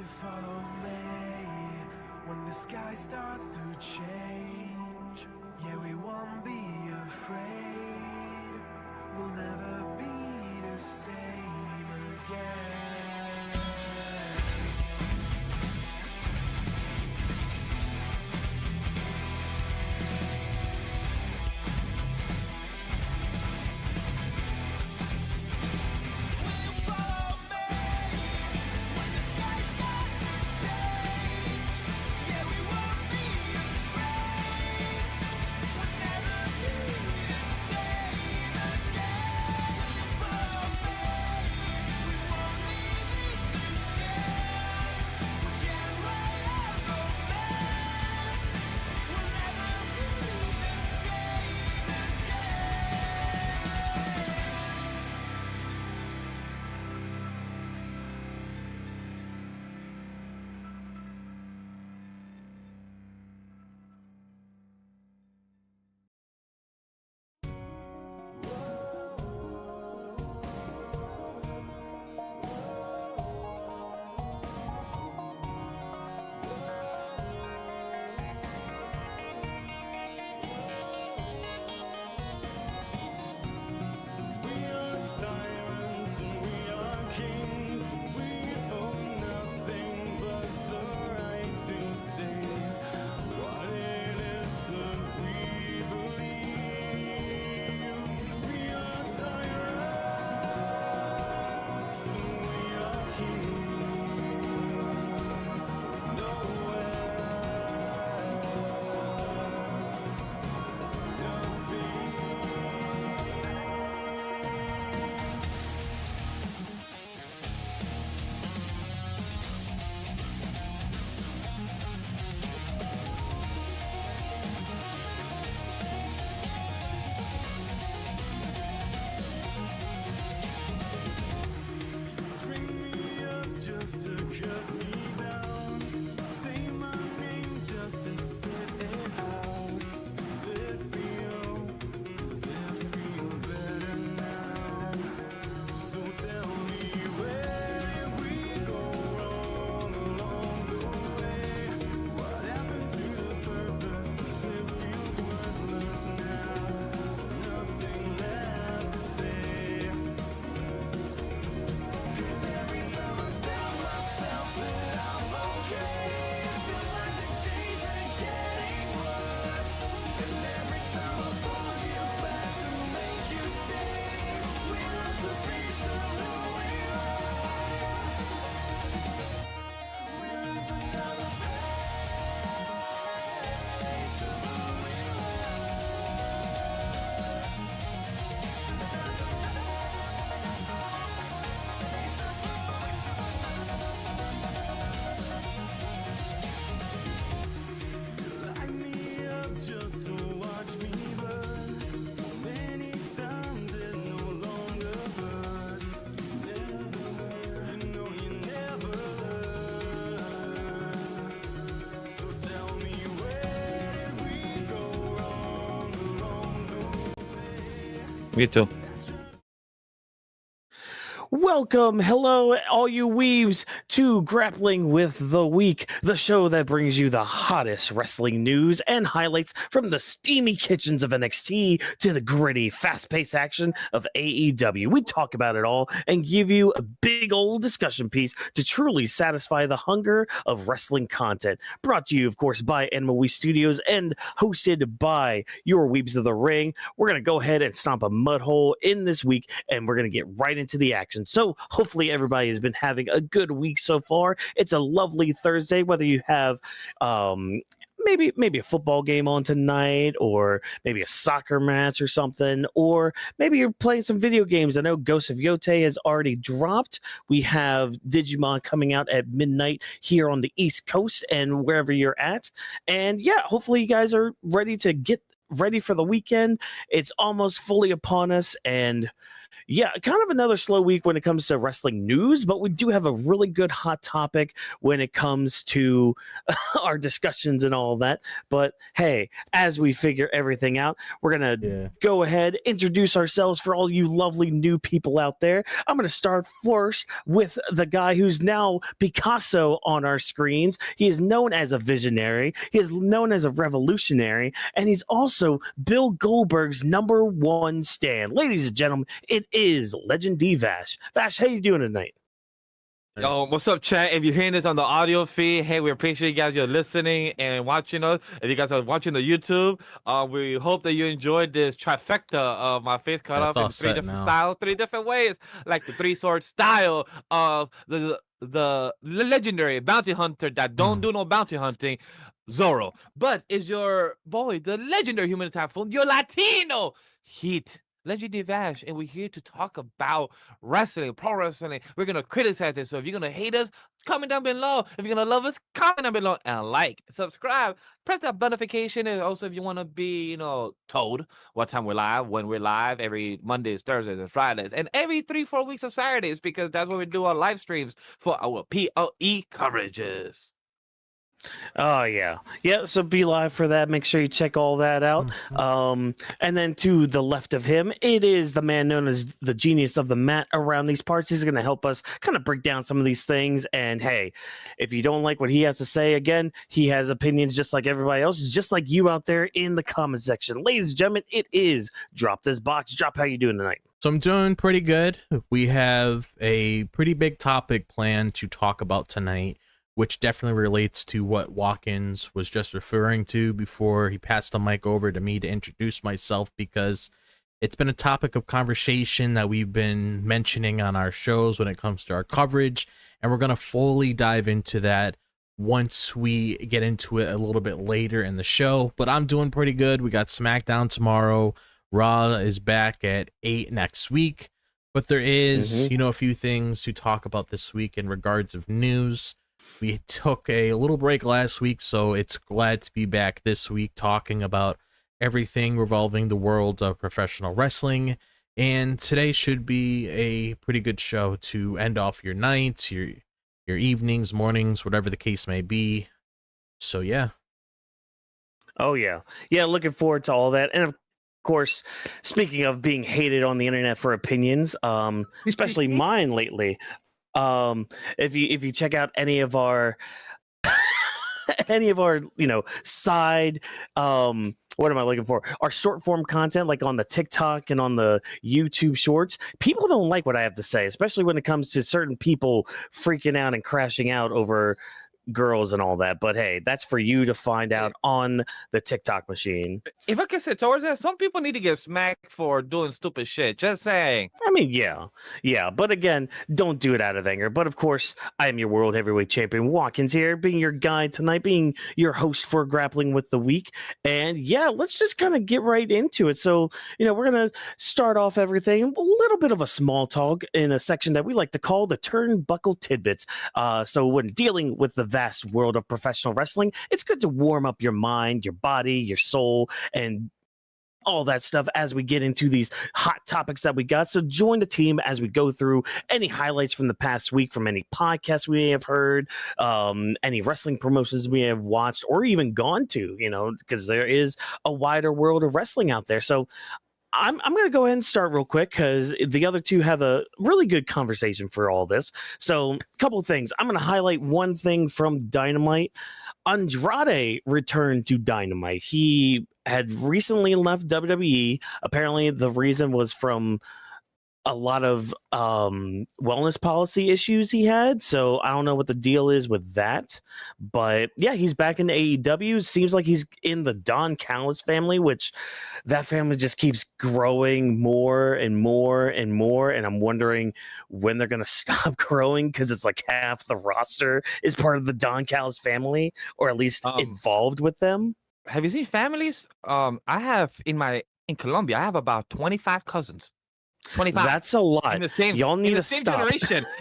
follow me when the sky starts to change? Yeah, we won't be afraid. We'll never be the same again. Me too. Welcome, hello, all you weebs, to Grappling with the Week, the show that brings you the hottest wrestling news and highlights from the steamy kitchens of NXT to the gritty, fast-paced action of AEW. We talk about it all and give you a big old discussion piece to truly satisfy the hunger of wrestling content. Brought to you, of course, by Anime Studios and hosted by your Weebs of the Ring. We're going to go ahead and stomp a mud hole in this week, and we're going to get right into the action. So hopefully everybody has been having a good week so far. It's a lovely Thursday, whether you have maybe a football game on tonight, or maybe a soccer match or something, or maybe you're playing some video games. I know Ghost of Yote has already dropped. We have Digimon coming out at midnight here on the East Coast and wherever you're at. And yeah, hopefully you guys are ready to get ready for the weekend. It's almost fully upon us, and yeah, kind of another slow week when it comes to wrestling news, but we do have a really good hot topic when it comes to our discussions and all that. But hey, as we figure everything out, we're going to go ahead, introduce ourselves for all you lovely new people out there. I'm going to start first with the guy who's now Picasso on our screens. He is known as a visionary, he is known as a revolutionary, and he's also Bill Goldberg's #1 stan. Ladies and gentlemen, it is Legend D Vash. Vash, how you doing tonight? Yo, what's up, chat? If you're hearing this on the audio feed, hey, we appreciate you guys. You're listening and watching us. If you guys are watching the YouTube, we hope that you enjoyed this trifecta of my face cut off in 3 different styles, 3 different ways, like the 3-sword style of the legendary bounty hunter that don't do no bounty hunting, Zorro. But is your boy, the legendary human attack phone, your Latino Heat, Legend Vash, and we're here to talk about wrestling, pro wrestling. We're gonna criticize it. So if you're gonna hate us, comment down below. If you're gonna love us, comment down below and like, subscribe, press that notification. And also, if you want to be, told what time we're live, when we're live, every Mondays, Thursdays, and Fridays, and every 3-4 weeks of Saturdays, because that's when we do our live streams for our POE coverages. Oh yeah. So be live for that. Make sure you check all that out. And then to the left of him, it is the man known as the genius of the mat around these parts. He's going to help us kind of break down some of these things. And hey, if you don't like what he has to say, again, he has opinions just like everybody else, just like you out there in the comment section. Ladies and gentlemen, it is Drop This Box. Drop, how you doing tonight? So I'm doing pretty good. We have a pretty big topic planned to talk about tonight, which definitely relates to what Whawkins was just referring to before he passed the mic over to me to introduce myself, because it's been a topic of conversation that we've been mentioning on our shows when it comes to our coverage, and we're going to fully dive into that once we get into it a little bit later in the show. But I'm doing pretty good. We got SmackDown tomorrow. Raw is back at 8 next week. But there is, a few things to talk about this week in regards of news. We took a little break last week, so it's glad to be back this week talking about everything revolving the world of professional wrestling. And today should be a pretty good show to end off your nights, your evenings, mornings, whatever the case may be. So, yeah. Oh, yeah. Yeah, looking forward to all that. And of course, speaking of being hated on the internet for opinions, especially mine lately, if you check out any of our side what am I looking for, our short form content, like on the TikTok and on the YouTube shorts, people don't like what I have to say, especially when it comes to certain people freaking out and crashing out over girls and all that. But hey, that's for you to find out on the TikTok machine. If I can say towards that, some people need to get smacked for doing stupid shit. Just saying. I mean, yeah. But again, don't do it out of anger. But of course, I am your world heavyweight champion, Whawkins here, being your guide tonight, being your host for Grappling with the Week. And yeah, let's just kind of get right into it. So, we're going to start off everything, a little bit of a small talk in a section that we like to call the Turnkbuckle Tidbits. So when dealing with the vast world of professional wrestling, it's good to warm up your mind, your body, your soul, and all that stuff as we get into these hot topics that we got. So join the team as we go through any highlights from the past week, from any podcasts we may have heard, any wrestling promotions we have watched or even gone to, because there is a wider world of wrestling out there. So I'm going to go ahead and start real quick because the other two have a really good conversation for all this. So a couple of things. I'm going to highlight one thing from Dynamite. Andrade returned to Dynamite. He had recently left WWE. Apparently, the reason was from a lot of wellness policy issues he had. So I don't know what the deal is with that. But yeah, he's back in AEW. Seems like he's in the Don Callis family, which that family just keeps growing more and more and more. And I'm wondering when they're going to stop growing, because it's like half the roster is part of the Don Callis family, or at least involved with them. Have you seen families? I have in Colombia, I have about 25 cousins. 25. That's a lot. In the same, y'all need to stop.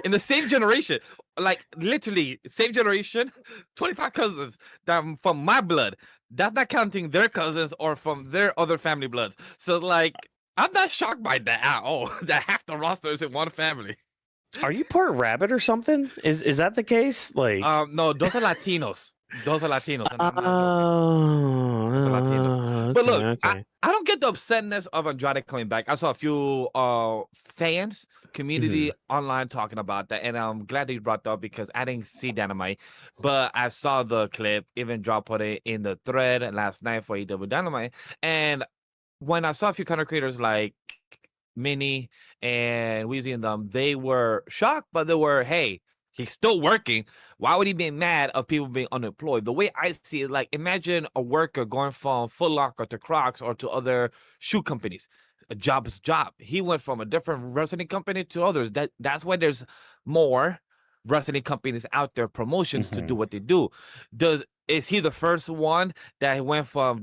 In the same generation, like literally same generation, 25 cousins that from my blood. That's not counting their cousins or from their other family bloods. So like, I'm not shocked by that at all. That half the roster is in one family. Are you part rabbit or something? Is that the case? Like, No, those are Latinos. Those are Latinos. I'm not joking. oh, Those are Latinos. But okay, look, okay. I don't get the upsetness of Andrade coming back. I saw a few fans, community online talking about that, and I'm glad that you brought that up because I didn't see Dynamite, but I saw the clip. Even Drop put it in the thread last night for AEW Dynamite, and when I saw a few content creators like Minnie and Weezy and them, they were shocked, but they were, hey, he's still working. Why would he be mad of people being unemployed? The way I see it, like imagine a worker going from Foot Locker to Crocs or to other shoe companies. A job is a job. He went from a different wrestling company to others. That's why there's more wrestling companies out there, promotions to do what they do. Is he the first one that went from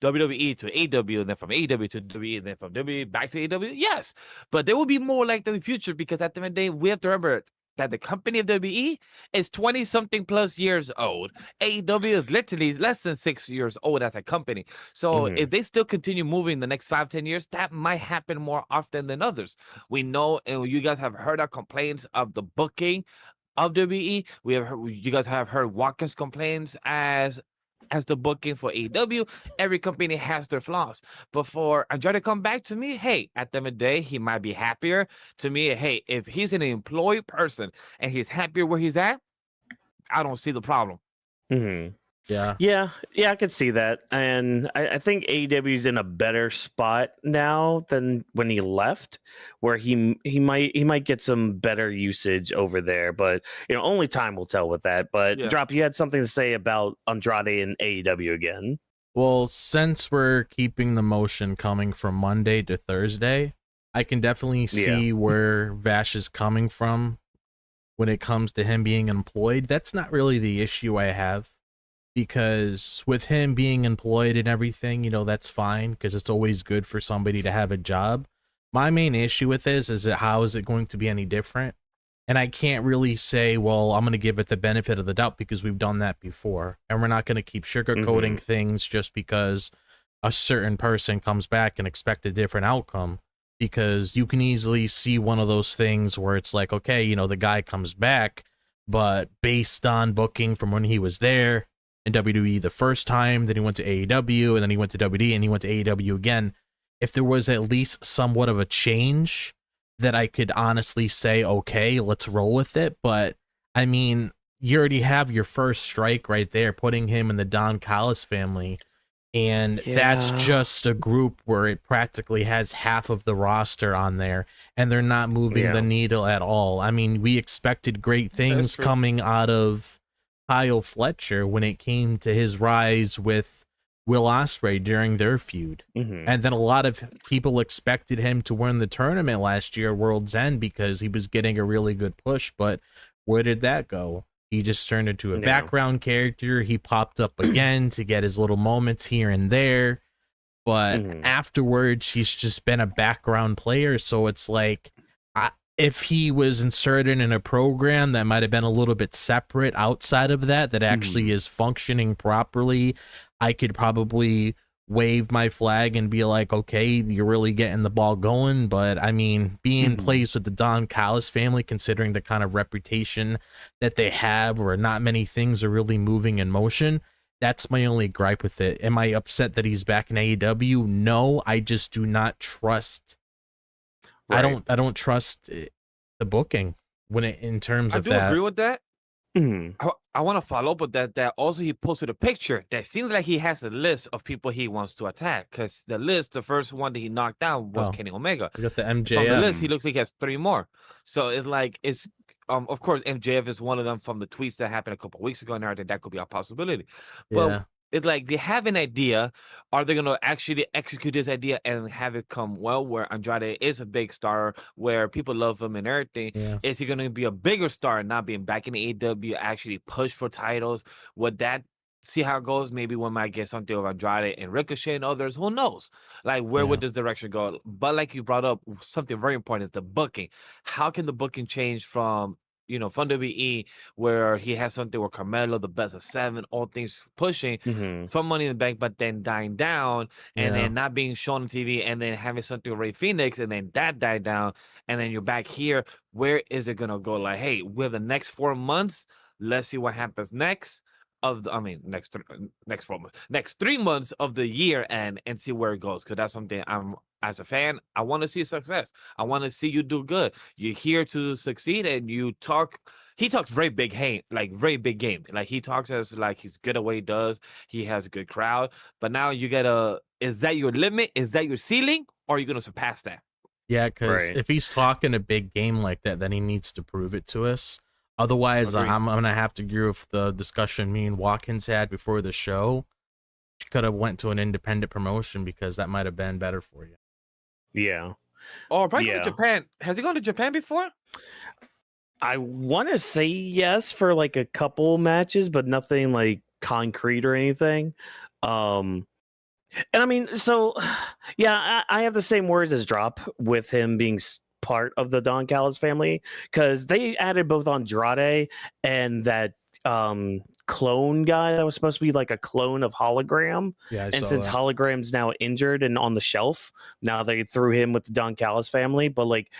WWE to AEW, and then from AEW to WWE, and then from WWE back to AEW? Yes, but there will be more like that in the future because at the end of the day, we have to remember that the company of WWE is 20-something plus years old. AEW is literally less than 6 years old as a company. So if they still continue moving the next 5-10 years, that might happen more often than others. We know, and you guys have heard our complaints of the booking of WWE. You guys have heard Whawkins complaints as the booking for AEW. Every company has their flaws. But for Andrade to come back, to me, hey, at the end of the day, he might be happier. To me, hey, if he's an employed person and he's happier where he's at, I don't see the problem. Yeah, I could see that, and I think AEW's in a better spot now than when he left, where he might get some better usage over there. But only time will tell with that. But Drop, you had something to say about Andrade and AEW again. Well, since we're keeping the motion coming from Monday to Thursday, I can definitely see where Vash is coming from when it comes to him being employed. That's not really the issue I have. Because with him being employed and everything, that's fine because it's always good for somebody to have a job. My main issue with this is that how is it going to be any different? And I can't really say, well, I'm going to give it the benefit of the doubt because we've done that before. And we're not going to keep sugarcoating things just because a certain person comes back and expect a different outcome. Because you can easily see one of those things where it's like, okay, the guy comes back, but based on booking from when he was there, in WWE the first time, then he went to AEW, and then he went to WWE, and he went to AEW again. If there was at least somewhat of a change that I could honestly say, okay, let's roll with it. But, I mean, you already have your first strike right there, putting him in the Don Callis family. And that's just a group where it practically has half of the roster on there, and they're not moving the needle at all. I mean, we expected great things coming out of Kyle Fletcher when it came to his rise with Will Ospreay during their feud. And then a lot of people expected him to win the tournament last year, World's End, because he was getting a really good push. But where did that go? He just turned into a background character. He popped up again to get his little moments here and there. But afterwards, he's just been a background player. So it's like, if he was inserted in a program that might have been a little bit separate outside of that actually is functioning properly, I could probably wave my flag and be like, okay, you're really getting the ball going. But I mean, being placed with the Don Callis family, considering the kind of reputation that they have, where not many things are really moving in motion, that's my only gripe with it. Am I upset that he's back in AEW? No, I just do not trust. Right. I don't trust the booking in terms of that. I do agree with that. I want to follow up with that. That also he posted a picture that seems like he has a list of people he wants to attack. Because the first one that he knocked down was Kenny Omega. We got the MJF. From the list, he looks like he has 3 more. So it's of course MJF is one of them from the tweets that happened a couple of weeks ago, and I think that could be a possibility. But it's like they have an idea. Are they going to actually execute this idea and have it come well, where Andrade is a big star, where people love him and everything? Is he going to be a bigger star, not being back in AEW, actually push for titles? Would that see how it goes? Maybe one might get something of Andrade and Ricochet and others. Who knows? Like, where would this direction go? But like you brought up, something very important is the booking. How can the booking change from from WWE, where he has something where Carmelo, the best of 7, all things pushing from Money in the Bank, but then dying down and then not being shown on TV, and then having something with Ray Phoenix, and then that died down, and then you're back here. Where is it gonna go? Like, hey, with the next 4 months, let's see what happens next. Next 4 months, next 3 months of the year, and see where it goes. Because that's something as a fan, I want to see success. I want to see you do good. You're here to succeed, and you talk. He talks very big game. Like he talks as like he's good at what he does. He has a good crowd. But now you gotta. Is that your limit? Is that your ceiling? Or are you gonna surpass that? Yeah, because if he's talking a big game like that, then he needs to prove it to us. Otherwise, I'm gonna have to agree with the discussion me and Whawkins had before the show. You could have went to an independent promotion because that might have been better for you. Yeah. Oh, probably go to Japan. Has he gone to Japan before? I want to say yes for like a couple matches, but nothing like concrete or anything. And I mean, so yeah, I have the same words as Drop with him being part of the Don Callis family, because they added both Andrade and that clone guy that was supposed to be like a clone of Hologram. Yeah, and since Hologram's now injured and on the shelf, now they threw him with the Don Callis family. But like,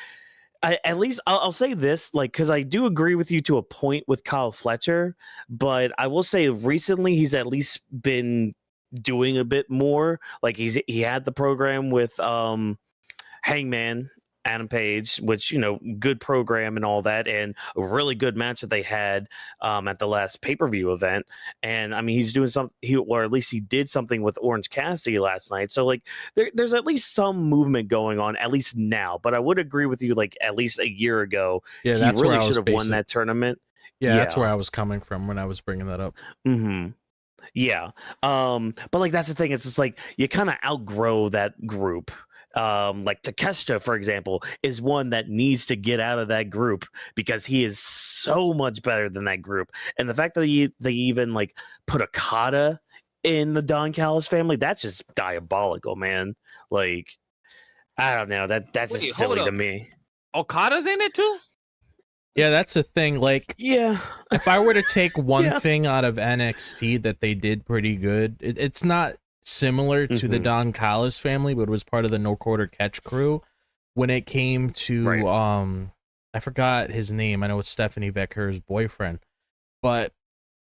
at least I'll say this, like, because I do agree with you to a point with Kyle Fletcher, but I will say recently he's at least been doing a bit more. Like he had the program with Hangman Adam Page, which, good program and all that, and a really good match that they had at the last pay-per-view event. And I mean, he's doing something, or at least he did something with Orange Cassidy last night. So like, there's at least some movement going on, at least now. But I would agree with you, like at least a year ago, he really should have won that tournament. Yeah, that's where I was coming from when I was bringing that up. Yeah. But like, that's the thing. It's just like, you kind of outgrow that group. Like Takeshita, for example, is one that needs to get out of that group because he is so much better than that group. And the fact that they even like put Okada in the Don Callis family, that's just diabolical, man. Like, I don't know, that's just silly to me. Okada's in it too? Yeah, that's the thing. Like, if I were to take one thing out of NXT that they did pretty good, it's not similar to the Don Callis family, but it was part of the No Quarter Catch crew. When it came to I forgot his name. I know it's Stephanie Vaquer's boyfriend, but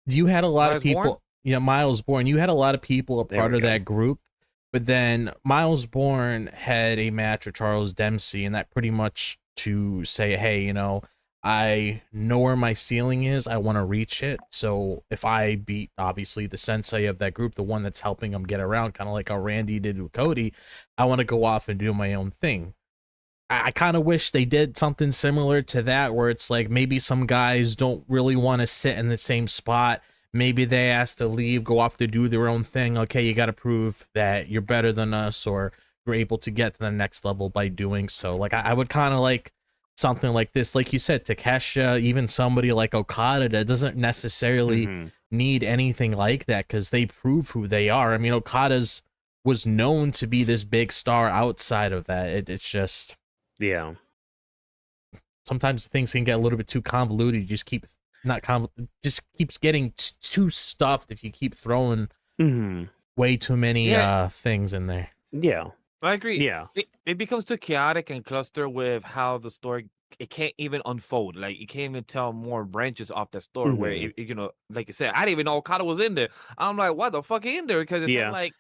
you had a lot of people. Miles Bourne. You had a lot of people a part of that group, but then Miles Bourne had a match with Charles Dempsey, and that pretty much to say, hey, I know where my ceiling is. I want to reach it. So if I beat, obviously, the sensei of that group, the one that's helping them get around, kind of like how Randy did with Cody, I want to go off and do my own thing. I kind of wish they did something similar to that, where it's like maybe some guys don't really want to sit in the same spot. Maybe they ask to leave, go off to do their own thing. Okay, you got to prove that you're better than us, or you're able to get to the next level by doing so. Like, I would kind of like something like this, like you said, Takeshita, even somebody like Okada that doesn't necessarily need anything like that because they prove who they are. I mean, Okada's was known to be this big star outside of that. It's just, sometimes things can get a little bit too convoluted. You just just keeps getting too stuffed if you keep throwing way too many things in there. Yeah. I agree. Yeah. It becomes too chaotic and cluster with how the story, it can't even unfold. Like, you can't even tell more branches off the story where, like you said, I didn't even know Okada was in there. I'm like, what the fuck he in there? Because it sounded like,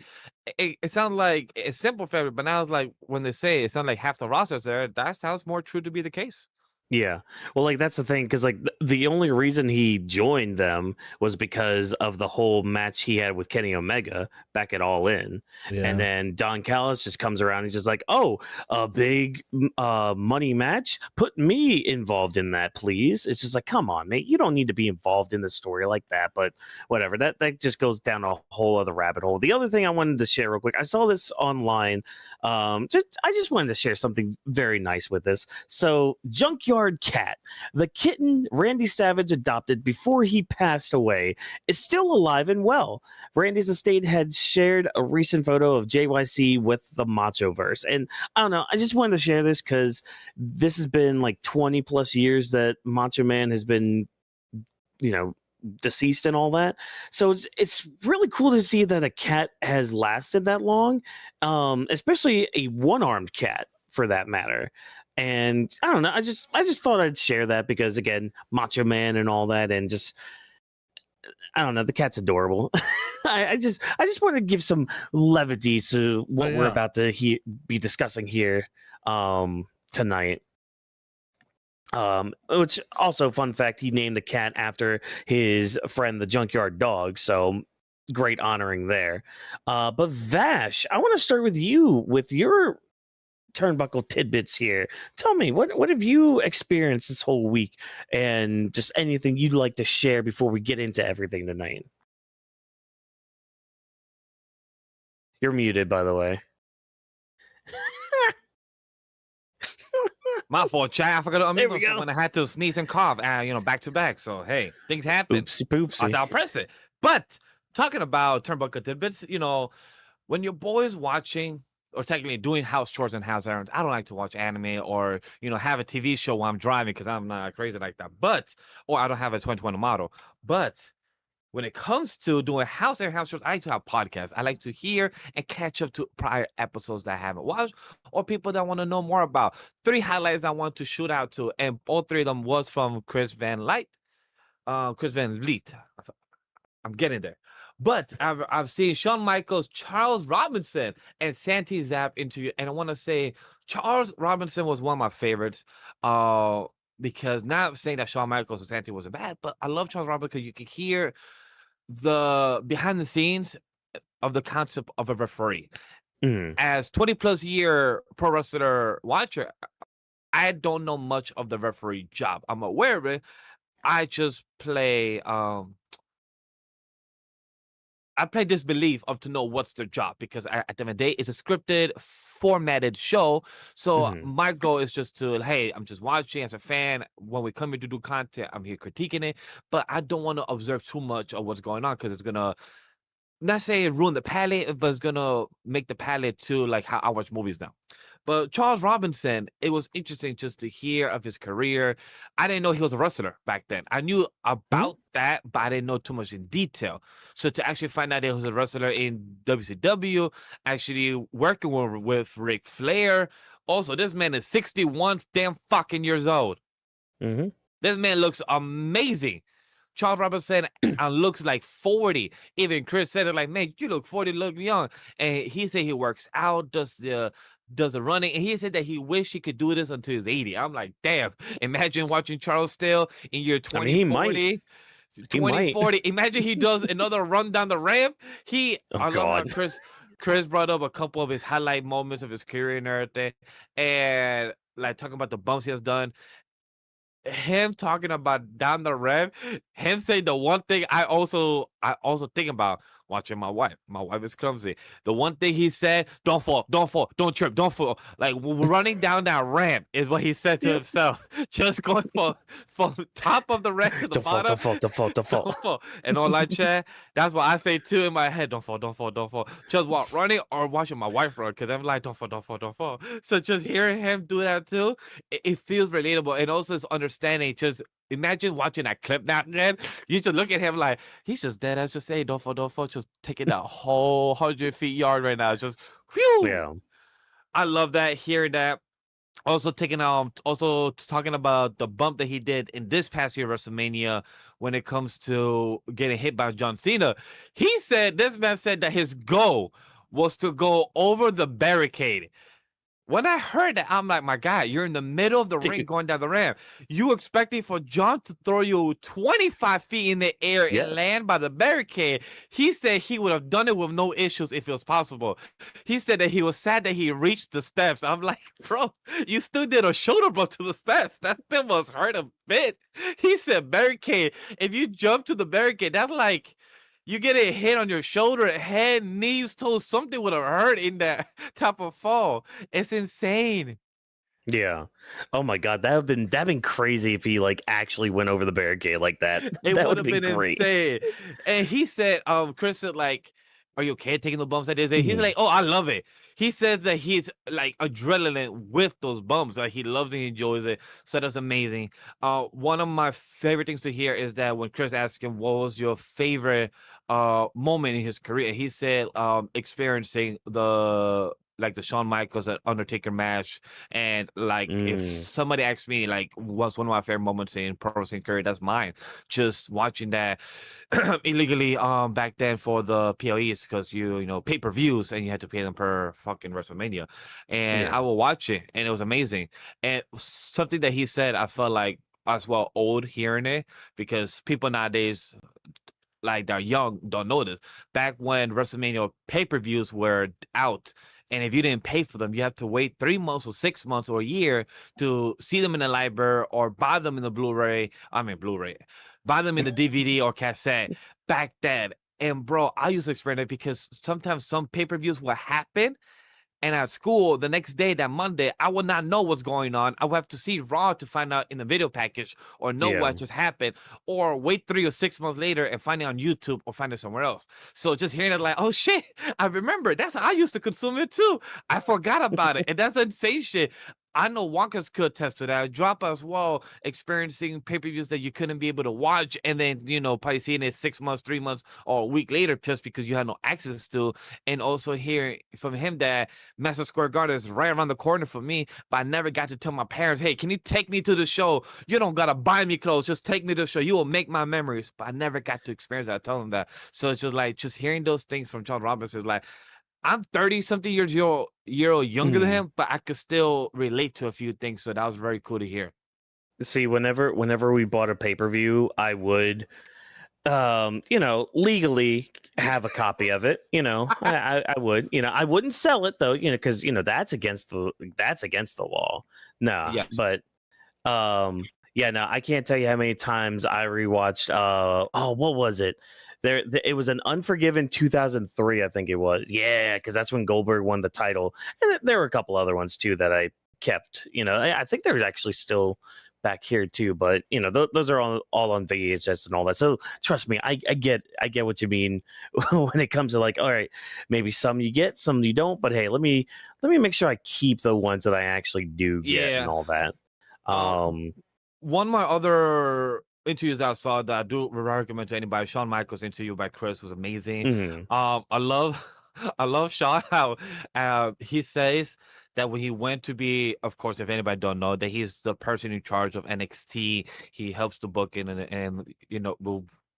it sounded like it's simple for everybody, but now it's like, when they say it sounds like half the roster's there, that sounds more true to be the case. Yeah. Well, like, that's the thing, because like the only reason he joined them was because of the whole match he had with Kenny Omega back at All In. And then Don Callis just comes around. He's just like, oh, a big money match? Put me involved in that, please. It's just like, come on, mate. You don't need to be involved in the story like that. But whatever. That just goes down a whole other rabbit hole. The other thing I wanted to share real quick, I saw this online. I just wanted to share something very nice with this. So Junkyard junkyard cat. The kitten Randy Savage adopted before he passed away is still alive and well. Randy's estate had shared a recent photo of JYC with the Machoverse. And I don't know, I just wanted to share this because this has been like 20 plus years that Macho Man has been, deceased and all that. So it's really cool to see that a cat has lasted that long, especially a one-armed cat for that matter. And I don't know, I just thought I'd share that because again, Macho Man and all that, and just I don't know, the cat's adorable. I just want to give some levity to what we're about to be discussing here tonight. Which also, fun fact, he named the cat after his friend, the junkyard dog. So great honoring there. But Vash, I want to start with you with your Turnbuckle Tidbits here. Tell me, what have you experienced this whole week, and just anything you'd like to share before we get into everything tonight? You're muted, by the way. My fault, chat. I forgot to There we unmute go. when I had to sneeze and cough, back to back. So hey, things happen. Oopsie poopsie. I'll press it. But talking about Turnbuckle Tidbits, when your boy's watching or technically doing house chores and house errands, I don't like to watch anime or have a TV show while I'm driving because I'm not crazy like that. Or I don't have a 2020 model. But when it comes to doing house and house chores, I like to have podcasts. I like to hear and catch up to prior episodes that I haven't watched or people that want to know more about. 3 highlights I want to shoot out to, and all 3 of them was from Chris Van Vliet. I'm getting there. But I've seen Shawn Michaels, Charles Robinson, and Santi Zapp interview, and I want to say Charles Robinson was one of my favorites. Because not saying that Shawn Michaels and Santi wasn't bad, but I love Charles Robinson because you could hear the behind the scenes of the concept of a referee. As 20 plus year pro wrestler watcher, I don't know much of the referee job. I'm aware of it. I just play disbelief of to know what's their job, because at the end of the day, it's a scripted, formatted show. So my goal is just to, hey, I'm just watching as a fan. When we come here to do content, I'm here critiquing it, but I don't want to observe too much of what's going on because it's gonna not say ruin the palette, but it's gonna make the palette to like how I watch movies now. But Charles Robinson, it was interesting just to hear of his career. I didn't know he was a wrestler back then. I knew about that, but I didn't know too much in detail. So to actually find out he was a wrestler in WCW, actually working with Ric Flair. Also, this man is 61 damn fucking years old. This man looks amazing. Charles Robinson looks like 40. Even Chris said it like, man, you look 40, look young. And he said he works out, does the running, and he said that he wished he could do this until he's 80. I'm like, damn, imagine watching Charles still in year 2040. 2040. Imagine he does another run down the ramp. I love how Chris brought up a couple of his highlight moments of his career and everything, and like talking about the bumps he has done. Him talking about down the ramp, him saying the one thing I also think about watching my wife. My wife is clumsy. The one thing he said, don't fall, don't trip, don't fall. Like running down that ramp is what he said to himself. Just going from top of the ramp to the bottom. Don't fall. And all that chat, that's what I say too in my head. Don't fall. Just while running or watching my wife run, because I'm like, don't fall. So just hearing him do that too, it feels relatable. And also it's understanding. Just imagine watching that clip now, man. You just look at him like he's just dead. I just say, don't fall. Just taking that whole 100 feet yard right now. Just whew. Yeah. I love that, hearing that. Also talking about the bump that he did in this past year WrestleMania when it comes to getting hit by John Cena. This man said that his goal was to go over the barricade. When I heard that, I'm like, my God, you're in the middle of the ring going down the ramp. You expecting for John to throw you 25 feet in the air and land by the barricade. He said he would have done it with no issues if it was possible. He said that he was sad that he reached the steps. I'm like, bro, you still did a shoulder blow to the steps. That still must hurt a bit. He said barricade. If you jump to the barricade, that's like you get a hit on your shoulder, head, knees, toes, something would have hurt in that type of fall. It's insane. Yeah. Oh my God, that'd been crazy if he like actually went over the barricade like that. It That would would have have been been great. insane. And he said, Chris said, like, are you okay taking the bumps like this? And he's Mhm. like, oh, I love it. He said that he's like adrenaline with those bumps. Like he loves it, he enjoys it. So that's amazing. One of my favorite things to hear is that when Chris asked him what was your favorite moment in his career, he said experiencing the Shawn Michaels and Undertaker match. And like if Mm. somebody asked me like what's one of my favorite moments in pro wrestling career, that's mine. Just watching that illegally back then for the PLEs, because you know pay-per-views and you had to pay them per fucking WrestleMania. And Yeah. I will watch it and it was amazing. And something that he said, I felt like as well old hearing it, because people nowadays like they're young don't know this. Back when WrestleMania pay-per-views were out, and if you didn't pay for them, you have to wait 3 months or 6 months or a year to see them in the library or buy them in the Blu-ray. I mean Blu-ray, buy them in the DVD or cassette. Back then, and bro, I used to experience it because sometimes some pay-per-views will happen and at school, the next day, that Monday, I would not know what's going on. I would have to see Raw to find out in the video package or know Yeah. what just happened, or wait 3 or 6 months later and find it on YouTube or find it somewhere else. So just hearing it like, oh shit, I remember. That's how I used to consume it too. I forgot about it. And that's insane shit. I know Wonka's could attest to that. Drop as well, experiencing pay-per-views that you couldn't be able to watch, and then probably seeing it 6 months, 3 months, or a week later just because you had no access to. And also hearing from him that Madison Square Garden is right around the corner for me, but I never got to tell my parents, hey, can you take me to the show? You don't gotta buy me clothes, just take me to the show. You will make my memories. But I never got to experience that. I tell them that. So it's just like just hearing those things from John Roberts is like, I'm 30 something years old younger than Mhm. him, but I could still relate to a few things. So that was very cool to hear. See, whenever we bought a pay-per-view, I would legally have a copy of it. I would. I wouldn't sell it though, because that's against the law. Nah, Yes. but yeah, no, I can't tell you how many times I rewatched what was it? It was an Unforgiven 2003, I think it was. Yeah, because that's when Goldberg won the title. And there were a couple other ones too that I kept. I think they're actually still back here too, but those are all on VHS and all that. So trust me, I get what you mean when it comes to like, all right, maybe some you get, some you don't, but hey, let me make sure I keep the ones that I actually do get and all that. One of my other interviews I saw that I do recommend to anybody, Shawn Michaels interview by Chris was amazing. Mhm. I love I love Shawn how he says that when he went to be, of course, if anybody don't know, that he's the person in charge of NXT. He helps to book in and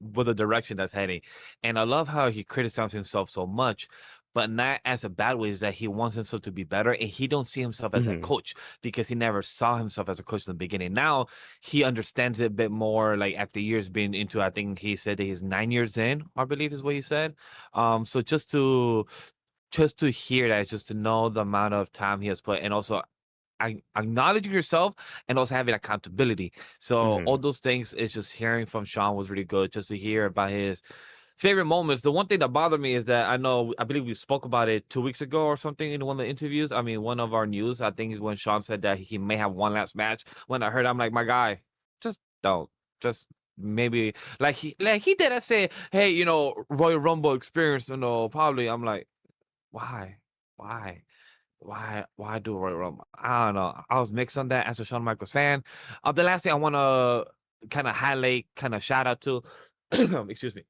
with the direction that's heading. And I love how he criticizes himself so much, but not as a bad way, is that he wants himself to be better and he don't see himself as a Mhm. coach because he never saw himself as a coach in the beginning. Now he understands it a bit more, like after years being into, I think he said that he's 9 years in, I believe is what he said. So just to hear that, just to know the amount of time he has put, and also acknowledging yourself and also having accountability. So all Mhm. those things is just hearing from Shawn was really good. Just to hear about his favorite moments. The one thing that bothered me is that I believe we spoke about it 2 weeks ago or something in one of the interviews. I mean, one of our news, I think is when Shawn said that he may have one last match. When I heard, I'm like, my guy, just don't. Just maybe like he did. I say, hey, Royal Rumble experience, probably. I'm like, why? Why? Why do Royal Rumble? I don't know. I was mixed on that as a Shawn Michaels fan. The last thing I want to kind of highlight, kind of shout out to, excuse me,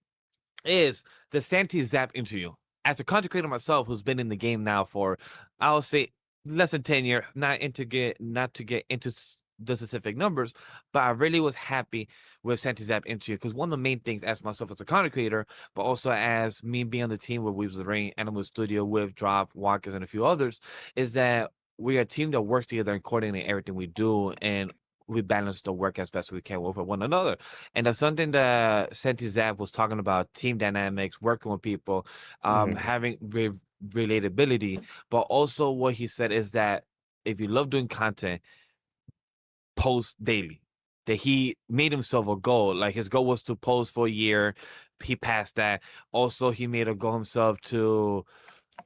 is the Santi Zap interview. As a content creator myself, who's been in the game now for, I'll say, less than 10 years, not to get into the specific numbers, but I really was happy with Santi Zap interview because one of the main things as myself as a content creator, but also as me being on the team with Weebs the Ring, Animal Studio, with Drop, Walkers, and a few others, is that we are a team that works together and coordinate everything we do, and we balance the work as best we can with one another. And that's something that Senti Zap was talking about: team dynamics, working with people, Mhm. having relatability. But also, what he said is that if you love doing content, post daily. That he made himself a goal. Like his goal was to post for a year. He passed that. Also, he made a goal himself to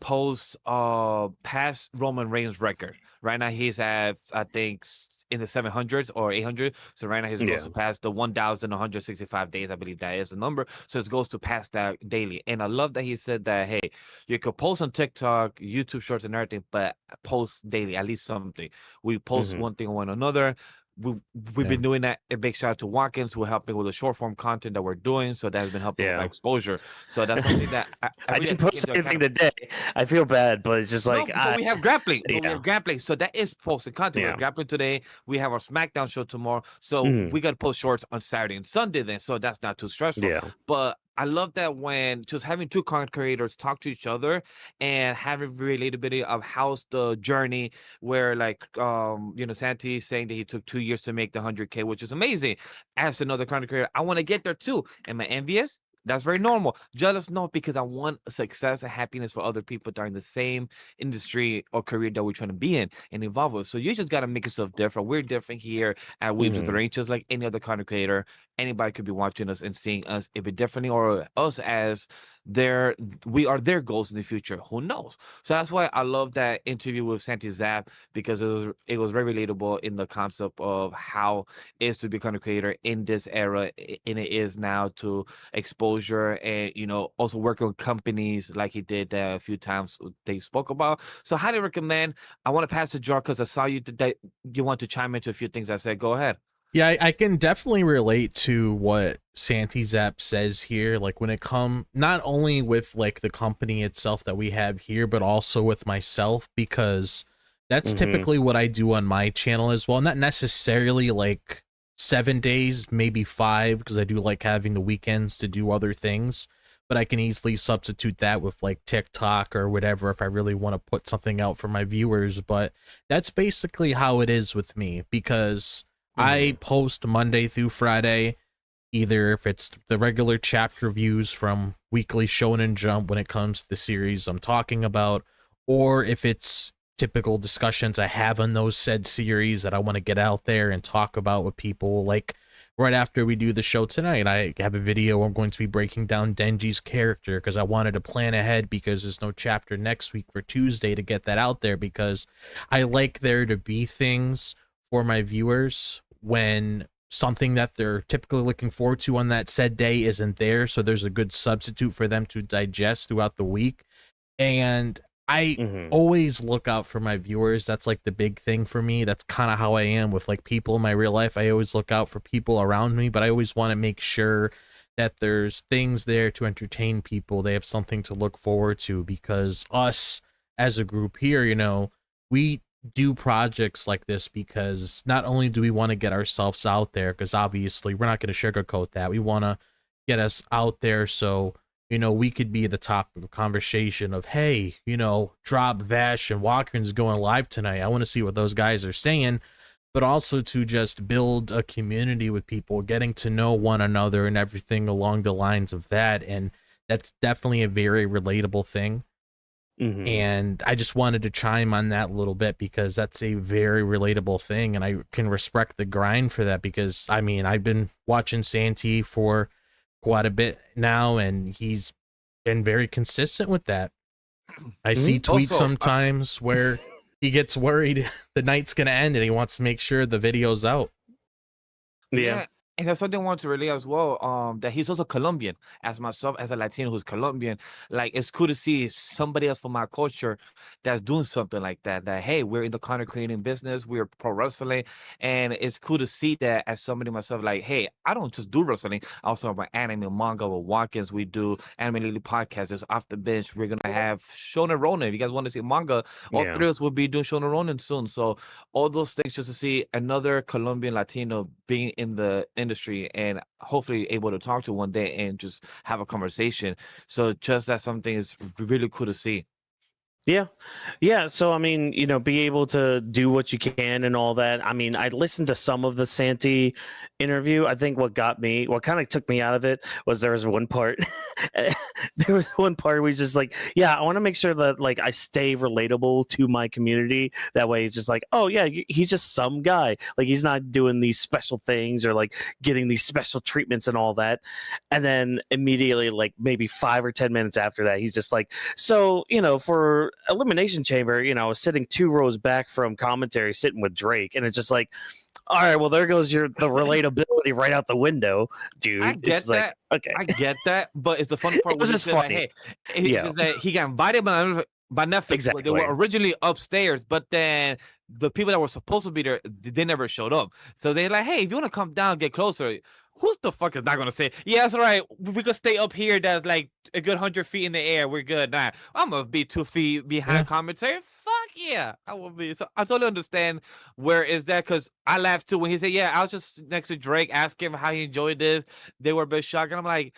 post past Roman Reigns record. Right now he's at, I think, in the 700s or 800. So right now he's goes to pass the 1,165 days. I believe that is the number. So it goes to pass that daily. And I love that he said that, hey, you could post on TikTok, YouTube Shorts, and everything, but post daily, at least something. We post one thing on another. We've been doing that. A big shout out to Whawkins, who helping with the short form content that we're doing. So that's been helping with exposure. So that's something that I really didn't post anything today. I feel bad, but it's just like but we have grappling. Yeah. We have grappling. So that is posted content. We have grappling today. We have our SmackDown show tomorrow. So we got to post shorts on Saturday and Sunday then. So that's not too stressful. Yeah. But I love that when just having two content creators talk to each other and having relatability of how's the journey, where like Santi saying that he took 2 years to make the 100K, which is amazing. As another content creator, I want to get there too. Am I envious? That's very normal. Jealous, no, because I want success and happiness for other people during the same industry or career that we're trying to be in and involved with. So you just got to make yourself different. We're different here at Weebs with the Range, just like any other content creator. Anybody could be watching us and seeing us a bit differently, or us as we are their goals in the future. Who knows? So that's why I love that interview with Santi Zap, because it was very relatable in the concept of how it is to be a content creator in this era, and it is now to exposure and also working with companies like he did a few times they spoke about. So highly recommend. I want to pass the jar because I saw you that you want to chime into a few things I said. Go ahead. Yeah, I can definitely relate to what Santi Zap says here. Like when it comes not only with like the company itself that we have here, but also with myself, because that's typically what I do on my channel as well. Not necessarily like 7 days, maybe 5, because I do like having the weekends to do other things. But I can easily substitute that with like TikTok or whatever if I really want to put something out for my viewers. But that's basically how it is with me, because I post Monday through Friday, either if it's the regular chapter reviews from Weekly Shonen Jump when it comes to the series I'm talking about, or if it's typical discussions I have on those said series that I want to get out there and talk about with people. Like right after we do the show tonight, I have a video where I'm going to be breaking down Denji's character, because I wanted to plan ahead, because there's no chapter next week for Tuesday, to get that out there, because I like there to be things for my viewers when something that they're typically looking forward to on that said day isn't there, so there's a good substitute for them to digest throughout the week. And I always look out for my viewers. That's like the big thing for me. That's kind of how I am with like people in my real life. I always look out for people around me, but I always want to make sure that there's things there to entertain people. They have something to look forward to, because us as a group here, we do projects like this because not only do we want to get ourselves out there, because obviously we're not going to sugarcoat that. We want to get us out there so, we could be the topic of conversation of, hey, drop Vash and Whawkins going live tonight. I want to see what those guys are saying, but also to just build a community with people, getting to know one another and everything along the lines of that. And that's definitely a very relatable thing. And I just wanted to chime on that a little bit, because that's a very relatable thing, and I can respect the grind for that, because I mean, I've been watching Santi for quite a bit now, and he's been very consistent with that. I see tweets also, sometimes where he gets worried the night's gonna end and he wants to make sure the video's out. Yeah. And that's something I want to relay as well, that he's also Colombian, as myself, as a Latino who's Colombian. Like, it's cool to see somebody else from my culture that's doing something like that, hey, we're in the content creating business, we're pro wrestling, and it's cool to see that as somebody myself, like, hey, I don't just do wrestling, I also have my anime, manga with Whawkins, we do Anime Lily podcast, there's Off the Bench, we're going to have Shonen Ronin. If you guys want to see manga, all three of us will be doing Shonen Ronin soon. So all those things, just to see another Colombian Latino being in the industry and hopefully able to talk to one day and just have a conversation. So just that something is really cool to see. Yeah. So I mean, be able to do what you can and all that. I mean, I listened to some of the Santi interview. I think what kind of took me out of it was there was one part. There was one part where he's just like, "Yeah, I want to make sure that like I stay relatable to my community. That way, it's just like, oh yeah, he's just some guy. Like he's not doing these special things or like getting these special treatments and all that." And then immediately, like maybe 5 or 10 minutes after that, he's just like, so, for Elimination Chamber, I was sitting 2 rows back from commentary, sitting with Drake, and it's just like, all right, well, there goes the relatability right out the window, dude. I get It's like, that. okay. I get that, but it's the funny part It was when you just say, like, funny. hey, it's Yeah. just that he got invited by Netflix. Exactly. They were originally upstairs, but then the people that were supposed to be there, they never showed up. So they're like, hey, if you want to come down, get closer. Who's the fuck is not gonna say, yeah, that's all right, we could stay up here, that's like a good 100 feet in the air, we're good. Nah, I'm gonna be 2 feet behind commentary. Fuck yeah, I will be. So I totally understand where is that, because I laughed too when he said, yeah, I was just next to Drake, asking him how he enjoyed this. They were a bit shocked, and I'm like,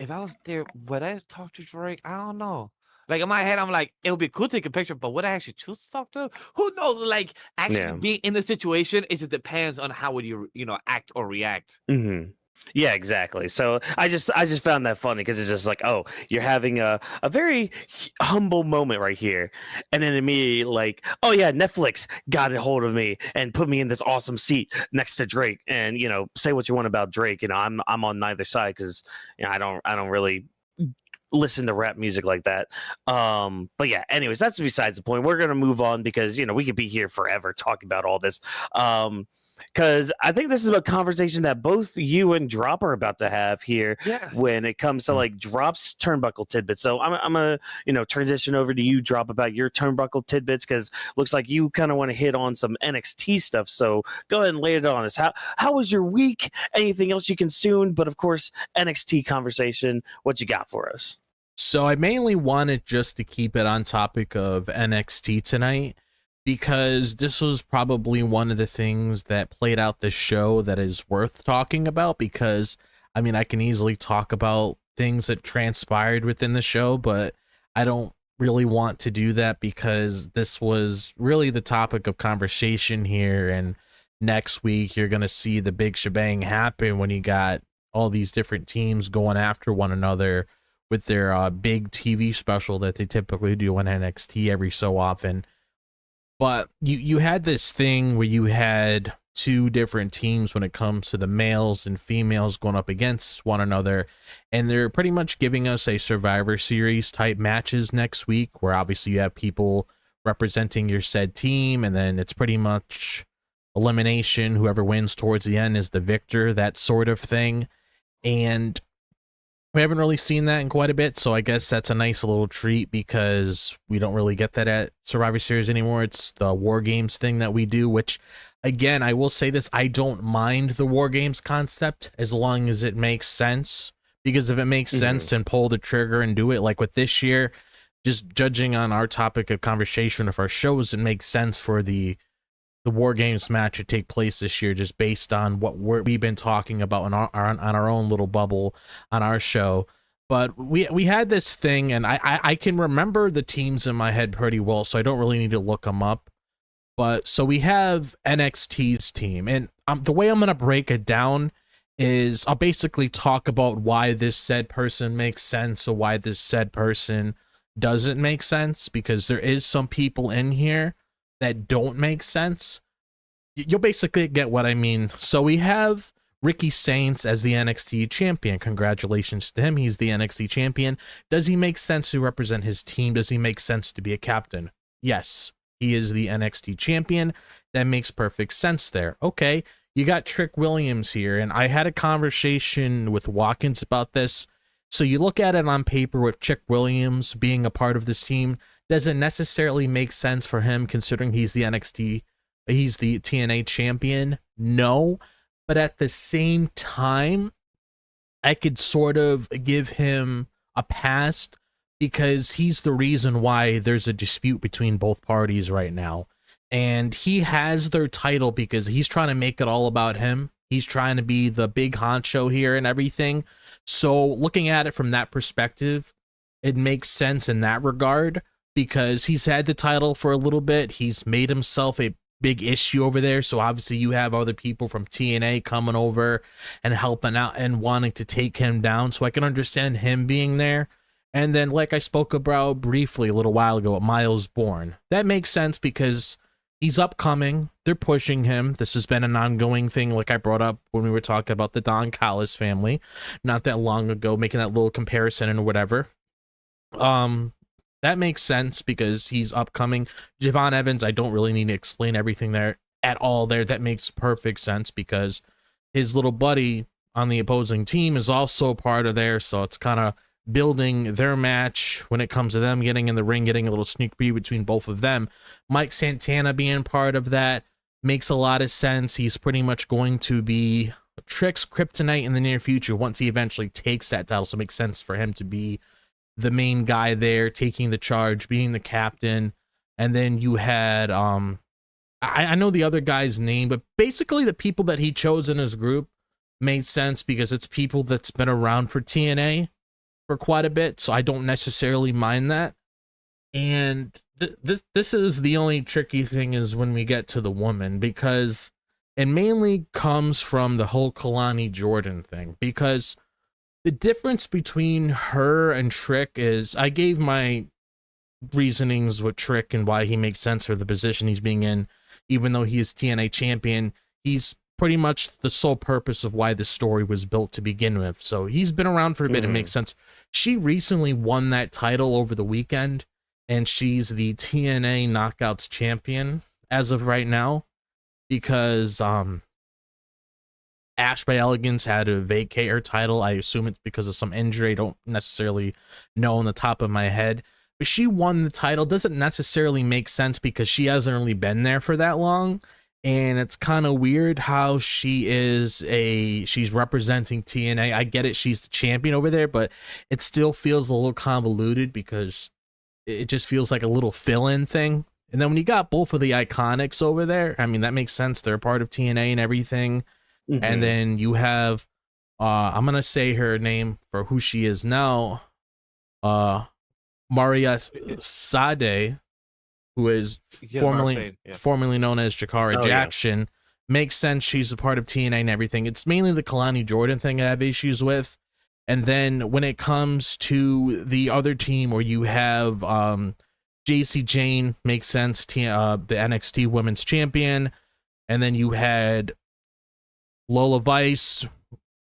if I was there, would I talk to Drake? I don't know. Like in my head, I'm like, it would be cool to take a picture, but would I actually choose to talk to him? Who knows? Like actually being in the situation, it just depends on how would you act or react. Mm-hmm. Yeah, exactly. So I just found that funny because it's just like, oh, you're having a very humble moment right here, and then immediately like, oh yeah, Netflix got a hold of me and put me in this awesome seat next to Drake, and say what you want about Drake, I'm on neither side because I don't really listen to rap music like that. But yeah, anyways, that's besides the point. We're gonna move on because we could be here forever talking about all this. Because I think this is a conversation that both you and Drop are about to have here when it comes to like Drop's turnbuckle tidbits. So I'm gonna transition over to you, Drop, about your turnbuckle tidbits, because looks like you kind of want to hit on some NXT stuff. So go ahead and lay it on us. How was your week? Anything else you consumed? But of course, NXT conversation. What you got for us? So I mainly wanted just to keep it on topic of NXT tonight, because this was probably one of the things that played out this show that is worth talking about, because I mean, I can easily talk about things that transpired within the show, but I don't really want to do that because this was really the topic of conversation here. And next week, you're going to see the big shebang happen when you got all these different teams going after one another with their big TV special that they typically do on NXT every so often. But you had this thing where you had 2 different teams when it comes to the males and females going up against one another, and they're pretty much giving us a Survivor Series type matches next week, where obviously you have people representing your said team, and then it's pretty much elimination. Whoever wins towards the end is the victor, that sort of thing. And we haven't really seen that in quite a bit, so I guess that's a nice little treat because we don't really get that at Survivor Series anymore. It's the War Games thing that we do, which, again, I will say this, I don't mind the War Games concept as long as it makes sense, because if it makes sense, then pull the trigger and do it. Like with this year, just judging on our topic of conversation of our shows, it makes sense for the War Games match to take place this year, just based on what we've been talking about on our own little bubble on our show. But we had this thing, and I can remember the teams in my head pretty well, so I don't really need to look them up. But so we have NXT's team, and the way I'm going to break it down is I'll basically talk about why this said person makes sense or why this said person doesn't make sense, because there is some people in here that don't make sense. You'll basically get what I mean. So we have Ricky Saints as the NXT champion. Congratulations to him. He's the NXT champion. Does he make sense to represent his team? Does he make sense to be a captain? Yes, he is the NXT champion. That makes perfect sense there. Okay, you got Trick Williams here, and I had a conversation with Whawkins about this. So you look at it on paper with Trick Williams being a part of this team, doesn't necessarily make sense for him considering he's the TNA champion. No, but at the same time, I could sort of give him a pass because he's the reason why there's a dispute between both parties right now. And he has their title because he's trying to make it all about him. He's trying to be the big honcho here and everything. So looking at it from that perspective, it makes sense in that regard. because he's had the title for a little bit. He's made himself a big issue over there. So obviously you have other people from TNA coming over and helping out and wanting to take him down. So I can understand him being there. And then, like I spoke about briefly a little while ago, Miles Bourne. That makes sense because he's upcoming. They're pushing him. This has been an ongoing thing, like I brought up when we were talking about the Don Callis family not that long ago, making that little comparison and whatever. That makes sense because he's upcoming. Javon Evans, I don't really need to explain everything there at all there. That makes perfect sense because his little buddy on the opposing team is also part of there, so it's kind of building their match when it comes to them getting in the ring, getting a little sneak peek between both of them. Mike Santana being part of that makes a lot of sense. He's pretty much going to be Trick's kryptonite in the near future once he eventually takes that title, so it makes sense for him to be the main guy there, taking the charge, being the captain. And then you had I know the other guy's name, but basically the people that he chose in his group made sense because it's people that's been around for TNA for quite a bit, so I don't necessarily mind that. And this is the only tricky thing is when we get to the woman, because it mainly comes from the whole Kalani Jordan thing, because the difference between her and Trick is, I gave my reasonings with Trick and why he makes sense for the position he's being in. Even though he is TNA champion, he's pretty much the sole purpose of why the story was built to begin with. So he's been around for a bit. It makes sense. She recently won that title over the weekend, and she's the TNA Knockouts champion as of right now, because Ash by Elegance had to vacate her title. I assume it's because of some injury. I don't necessarily know on the top of my head. But she won the title. Doesn't necessarily make sense because she hasn't really been there for that long. And it's kind of weird how she's representing TNA. I get it, she's the champion over there, but it still feels a little convoluted because it just feels like a little fill-in thing. And then when you got both of the Iconics over there, I mean, that makes sense. They're part of TNA and everything. And then you have, I'm going to say her name for who she is now, Maria Sade, who is formerly known as Jakara Jackson. Makes sense. She's a part of TNA and everything. It's mainly the Kalani Jordan thing I have issues with. And then when it comes to the other team where you have JC Jane, makes sense, the NXT Women's Champion. And then you had Lola Vice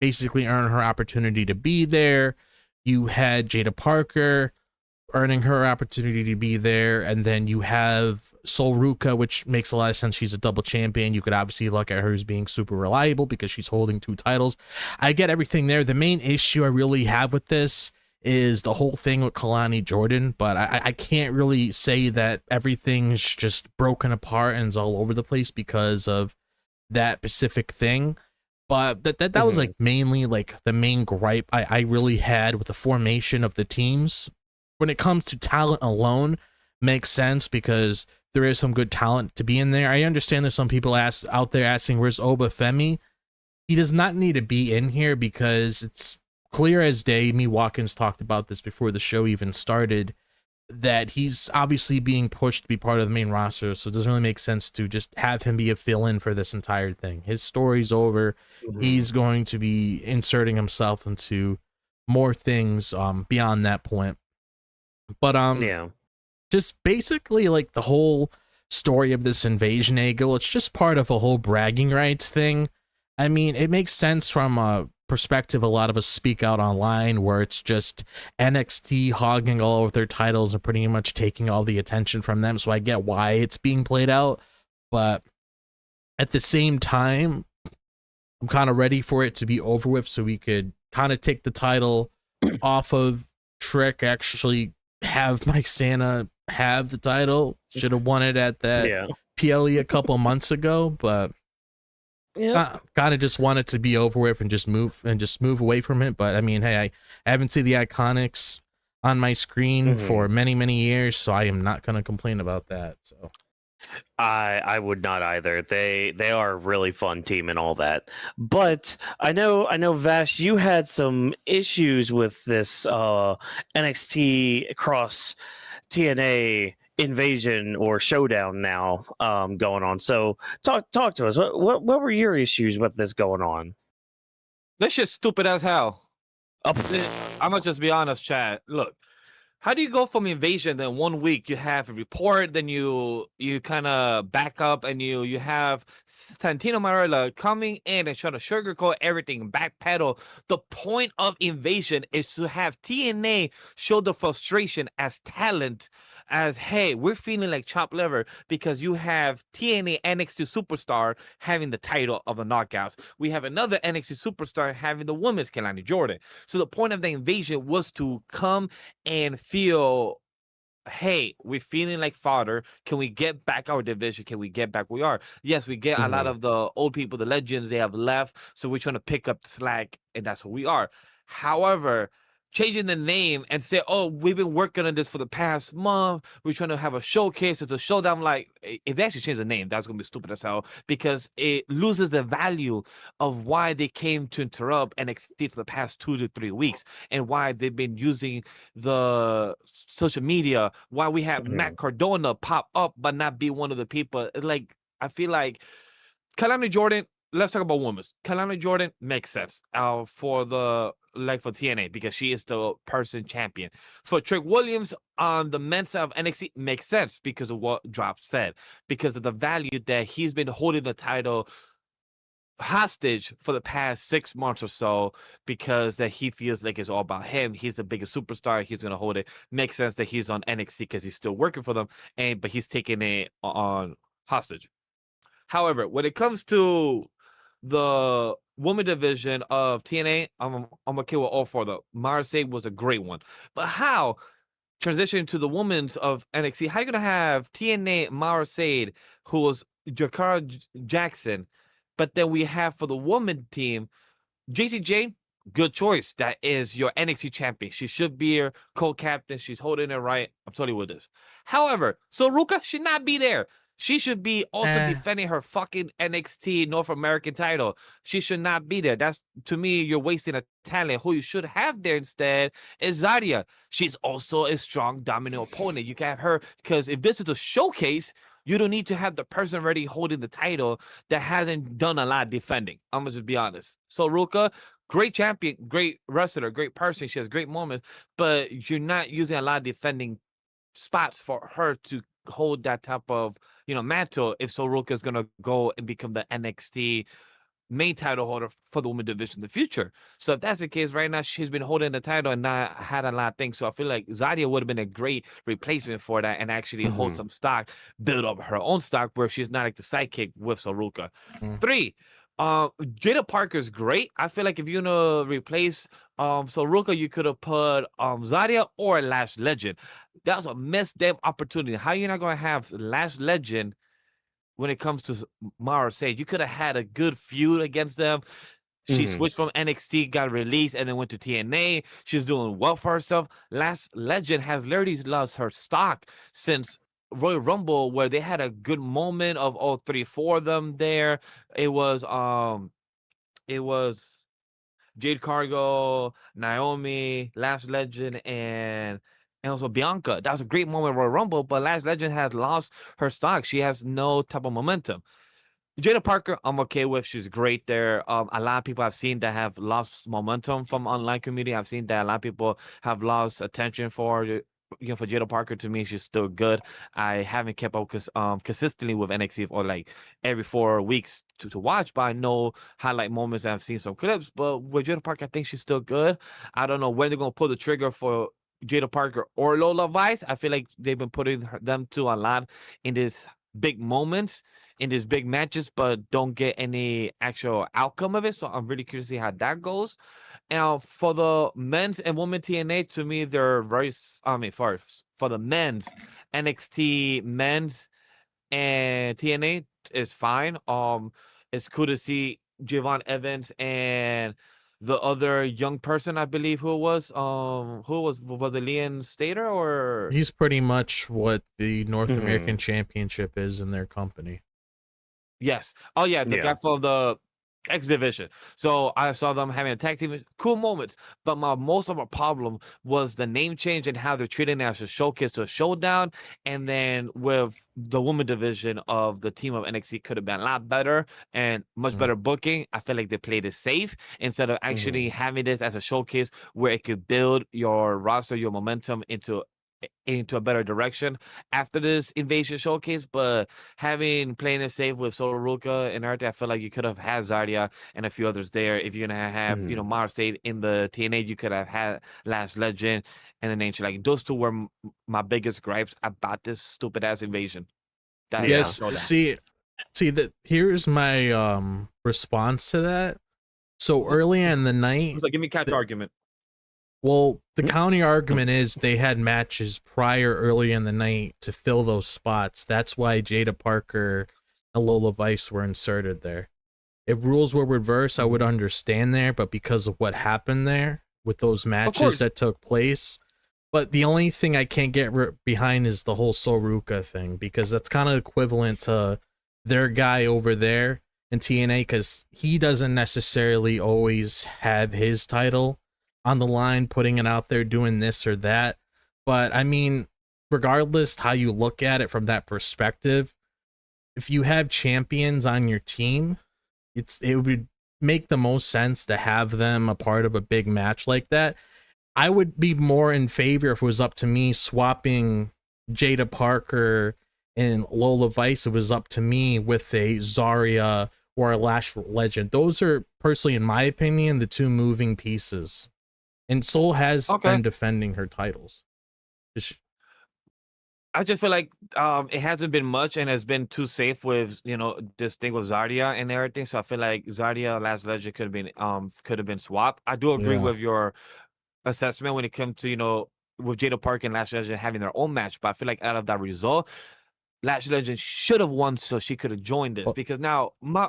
basically earn her opportunity to be there. You had Jada Parker earning her opportunity to be there, and then you have Sol Ruka, which makes a lot of sense. She's a double champion. You could obviously look at her as being super reliable because she's holding 2 titles. I get everything there. The main issue I really have with this is the whole thing with Kalani Jordan, but I can't really say that everything's just broken apart and is all over the place because of that specific thing. But that was like mainly like the main gripe I really had with the formation of the teams. When it comes to talent alone, makes sense because there is some good talent to be in there. I understand there's some people out there asking, where's Oba Femi? He does not need to be in here because it's clear as day. Me Whawkins talked about this before the show even started, that he's obviously being pushed to be part of the main roster, so it doesn't really make sense to just have him be a fill-in for this entire thing. His story's over. He's going to be inserting himself into more things beyond that point. But just basically like the whole story of this invasion angle, it's just part of a whole bragging rights thing. I mean, it makes sense from a perspective a lot of us speak out online, where it's just NXT hogging all of their titles and pretty much taking all the attention from them. So I get why it's being played out, but at the same time, I'm kind of ready for it to be over with so we could kind of take the title off of Trick, actually have Mike Santa have the title. Should have won it at that PLE a couple months ago, but kind of just want it to be over with and just move away from it. But I mean, hey, I haven't seen the Iconics on my screen for many years, so I am not going to complain about that. So I would not either. They are a really fun team and all that. But I know Vash, you had some issues with this NXT cross TNA invasion or showdown now going on. So talk to us. What were your issues with this going on? This shit's stupid as hell. Oh, I'm gonna just be honest, Chad. Look, how do you go from invasion? Then 1 week you have a report, then you kind of back up, and you have Santino Marella coming in and trying to sugarcoat everything, backpedal. The point of invasion is to have TNA show the frustration as talent, as hey, we're feeling like chopped liver because you have TNA NXT superstar having the title of the Knockouts. We have another NXT superstar having the women's Kelani Jordan. So the point of the invasion was to come and feel, hey, we're feeling like fodder. Can we get back our division? Can we get back where we are? Yes, we get a lot of the old people, the legends, they have left. So we're trying to pick up the slack, and that's who we are. However, changing the name and say, oh, we've been working on this for the past month. We're trying to have a showcase. It's a showdown. Like, if they actually change the name, that's going to be stupid as hell because it loses the value of why they came to interrupt NXT for the past 2 to 3 weeks and why they've been using the social media, why we have Matt Cardona pop up but not be one of the people. Like, I feel like Kalani Jordan, let's talk about women. Kalani Jordan makes sense for TNA because she is the person champion. For Trick Williams on the men's side of NXT makes sense because of what Drop said, because of the value that he's been holding the title hostage for the past 6 months or so, because that he feels like it's all about him. He's the biggest superstar. He's gonna hold it. Makes sense that he's on NXT because he's still working for them, but he's taking it on hostage. However, when it comes to the women division of TNA, I'm okay with all 4 of them. Marseille was a great one. But how transitioning to the women's of NXT, how are you going to have TNA Marseille, who was Jakara Jackson, but then we have for the woman team, JCJ, good choice. That is your NXT champion. She should be your co-captain. She's holding it right. I'm totally with this. However, so Ruka should not be there. She should be also defending her fucking NXT North American title. She should not be there. That's, to me, you're wasting a talent. Who you should have there instead is Zarya. She's also a strong, dominant opponent. You can have her, because if this is a showcase, you don't need to have the person already holding the title that hasn't done a lot defending. I'm going to just be honest. So Ruka, great champion, great wrestler, great person. She has great moments, but you're not using a lot of defending spots for her to hold that type of mantle if Soroka is gonna go and become the NXT main title holder for the women division in the future. So if that's the case, right now she's been holding the title and not had a lot of things. So I feel like Zarya would have been a great replacement for that and actually hold some stock, build up her own stock where she's not like the sidekick with Soroka. 3, Jada Parker's great. I feel like if you're gonna replace Soroka, you could have put Zarya or Lash Legend. That was a missed damn opportunity. How you not gonna have Lash Legend when it comes to Mara Sage? You could have had a good feud against them. She switched from NXT, got released, and then went to TNA. She's doing well for herself. Lash Legend has literally lost her stock since Royal Rumble, where they had a good moment of all 3, 4 of them there. It was Jade Cargill, Naomi, Lash Legend, and also Bianca. That was a great moment in Royal Rumble, but Lash Legend has lost her stock. She has no type of momentum. Jada Parker, I'm okay with. She's great there. A lot of people I've seen that have lost momentum from online community. I've seen that a lot of people have lost attention for for Jada Parker. To me, she's still good. I haven't kept up consistently with NXT or like every 4 weeks to watch, but I know highlight moments. I've seen some clips, but with Jada Parker, I think she's still good. I don't know when they're gonna pull the trigger for Jada Parker or Lola Vice. I feel like they've been putting them two a lot in this big moments, in these big matches, but don't get any actual outcome of it. So I'm really curious to see how that goes. And for the men's and women TNA, to me, they're very. First for the men's NXT men's and TNA is fine. It's cool to see Javon Evans and the other young person, I believe, who was the Leon Stater, or He's pretty much what the North American Championship is in their company. yes. Oh yeah, the guy from the X division. So I saw them having a tag team, cool moments. But most of my problem was the name change and how they're treating it as a showcase to a showdown. And then with the women division of the team of NXT could have been a lot better and much better booking. I feel like they played it safe instead of actually having this as a showcase where it could build your roster, your momentum into a better direction after this invasion showcase. But having playing it safe with Solo Ruka and Arte, I feel like you could have had Zardia and a few others there. If you're gonna have Mara State in the TNA, you could have had Last Legend and the Nation. Like those two were my biggest gripes about this stupid ass invasion. Yes, see that here's my response to that. So earlier in the night, like, give me Cat's argument. Well, the counter argument is they had matches prior early in the night to fill those spots. That's why Jada Parker and Lola Vice were inserted there. If rules were reversed, I would understand there, but because of what happened there with those matches that took place. But the only thing I can't get behind is the whole Soruka thing, because that's kind of equivalent to their guy over there in TNA, because he doesn't necessarily always have his title on the line, putting it out there, doing this or that. But I mean, regardless how you look at it from that perspective, if you have champions on your team, it would make the most sense to have them a part of a big match like that. I would be more in favor, if it was up to me, swapping Jada Parker and Lola Vice. It was up to me with a Zarya or a Lash Legend. Those are, personally, in my opinion, the two moving pieces. And Soul has been defending her titles. I just feel like it hasn't been much and has been too safe with this thing with Zardia and everything. So I feel like Zardia Last Legend could have been swapped. I do agree with your assessment when it comes to with Jada Park and Lash Legend having their own match. But I feel like out of that result, Lash Legend should have won so she could have joined this. Because now my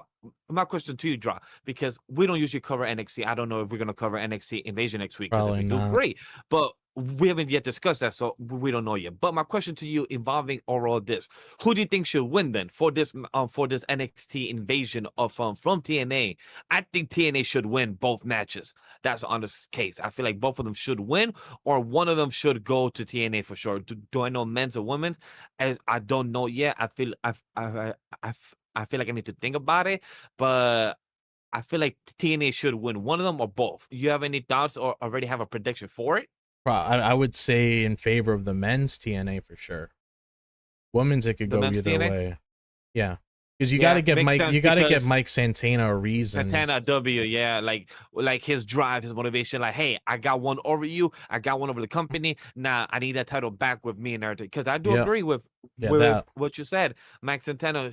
question to you, Dra, because we don't usually cover NXT. I don't know if we're gonna cover NXT Invasion next week. Because if we do, great. But we haven't yet discussed that, so we don't know yet. But my question to you, involving overall this, who do you think should win then for this NXT invasion from TNA? I think TNA should win both matches. That's on this case. I feel like both of them should win, or one of them should go to TNA for sure. Do I know men's or women's? As I don't know yet. I feel like I need to think about it, but I feel like TNA should win one of them or both. You have any thoughts or already have a prediction for it? I would say in favor of the men's TNA for sure. Women's, it could go either TNA way. Yeah, because you got to give Mike Santana a reason. Santana W, yeah, like his drive, his motivation. Like, hey, I got one over you. I got one over the company. Nah, I need that title back with me and everything. Because I do agree with what you said. Mike Santana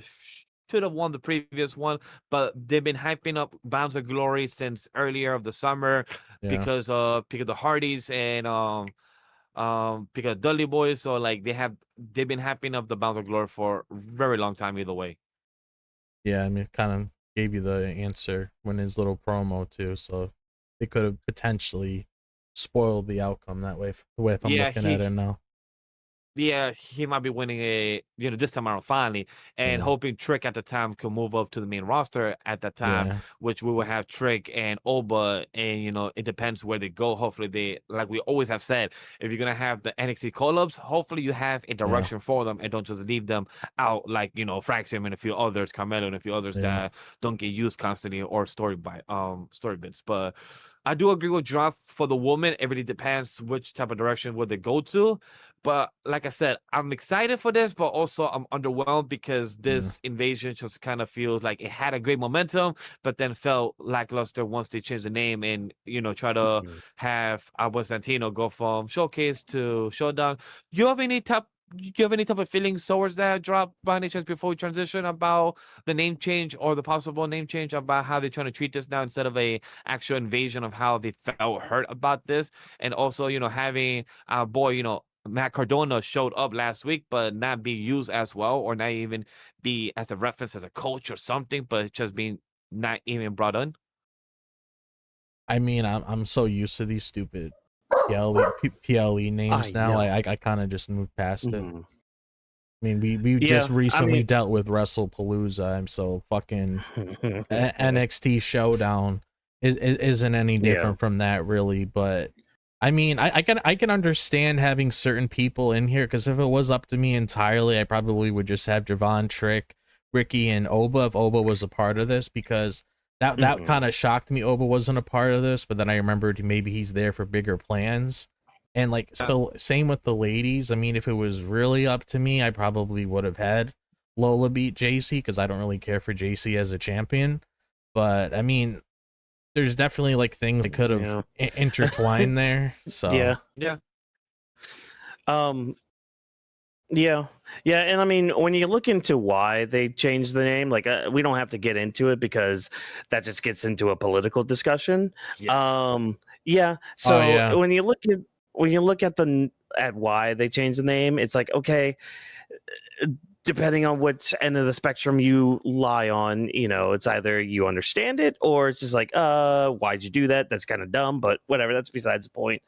should have won the previous one, but they've been hyping up Bounds of Glory since earlier of the summer because of the Hardys and because Dudley Boys. So like they've been hyping up the Bounds of Glory for a very long time either way. Yeah, I mean, it kind of gave you the answer when his little promo too, so they could have potentially spoiled the outcome that way. The way if I'm looking at it now. Yeah, he might be winning this time around finally, and hoping Trick at the time could move up to the main roster at that time, which we will have Trick and Oba, and it depends where they go. Hopefully they, like we always have said, if you're gonna have the NXT call-ups, hopefully you have a direction for them and don't just leave them out like Fraxium and a few others, Carmelo and a few others that don't get used constantly or story bits. But I do agree with Drop for the woman. It really depends which type of direction would they go to. But like I said, I'm excited for this, but also I'm underwhelmed because this invasion just kind of feels like it had a great momentum, but then felt lackluster once they changed the name and try to have Alba Santino go from showcase to showdown. Do you have any type of feelings towards that, Drop, by any chance, before we transition, about the name change or the possible name change, about how they're trying to treat this now instead of a actual invasion, of how they felt hurt about this? And also having our boy Matt Cardona showed up last week, but not be used as well, or not even be as a reference as a coach or something, but just being not even brought in. I mean, I'm so used to these stupid PLE names now. I kind of just moved past it. I mean, we Yeah, just I recently mean- dealt with Wrestlepalooza, and so fucking NXT Showdown isn't any different from that, really. But I mean, I can understand having certain people in here, because if it was up to me entirely, I probably would just have Javon, Trick, Ricky, and Oba if Oba was a part of this, because that kind of shocked me. Oba wasn't a part of this, but then I remembered maybe he's there for bigger plans. And like, still, same with the ladies. I mean, if it was really up to me, I probably would have had Lola beat JC, because I don't really care for JC as a champion. But I mean, there's definitely like things that could have intertwined there. So yeah. Yeah, and I mean, when you look into why they changed the name, like we don't have to get into it because that just gets into a political discussion. Yes. So when you look at why they changed the name, it's like, okay, depending on which end of the spectrum you lie on, it's either you understand it or it's just like, why'd you do that? That's kind of dumb, but whatever. That's besides the point.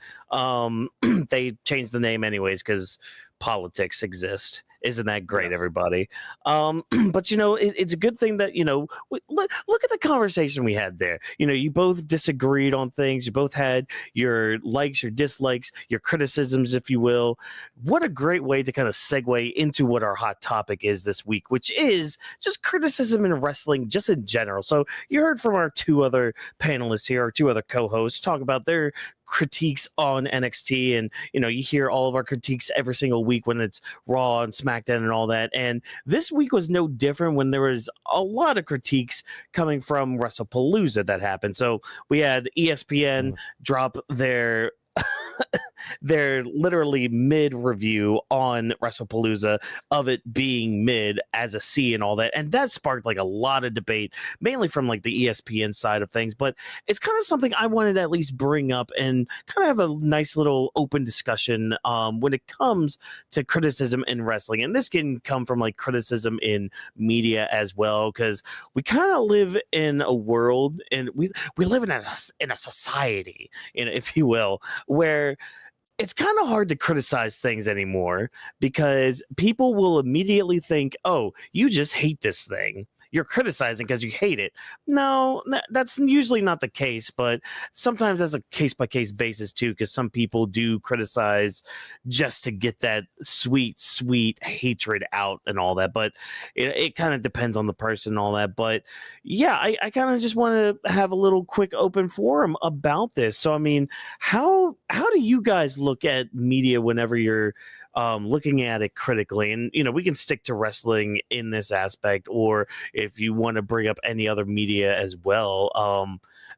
They changed the name anyways because politics exist. Isn't that great, everybody? But it's a good thing that look at the conversation we had there. You both disagreed on things. You both had your likes, your dislikes, your criticisms, if you will. What a great way to kind of segue into what our hot topic is this week, which is just criticism in wrestling, just in general. So you heard from our two other panelists here, our two other co-hosts, talk about their critiques on NXT, and you hear all of our critiques every single week when it's Raw and SmackDown and all that. And this week was no different when there was a lot of critiques coming from Wrestlepalooza that happened. So we had ESPN drop their literally mid review on Wrestlepalooza of it being mid as a C and all that, and that sparked like a lot of debate, mainly from like the ESPN side of things. But it's kind of something I wanted to at least bring up and kind of have a nice little open discussion when it comes to criticism in wrestling, and this can come from like criticism in media as well, because we kind of live in a world, and we live in a society, if you will, where it's kind of hard to criticize things anymore because people will immediately think, oh, you just hate this thing. You're criticizing because you hate it. No, that's usually not the case, but sometimes that's a case-by-case basis too, because some people do criticize just to get that sweet, sweet hatred out and all that. But it kind of depends on the person and all that. But yeah, I kind of just want to have a little quick open forum about this. So, I mean, how do you guys look at media whenever you're looking at it critically? And we can stick to wrestling in this aspect, or if you want to bring up any other media as well.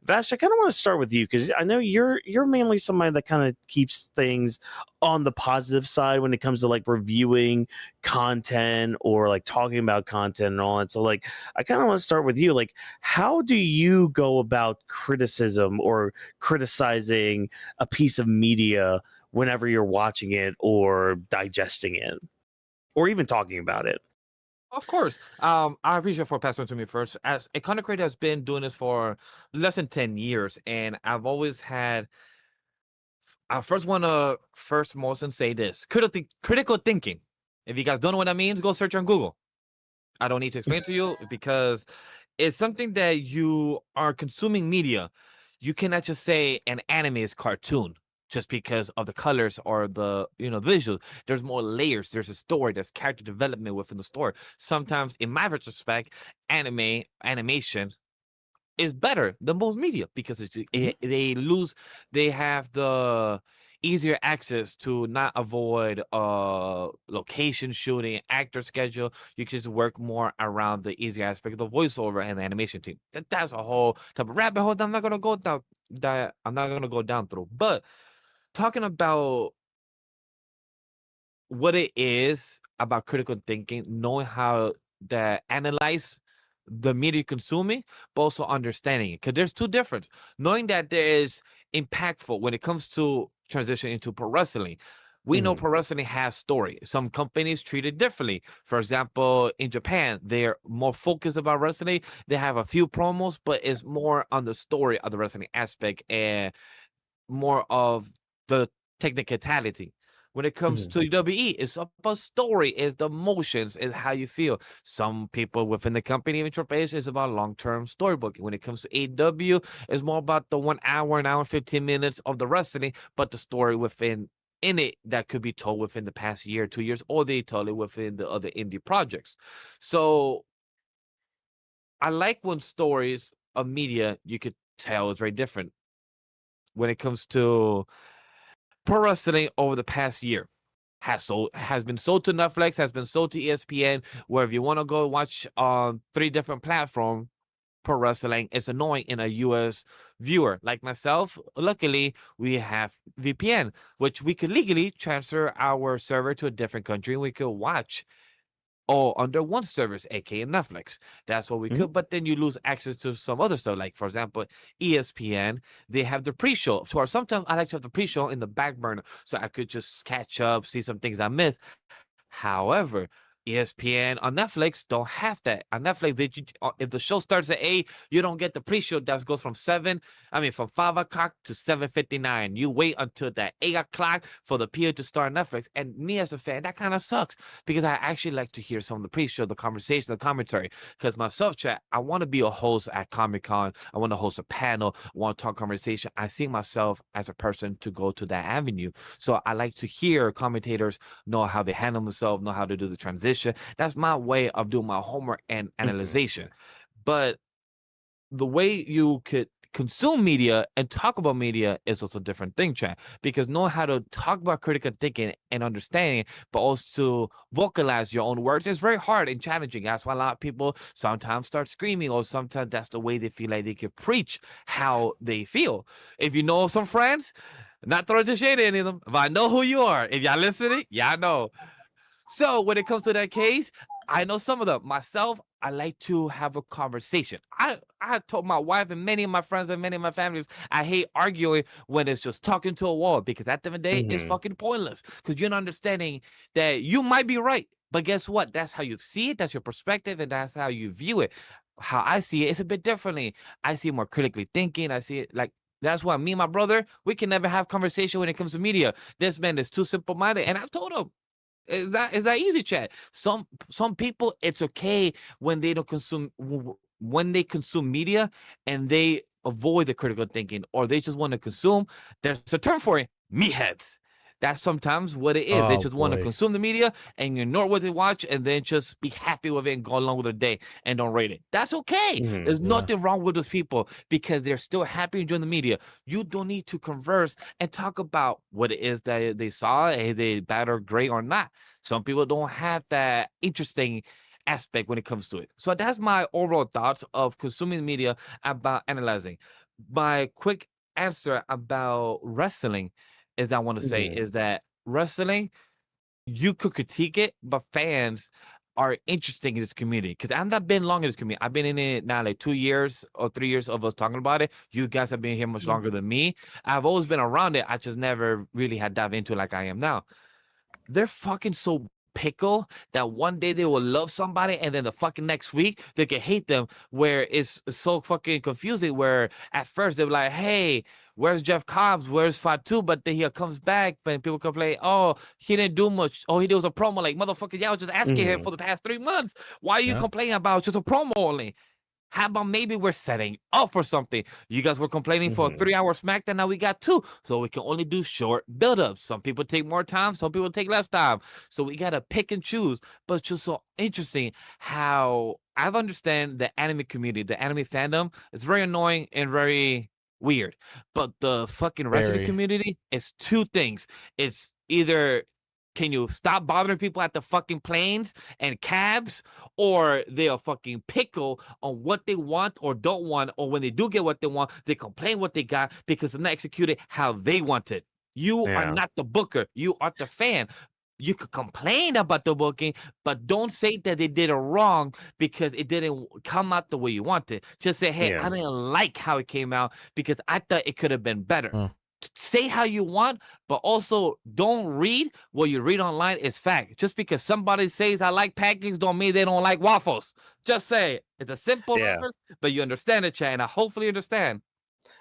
Vash, I kind of want to start with you because I know you're mainly somebody that kind of keeps things on the positive side when it comes to like reviewing content or like talking about content and all that. So like, I kind of want to start with you. Like, how do you go about criticism or criticizing a piece of media whenever you're watching it or digesting it or even talking about it? Of course. I appreciate for passing it to me first. As a content creator has been doing this for less than 10 years, and I've always had. I first want to most and say this: critical thinking. If you guys don't know what that means, go search on Google. I don't need to explain to you because it's something that you are consuming media. You cannot just say an anime is cartoon just because of the colors or the visuals. There's more layers. There's a story. There's character development within the story. Sometimes, in my retrospect, animation is better than most media because they have the easier access to not avoid location shooting, actor schedule. You can just work more around the easier aspect of the voiceover and the animation team. That's a whole type of rabbit hole that I'm not gonna go down through. But talking about what it is about critical thinking, knowing how to analyze the media you're consuming, but also understanding it. Because there's two differences. Knowing that there is impactful when it comes to transition into pro wrestling. We know pro wrestling has story. Some companies treat it differently. For example, in Japan, they're more focused about wrestling. They have a few promos, but it's more on the story of the wrestling aspect and more of the technicality. When it comes to WWE, it's about story, it's the emotions, it's how you feel. Some people within the company, even Triple H, is about long-term storybook. When it comes to AEW, it's more about the 1 hour, an hour and 15 minutes of the wrestling, but the story within in it that could be told within the past year, 2 years, or they tell it within the other indie projects. So I like when stories of media you could tell is very different when it comes to pro wrestling over the past year. Has been sold to Netflix, has been sold to ESPN, where if you want to go watch on 3 different platforms, pro wrestling is annoying in a US viewer. Like myself, luckily, we have VPN, which we could legally transfer our server to a different country and we could watch all under one service, aka Netflix. That's what we could, but then you lose access to some other stuff. Like, for example, ESPN, they have the pre-show. So sometimes I like to have the pre-show in the back burner so I could just catch up, see some things I missed. However, ESPN on Netflix don't have that. On Netflix, if the show starts at 8, you don't get the pre-show that goes from 5 o'clock to 7:59. You wait until that 8 o'clock for the PO to start on Netflix. And me as a fan, that kind of sucks because I actually like to hear some of the pre-show, the conversation, the commentary. Because myself, chat, I want to be a host at Comic-Con. I want to host a panel. I want to talk conversation. I see myself as a person to go to that avenue. So I like to hear commentators know how they handle themselves, know how to do the transition. That's my way of doing my homework and analyzation. But the way you could consume media and talk about media is also a different thing, chat, because knowing how to talk about critical thinking and understanding, but also vocalize your own words is very hard and challenging. That's why a lot of people sometimes start screaming, or sometimes that's the way they feel like they can preach how they feel. If you know some friends, not throwing the shade at any of them, but I know who you are. If y'all listening, y'all know. So when it comes to that case, I know some of them. Myself, I like to have a conversation. I told my wife and many of my friends and many of my families, I hate arguing when it's just talking to a wall, because at the end of the day, it's fucking pointless. Because you're not understanding that you might be right. But guess what? That's how you see it. That's your perspective. And that's how you view it. How I see it, it's a bit differently. I see it more critically thinking. I see it like, that's why me and my brother, we can never have conversation when it comes to media. This man is too simple-minded. And I've told him, is that easy, chat? Some people, it's okay when they don't consume, when they consume media and they avoid the critical thinking, or they just want to consume. There's a term for it, meatheads. That's sometimes what it is. They just want to consume the media and ignore what they watch, and then just be happy with it and go along with their day and don't rate it. That's okay. There's nothing wrong with those people because they're still happy enjoying the media. You don't need to converse and talk about what it is that they saw, if they bad or great or not. Some people don't have that interesting aspect when it comes to it. So that's my overall thoughts of consuming media, about analyzing. My quick answer about wrestling is that I want to say is that wrestling, you could critique it, but fans are interesting in this community. Because I've not been long in this community. I've been in it now like 2 years or 3 years of us talking about it. You guys have been here much longer than me. I've always been around it. I just never really had dived into it like I am now. They're fucking so pickle that one day they will love somebody and then the fucking next week they can hate them, where it's so fucking confusing, where at first they're like, hey, where's Jeff Cobbs, where's Fatu, but then he comes back and people complain, oh, he didn't do much, oh, he did was a promo. Like, motherfucker, y'all was just asking him for the past 3 months, why are you complaining about just a promo only? How about maybe we're setting up for something? You guys were complaining for a 3-hour SmackDown. Now we got 2. So we can only do short build-ups. Some people take more time. Some people take less time. So we got to pick and choose. But it's just so interesting how I understand the anime community, the anime fandom. It's very annoying and very weird. But the fucking wrestling community is 2 things. It's either, can you stop bothering people at the fucking planes and cabs, or they'll fucking pickle on what they want or don't want, or when they do get what they want, they complain what they got because they're not executed how they want it. You are not the booker. You are the fan. You could complain about the booking, but don't say that they did it wrong because it didn't come out the way you wanted. Just say, hey, I didn't like how it came out because I thought it could have been better. Say how you want, but also don't read what you read online is fact. Just because somebody says I like pancakes don't mean they don't like waffles. Just say it's a simple reference, but you understand it, chat, and I hopefully understand.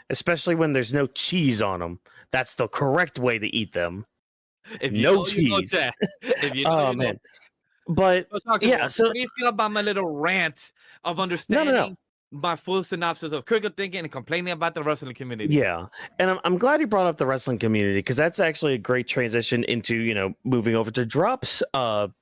Especially when there's no cheese on them. That's the correct way to eat them. If you No know, you know, cheese. Chad. If you know, Oh you know. man. But So talk to me. yeah, so What do you feel about my little rant of no. understanding my full synopsis of critical thinking and complaining about the wrestling community? Yeah, and I'm glad you brought up the wrestling community because that's actually a great transition into moving over to Drop's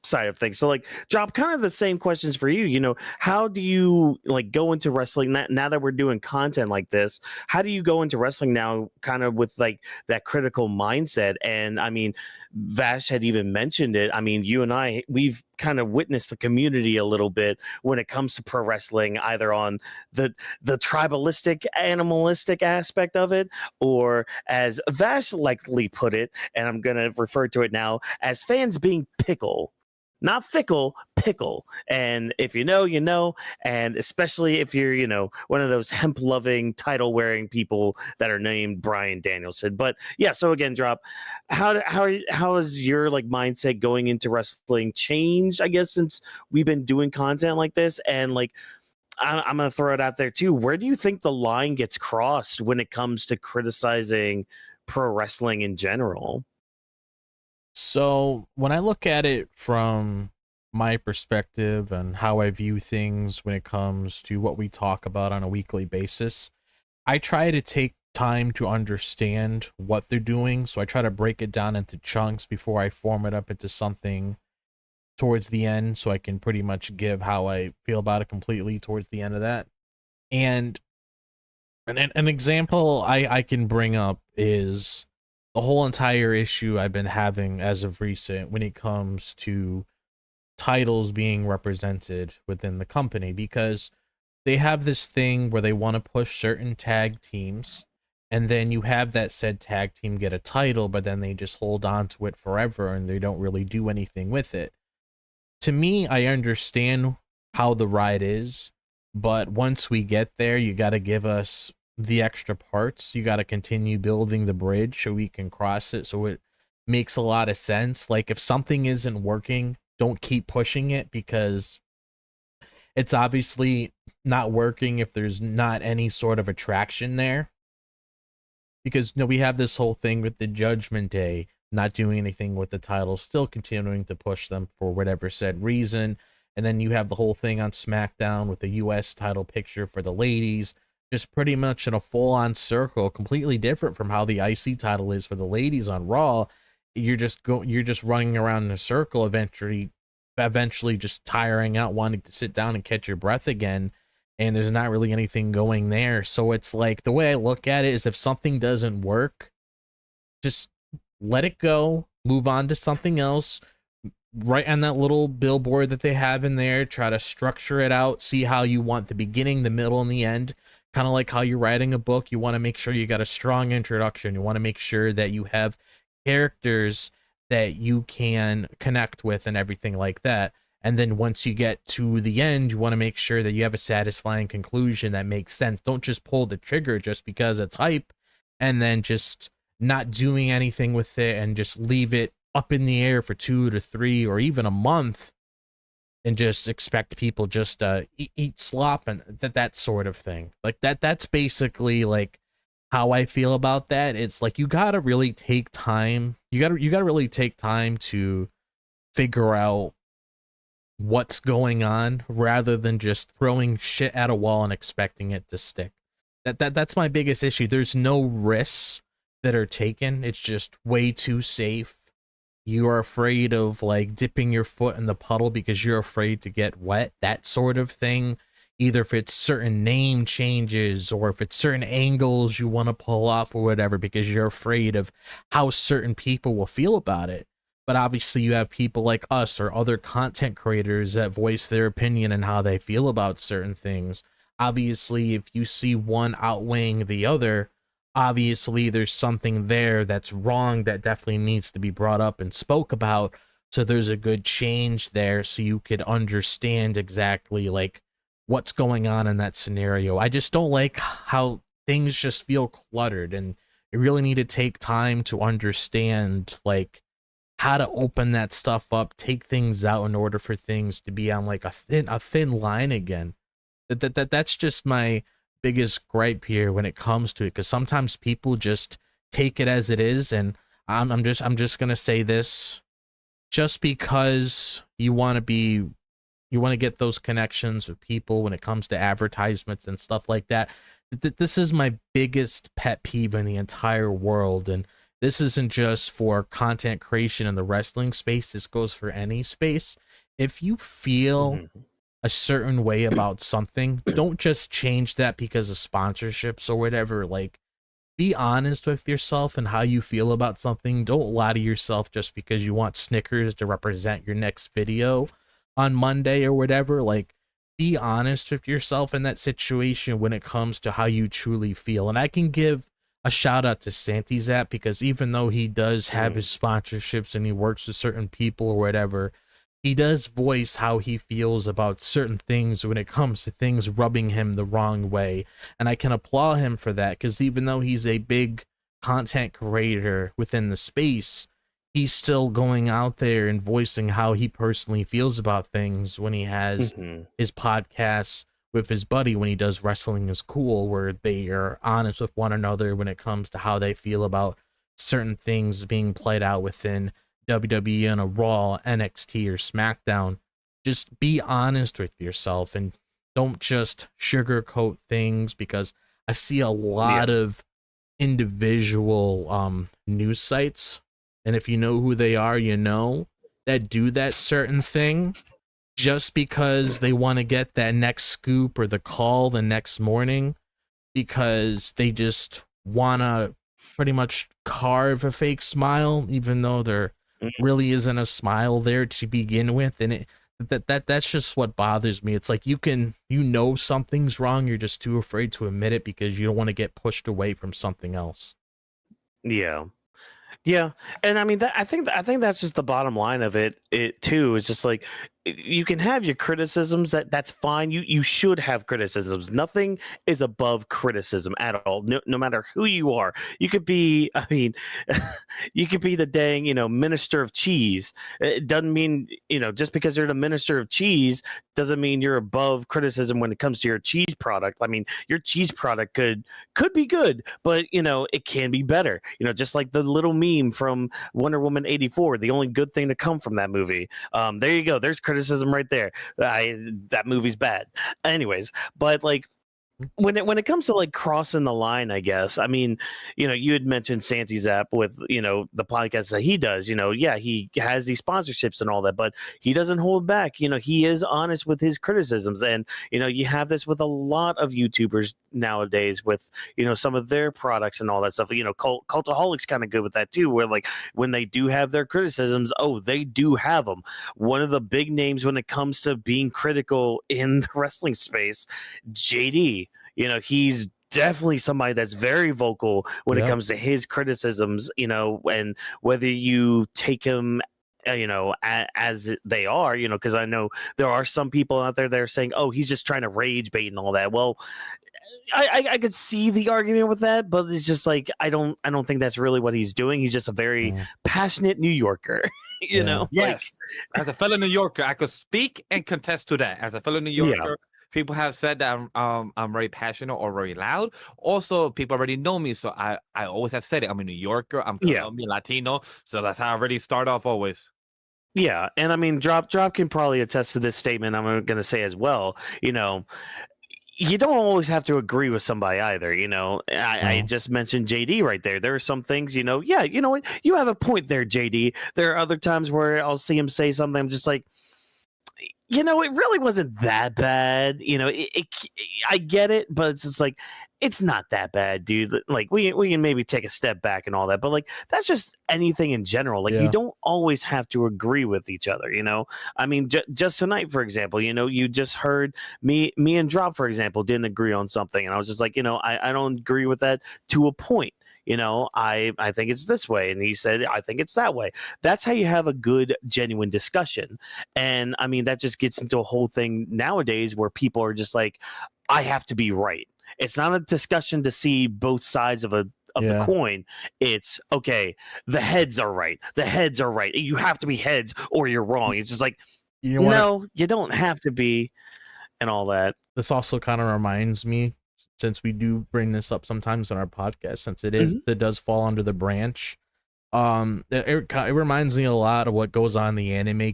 side of things. So like Drop, kind of the same questions for you. How do you like go into wrestling now that we're doing content like this? How do you go into wrestling now, kind of with like that critical mindset? And I mean, Vash had even mentioned it. I mean, you and we've kind of witnessed the community a little bit when it comes to pro wrestling, either on the tribalistic, animalistic aspect of it, or as Vash likely put it, and I'm going to refer to it now as fans being pickle. Not fickle, pickle. And if you know, you know. And especially if you're, one of those hemp loving, title wearing people that are named Bryan Danielson. But yeah, so again, Drop, how has your like mindset going into wrestling changed, I guess, since we've been doing content like this? And like, I'm going to throw it out there too. Where do you think the line gets crossed when it comes to criticizing pro wrestling in general? So when I look at it from my perspective and how I view things when it comes to what we talk about on a weekly basis, I try to take time to understand what they're doing. So I try to break it down into chunks before I form it up into something towards the end, so I can pretty much give how I feel about it completely towards the end of that. And an example I can bring up is the whole entire issue I've been having as of recent when it comes to titles being represented within the company, because they have this thing where they want to push certain tag teams, and then you have that said tag team get a title, but then they just hold on to it forever and they don't really do anything with it. To me, I understand how the ride is, but once we get there, you got to give us the extra parts. You got to continue building the bridge so we can cross it, so it makes a lot of sense. Like, if something isn't working, don't keep pushing it, because it's obviously not working if there's not any sort of attraction there. Because we have this whole thing with the Judgment Day not doing anything with the titles, still continuing to push them for whatever said reason. And then you have the whole thing on SmackDown with the US title picture for the ladies, just pretty much in a full-on circle, completely different from how the IC title is for the ladies on Raw. You're just running around in a circle, eventually just tiring out, wanting to sit down and catch your breath again, and there's not really anything going there. So it's like, the way I look at it is, if something doesn't work, just let it go, move on to something else. Right on that little billboard that they have in there, try to structure it out, see how you want the beginning, the middle, and the end. Kind of like how you're writing a book, you want to make sure you got a strong introduction. You want to make sure that you have characters that you can connect with and everything like that. And then once you get to the end, you want to make sure that you have a satisfying conclusion that makes sense. Don't just pull the trigger just because it's hype and then just not doing anything with it and just leave it up in the air for 2 to 3 or even a month and just expect people just to eat slop and that sort of thing. Like that's basically like how I feel about that. It's like, you gotta really take time. You gotta really take time to figure out what's going on, rather than just throwing shit at a wall and expecting it to stick. That's my biggest issue. There's no risks that are taken. It's just way too safe. You are afraid of like dipping your foot in the puddle because you're afraid to get wet, that sort of thing. Either if it's certain name changes or if it's certain angles you want to pull off or whatever, because you're afraid of how certain people will feel about it. But obviously you have people like us or other content creators that voice their opinion and how they feel about certain things. Obviously, if you see one outweighing the other, obviously there's something there that's wrong that definitely needs to be brought up and spoke about. So there's a good change there, so you could understand exactly like what's going on in that scenario. I just don't like how things just feel cluttered, and you really need to take time to understand like how to open that stuff up, take things out in order for things to be on like a thin line again. That's just my biggest gripe here when it comes to it, because sometimes people just take it as it is, and I'm just gonna say this, just because you want to get those connections with people when it comes to advertisements and stuff like that. This is my biggest pet peeve in the entire world, and this isn't just for content creation in the wrestling space. This goes for any space. If you feel a certain way about something, don't just change that because of sponsorships or whatever. Like, be honest with yourself and how you feel about something. Don't lie to yourself just because you want Snickers to represent your next video on Monday or whatever. Like, be honest with yourself in that situation when it comes to how you truly feel. And I can give a shout out to Santi Zap, because even though he does have his sponsorships and he works with certain people or whatever, he does voice how he feels about certain things when it comes to things rubbing him the wrong way. And I can applaud him for that, because even though he's a big content creator within the space, he's still going out there and voicing how he personally feels about things when he has his podcasts with his buddy, when he does Wrestling is Cool, where they are honest with one another when it comes to how they feel about certain things being played out within WWE and a Raw, NXT, or SmackDown. Just be honest with yourself and don't just sugarcoat things, because I see a lot of individual news sites, and if you know who they are, you know, that do that certain thing just because they want to get that next scoop or the call the next morning, because they just want to pretty much carve a fake smile, even though there really isn't a smile there to begin with. And that's just what bothers me. It's like, you know something's wrong, you're just too afraid to admit it because you don't want to get pushed away from something else. Yeah, and I mean I think that's just the bottom line of it. It too is just like, you can have your criticisms. That's fine. You should have criticisms. Nothing is above criticism at all. No matter who you are. You could be, I mean, you could be the dang, minister of cheese. It doesn't mean, just because you're the minister of cheese doesn't mean you're above criticism when it comes to your cheese product. I mean, your cheese product could be good, but it can be better. Just like the little meme from Wonder Woman 84, the only good thing to come from that movie. There you go. There's criticism right there. That movie's bad. Anyways, but like, when it comes to like crossing the line, I guess, I mean, you had mentioned Santi Zap with, the podcast that he does, he has these sponsorships and all that, but he doesn't hold back. He is honest with his criticisms. And, you have this with a lot of YouTubers nowadays with, some of their products and all that stuff. Cultaholic's kind of good with that too, where like when they do have their criticisms, they do have them. One of the big names when it comes to being critical in the wrestling space, JD. He's definitely somebody that's very vocal when it comes to his criticisms, and whether you take him, as they are, because I know there are some people out there that are saying, he's just trying to rage bait and all that. Well, I could see the argument with that, but it's just like, I don't think that's really what he's doing. He's just a very passionate New Yorker, Yes. Like, As a fellow New Yorker, I could speak and contest to that. As a fellow New Yorker, people have said that I'm very passionate or very loud. Also, people already know me, so I always have said it. I'm a New Yorker. I'm Colombian, Latino, so that's how I already start off always. Yeah, and I mean, Drop can probably attest to this statement I'm going to say as well. You don't always have to agree with somebody either. I just mentioned JD right there. There are some things, you know what? You have a point there, JD. There are other times where I'll see him say something. I'm just like, it really wasn't that bad. I get it, but it's just like, it's not that bad, dude. Like, we can maybe take a step back and all that, but like, that's just anything in general. Like, you don't always have to agree with each other. I mean, just tonight, for example, you just heard me and Drop, for example, didn't agree on something, and I was just like, I don't agree with that to a point. I think it's this way. And he said, I think it's that way. That's how you have a good, genuine discussion. And I mean, that just gets into a whole thing nowadays where people are just like, I have to be right. It's not a discussion to see both sides of the coin. It's okay. The heads are right. The heads are right. You have to be heads or you're wrong. It's just like, no, you don't have to be, and all that. This also kind of reminds me, since we do bring this up sometimes on our podcast, since it does fall under the branch It reminds me a lot of what goes on in the anime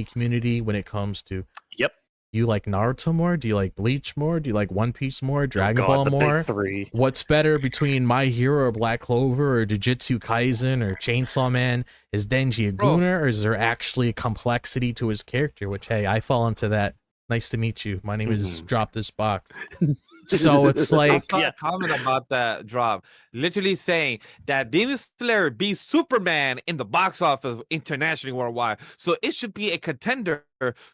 community when it comes to. Yep. Do you like Naruto more? Do you like Bleach more? Do you like One Piece more? Dragon God, Ball the more? big three. What's better between My Hero or Black Clover or Jujutsu Kaisen or Chainsaw Man? Is Denji a gooner, or is there actually a complexity to his character? Which, hey, I fall into that. Nice to meet you. My name is Drop This Box. So it's I like, saw a comment about that drop, literally saying that Demon Slayer beat Superman in the box office internationally worldwide, so it should be a contender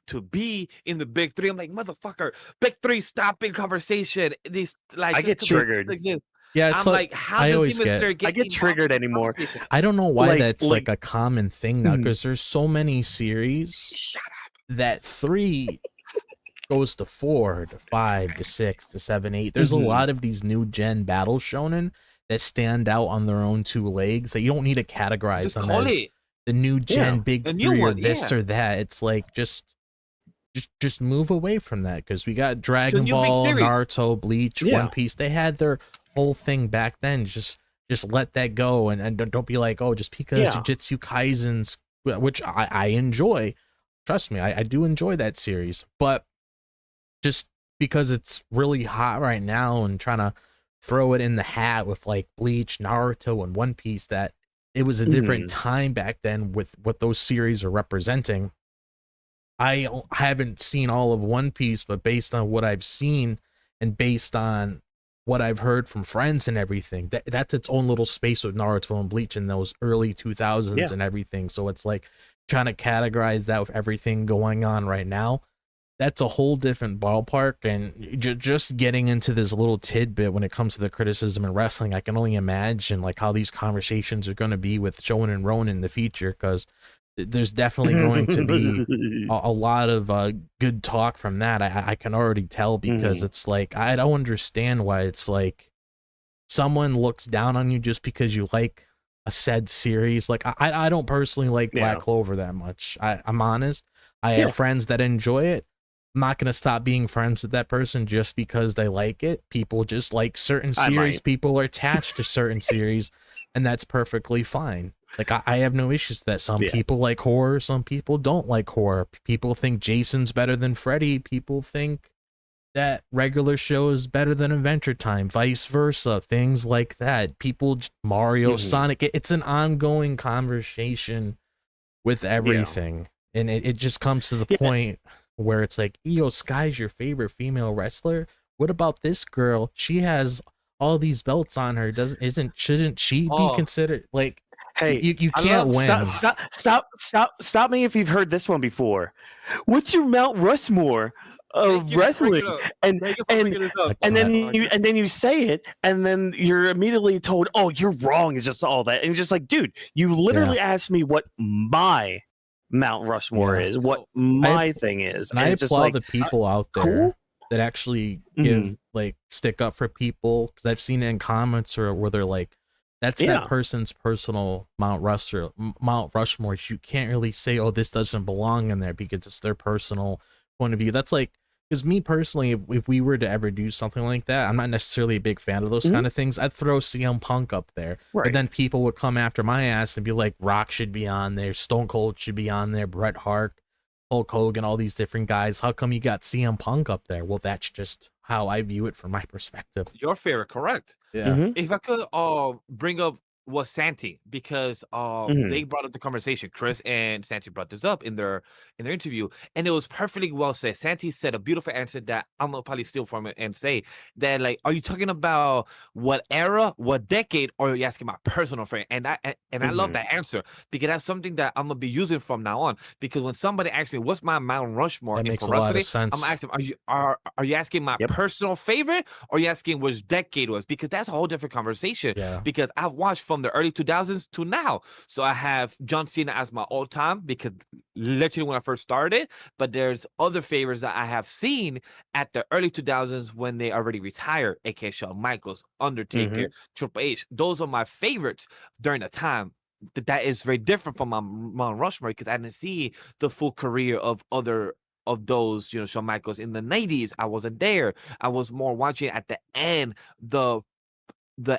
to be in the big three. I'm like, motherfucker, big three, stop in conversation. These like I get just 'cause it triggered. exists. yeah, it's I'm like, how I does always Demon Slayer get I get involved triggered in the anymore. conversation? I don't know why Like- that's like- like a common thing now, Mhm. because there's so many series Shut up. that 3 goes to 4 to 5 to 6 to 7 8. There's Mhm. a lot of these new gen battle shonen that stand out on their own two legs that you don't need to categorize Just them call as it. the new gen Yeah, big the new three or one, this yeah. or that. It's like just move away from that, because we got Dragon new big Ball, series. Naruto, Bleach, Yeah. One Piece. They had their whole thing back then. Just let that go, and don't be like, oh, just because Yeah. Jujutsu Kaisen's, which I enjoy. Trust me, I do enjoy that series, but just because it's really hot right now and trying to throw it in the hat with like Bleach, Naruto, and One Piece, that it was a different time back then with what those series are representing. I haven't seen all of One Piece, but based on what I've seen and based on what I've heard from friends and everything, that's its own little space with Naruto and Bleach in those early 2000s Yeah. and everything. So it's like trying to categorize that with everything going on right now. That's a whole different ballpark. And just getting into this little tidbit when it comes to the criticism in wrestling, I can only imagine like how these conversations are going to be with Shonen and Ronin in the future, because there's definitely going to be a lot of good talk from that. I can already tell, because it's like, I don't understand why it's like someone looks down on you just because you like a said series. Like I don't personally like Black Yeah. Clover that much. I'm honest. I have friends that enjoy it. I'm not gonna stop being friends with that person just because they like it. People just like certain I series. might. People are attached to certain series, and that's perfectly fine. Like I have no issues with that. Some Yeah. people like horror, some people don't like horror. People think Jason's better than Freddy. People think that regular show is better than Adventure Time, vice versa, things like that. People, Mario, Sonic, it's an ongoing conversation with everything. And it just comes to the point where it's like, Io Sky's your favorite female wrestler. What about this girl? She has all these belts on her. Shouldn't she be considered? Like, Hey, you can't win. Stop me if you've heard this one before. What's your Mount Rushmore of wrestling? And then you say it, and then you're immediately told, "Oh, you're wrong." It's just all that, and you're just like, dude, you literally asked me what my Mount Rushmore is, what my thing is, and I it's just applaud like, the people out there cool? that actually give like stick up for people, because I've seen it in comments or where they're like, that's that person's personal Mount Rushmore. You can't really say, oh, this doesn't belong in there, because it's their personal point of view. That's like, because me personally, if we were to ever do something like that, I'm not necessarily a big fan of those kind of things. I'd throw CM Punk up there, but then people would come after my ass and be like, Rock should be on there, Stone Cold should be on there, Bret Hart, Hulk Hogan, all these different guys. How come you got CM Punk up there? Well, that's just how I view it from my perspective. You're fair, correct. Yeah. If I could bring up was Santi, because they brought up the conversation. Chris and Santi brought this up in their interview, and it was perfectly well said. Santi said a beautiful answer that I'm gonna probably steal from it and say that, like, are you talking about what era, what decade, or are you asking my personal friend? And I love that answer, because that's something that I'm gonna be using from now on. Because when somebody asks me what's my Mount Rushmore That in makes pro a lot of wrestling, I'm sense. asking, are you asking my personal favorite, or are you asking which decade was? Because that's a whole different conversation. Yeah. Because I've watched from the early 2000s to now. So I have John Cena as my all-time, because literally when I first started, but there's other favorites that I have seen at the early 2000s when they already retired, aka Shawn Michaels, Undertaker, Triple H. Those are my favorites during the time. That is very different from my Mount Rushmore, because I didn't see the full career of other of those, Shawn Michaels in the 90s. I wasn't there. I was more watching at the end, the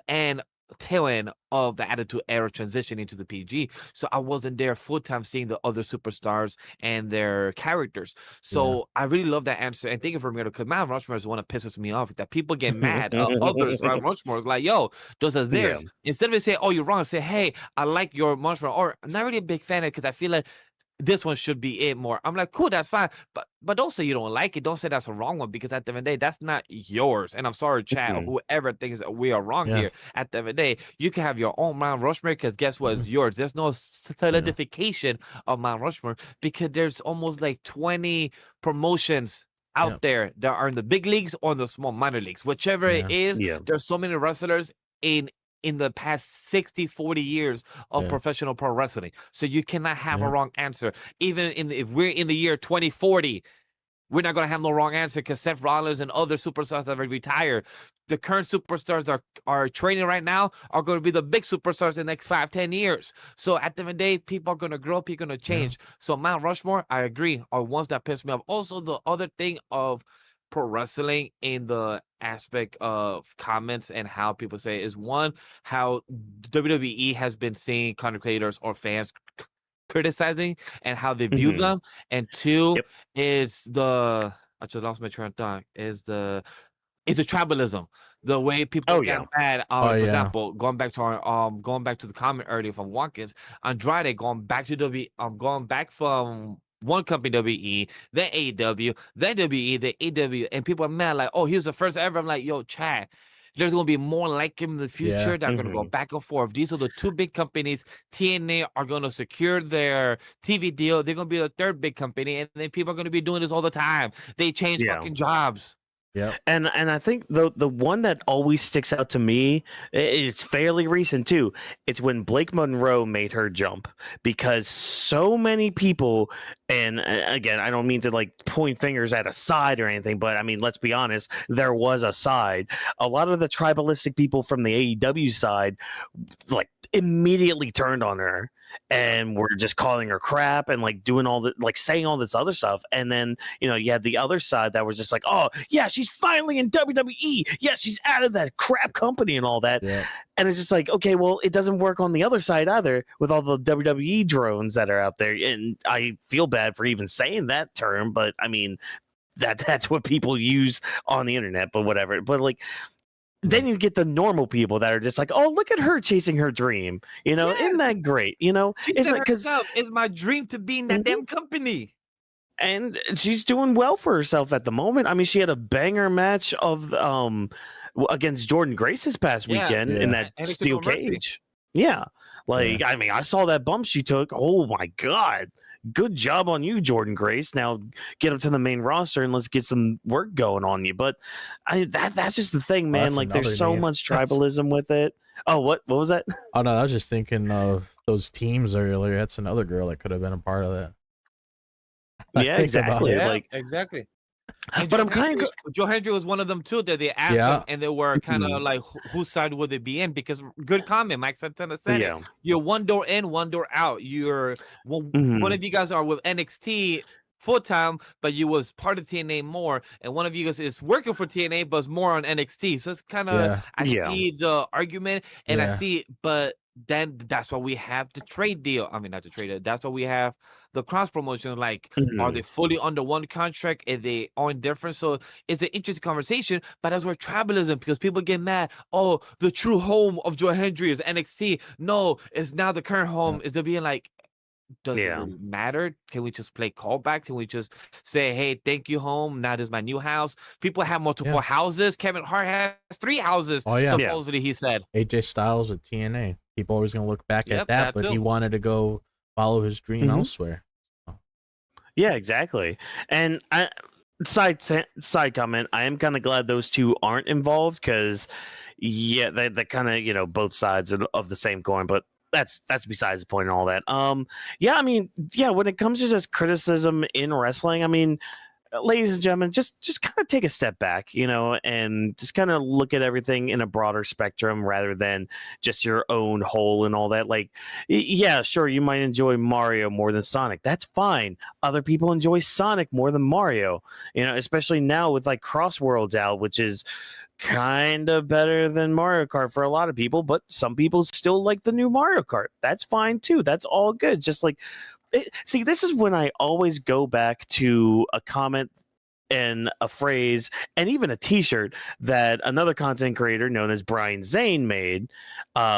end tail end of the Attitude Era transition into the PG. So I wasn't there full time seeing the other superstars and their characters. So I really love that answer. And thank you for me, because Mount Rushmore is one that pisses me off, that people get mad. Others, Mount Rushmore is like, yo, those are theirs. Instead of saying, oh, you're wrong, say, hey, I like your Mount Rushmore. Or I'm not really a big fan of it because I feel like this one should be it more. I'm like, cool, that's fine. But don't say you don't like it. Don't say that's a wrong one, because at the end of the day, that's not yours. And I'm sorry, chat, or whoever thinks that we are wrong here. At the end of the day, you can have your own Mount Rushmore, because guess what? It's yours. There's no solidification of Mount Rushmore, because there's almost like 20 promotions out there that are in the big leagues or the small minor leagues. Whichever it is, there's so many wrestlers in the past 60-40 years of professional pro wrestling. So you cannot have a wrong answer. Even if we're in the year 2040, we're not going to have no wrong answer, because Seth Rollins and other superstars that have retired, the current superstars are training right now, are going to be the big superstars in the next 5-10 years. So at the end of the day, people are going to grow, people are going to change. So Mount Rushmore, I agree, are ones that piss me off. Also, the other thing of pro wrestling in the aspect of comments and how people say is, one, how WWE has been seeing content creators or fans criticizing and how they view them, and two is I just lost my train of thought, is the tribalism, the way people get mad. For example, going back to the comment earlier from Whawkins, Andrade going back to going back from one company, WE, then AEW, then WE, then AEW, and people are mad like, oh, he was the first ever. I'm like, yo, Chad, there's going to be more like him in the future that are going to go back and forth. These are the two big companies. TNA are going to secure their TV deal. They're going to be the third big company, and then people are going to be doing this all the time. They change fucking jobs. Yeah, and I think the one that always sticks out to me, it's fairly recent too. It's when Blake Monroe made her jump, because so many people, and again, I don't mean to like point fingers at a side or anything, but I mean, let's be honest, there was a side. A lot of the tribalistic people from the AEW side, like, immediately turned on her and were just calling her crap and like doing all the, like, saying all this other stuff. And then, you know, you had the other side that was just like, oh yeah, she's finally in WWE, yeah, she's out of that crap company and all that. And it's just like, okay, well, it doesn't work on the other side either, with all the WWE drones that are out there. And I feel bad for even saying that term, but I mean, that's what people use on the internet, but whatever. But like, then you get the normal people that are just like, oh, look at her chasing her dream. You know, isn't that great? You know, it's like, because it's my dream to be in that damn company. And she's doing well for herself at the moment. I mean, she had a banger match of against Jordan Grace this past weekend in that steel cage. Yeah. Like, I mean, I saw that bump she took. Oh my God. Good job on you, Jordan Grace. Now get up to the main roster and let's get some work going on you. But that's just the thing, man. Like, there's so much tribalism with it. Oh, what was that? Oh no, I was just thinking of those teams earlier. That's another girl that could have been a part of that. Yeah, exactly. Like, exactly. But I'm kind of Joe Hendry was one of them too. That they asked him, and they were kind of like, whose side would they be in? Because good comment, Mike Santana said it. You're one door in, one door out. You're one of you guys are with NXT full time, but you was part of TNA more, and one of you guys is working for TNA, but more on NXT. So it's kind of I see the argument, and I see, but then that's why we have the trade deal. I mean, not the trade. That's why we have the cross promotion. Like, are they fully under one contract? Are they on different? So it's an interesting conversation. But that's where tribalism, because people get mad. Oh, the true home of Joe Hendry is NXT. No, it's now the current home is to being like, does it really matter? Can we just play callback? Can we just say, hey, thank you, home? Now this is my new house. People have multiple houses. Kevin Hart has 3 houses. Oh, yeah. Supposedly, he said. AJ Styles at TNA. People always going to look back at that, but he wanted to go follow his dream elsewhere. Yeah, exactly. And side comment, I am kind of glad those two aren't involved, because they kind of, you know, both sides of the same coin, but that's besides the point and all that. I mean, when it comes to just criticism in wrestling, I mean, ladies and gentlemen, just kind of take a step back, you know, and just kind of look at everything in a broader spectrum rather than just your own whole and all that. Like, yeah, sure, you might enjoy Mario more than Sonic. That's fine. Other people enjoy Sonic more than Mario, you know, especially now with like Cross Worlds out, which is kind of better than Mario Kart for a lot of people, but some people still like the new Mario Kart. That's fine too. That's all good. Just like, see, this is when I always go back to a comment and a phrase and even a t-shirt that another content creator known as Brian Zane made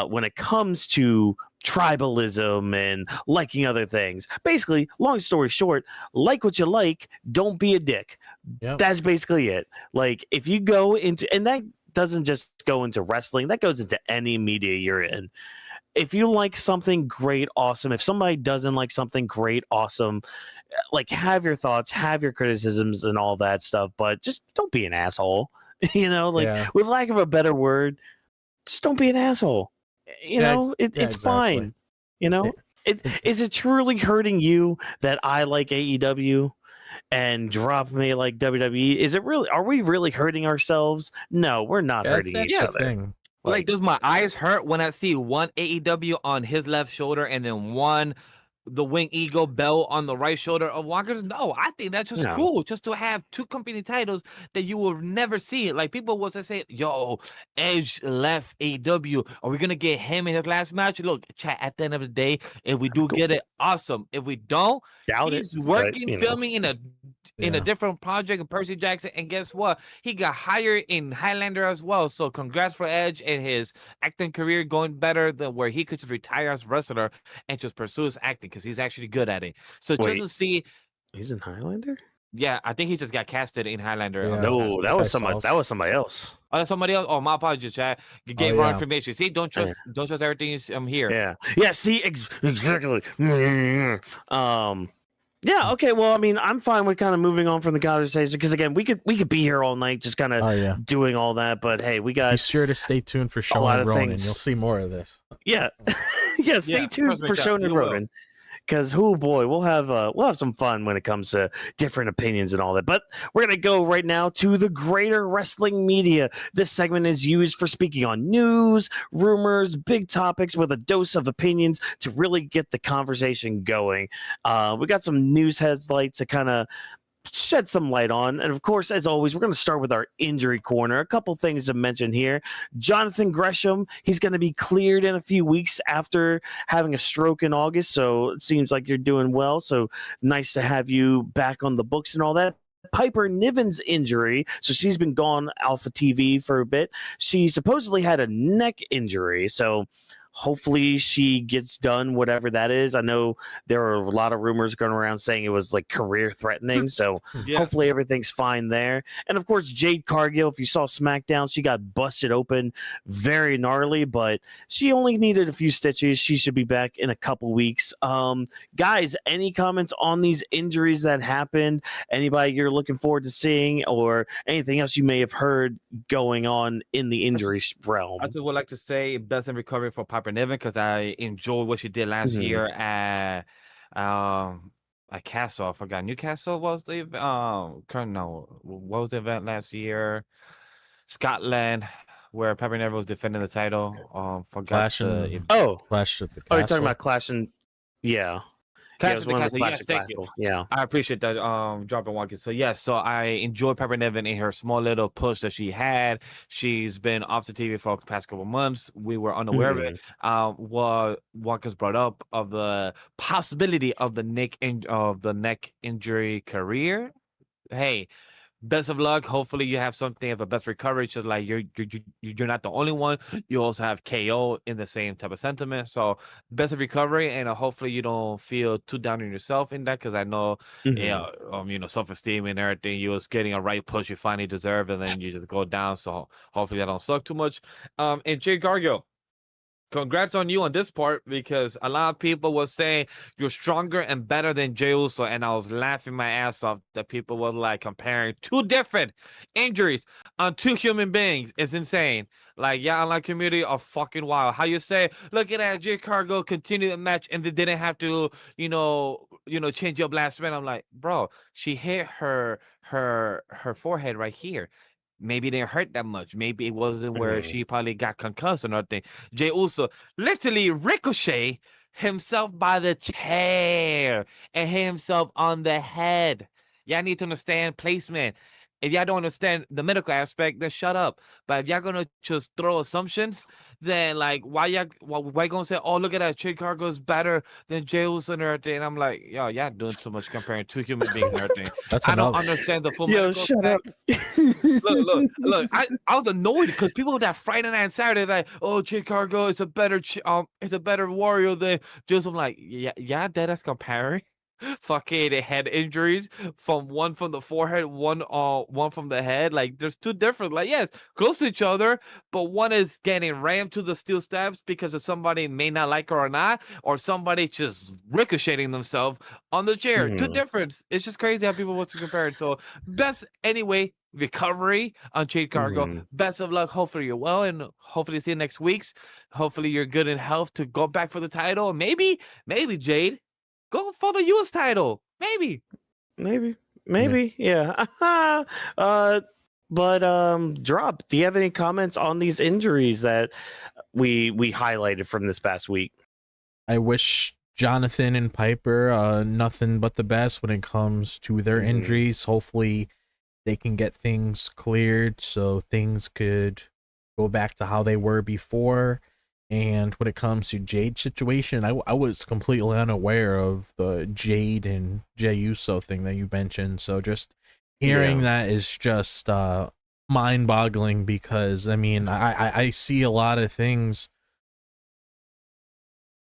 when it comes to tribalism and liking other things. Basically, long story short, like what you like, don't be a dick. Yep. That's basically it. Like, if you go into, and that doesn't just go into wrestling, that goes into any media you're in. If you like something, great, awesome. If somebody doesn't like something, great, awesome. Like, have your thoughts, have your criticisms and all that stuff, but just don't be an asshole. You know, like, Yeah. with lack of a better word, just don't be an asshole. You know, it's exactly. fine. You know, is it truly hurting you that I like AEW and drop me like WWE? Is it really? Are we really hurting ourselves? No, we're not hurting That's each the other. thing. Like, does my eyes hurt when I see one AEW on his left shoulder and then one the Wing Eagle belt on the right shoulder of Walker's? No, I think that's just No. cool, just to have two company titles that you will never see. Like, people will say, yo, Edge left AEW. Are we gonna get him in his last match? Look, chat, at the end of the day, if we do get it, awesome. If we don't, Doubt he's it, working, but, you know. filming in a different project in Percy Jackson, and guess what? He got hired in Highlander as well. So congrats for Edge and his acting career going better than where he could just retire as a wrestler and just pursue his acting because he's actually good at it. So Wait. just to see, He's in Highlander? yeah, I think he just got casted in Highlander. Yeah. No, that was somebody. Sauce. That was somebody else. Oh, that's somebody else. Oh, my apologies, Chad. You gave wrong yeah. information. See, don't trust everything I'm here. Yeah. Yeah. See, exactly. Yeah. Okay. Well, I mean, I'm fine with kind of moving on from the conversation because again, we could be here all night just kind of doing all that. But hey, we Be got sure to stay tuned for Sean lot and of Ronan. things. You'll see more of this. yeah. Yeah. Stay tuned trust me, for Jeff, Sean and you will. Ronan. Because oh boy, we'll have some fun when it comes to different opinions and all that. But we're gonna go right now to the greater wrestling media. This segment is used for speaking on news, rumors, big topics with a dose of opinions to really get the conversation going. We got some news headlights to kind of shed some light on. And of course, as always, we're going to start with our injury corner. A couple things to mention here. Jonathan Gresham, he's going to be cleared in a few weeks after having a stroke in August. So it seems like you're doing well. So nice to have you back on the books and all that. Piper Niven's injury, so she's been gone off of TV for a bit. She supposedly had a neck injury, so hopefully she gets done, whatever that is. I know there are a lot of rumors going around saying it was like career threatening, so hopefully everything's fine there. And of course, Jade Cargill, if you saw SmackDown, she got busted open very gnarly, but she only needed a few stitches. She should be back in a couple weeks. Guys, any comments on these injuries that happened? Anybody you're looking forward to seeing, or anything else you may have heard going on in the injury realm? I just would like to say best in recovery for Piper Niven because I enjoyed what she did last year at Castle. I forgot. Newcastle was the what was the event last year? Scotland, where Piper Niven was defending the title. Forgot Clash the and Oh, Clash at the Castle. you're talking about Clash and yeah. Clash it was of the one of Castle. the Yes, classic thank you. classical. Yeah. I appreciate that dropping Whawkins. So yes, so I enjoyed Piper Niven in her small little push that she had. She's been off the TV for the past couple months. We were unaware of it. What Whawkins brought up of the possibility of the neck injury career. Hey, best of luck. Hopefully you have something of a best recovery. Just like you're not the only one. You also have KO in the same type of sentiment. So best of recovery, and hopefully you don't feel too down on yourself in that, because I know, self-esteem and everything. You was getting a right push you finally deserve, and then you just go down. So hopefully that don't suck too much. And Jade Cargill, congrats on you on this part, because a lot of people were saying you're stronger and better than Jey Uso, and I was laughing my ass off that people were like comparing two different injuries on two human beings. It's insane. Like, yeah, online community are fucking wild. How you say, look at that, Jade Cargill continue the match and they didn't have to, change up last minute. I'm like, bro, she hit her forehead right here. Maybe it didn't hurt that much. Maybe it wasn't where she probably got concussed or nothing. Jey Uso literally ricochet himself by the chair and hit himself on the head. Y'all need to understand placement. if y'all don't understand the medical aspect, then shut up. But if y'all gonna just throw assumptions, then like why gonna say, oh, look at that, Jade Cargill is better than Jey Uso and everything? And I'm like, yo, y'all doing too much comparing two human beings and everything. That's I don't enough. understand the full Yo, medical shut up. aspect. Look. I was annoyed because people that Friday night and Saturday like, oh, Jade Cargill is a better warrior than Joseph. I'm like, yeah, that's comparing. Fucking head injuries one from the forehead, one from the head. Like there's two different, like, yes, close to each other, but one is getting rammed to the steel steps because of somebody may not like her or not, or somebody just ricocheting themselves on the chair. Two different. It's just crazy how people want to compare it. So best anyway, recovery on Jade Cargill. Best of luck. Hopefully you're well, and hopefully see you next week's. Hopefully you're good in health to go back for the title. Maybe Jade, go for the U.S. title. Maybe. Yeah. Drop, do you have any comments on these injuries that we highlighted from this past week? I wish Jonathan and Piper nothing but the best when it comes to their injuries. Hopefully they can get things cleared so things could go back to how they were before. And when it comes to Jade's situation, I was completely unaware of the Jade and Jey Uso thing that you mentioned. So just hearing that is just mind-boggling, because I mean I see a lot of things.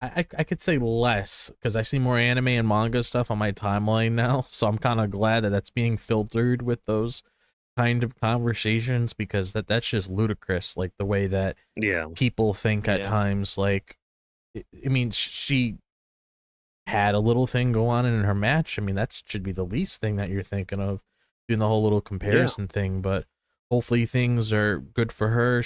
I could say less because I see more anime and manga stuff on my timeline now. So I'm kind of glad that that's being filtered with those kind of conversations, because that's just ludicrous, like the way that people think at times. Like, I mean, she had a little thing go on in her match. I mean, that should be the least thing that you're thinking of, doing the whole little comparison thing. But hopefully things are good for her.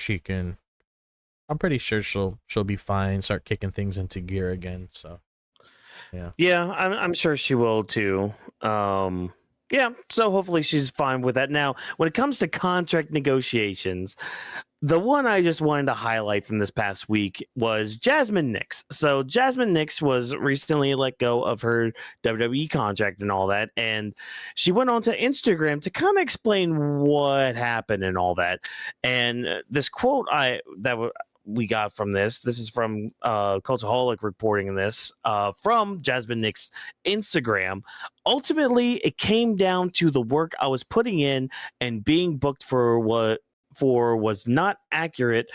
I'm pretty sure she'll be fine, start kicking things into gear again. So I'm sure she will too. So hopefully she's fine with that. Now, when it comes to contract negotiations, the one I just wanted to highlight from this past week was Jasmine Nyx. So Jasmine Nyx was recently let go of her WWE contract and all that, and she went onto Instagram to kind of explain what happened and all that. And this quote we got from this is from Cultaholic reporting this from Jasmine Nyx's Instagram. Ultimately, it came down to the work I was putting in, and being booked for was not accurate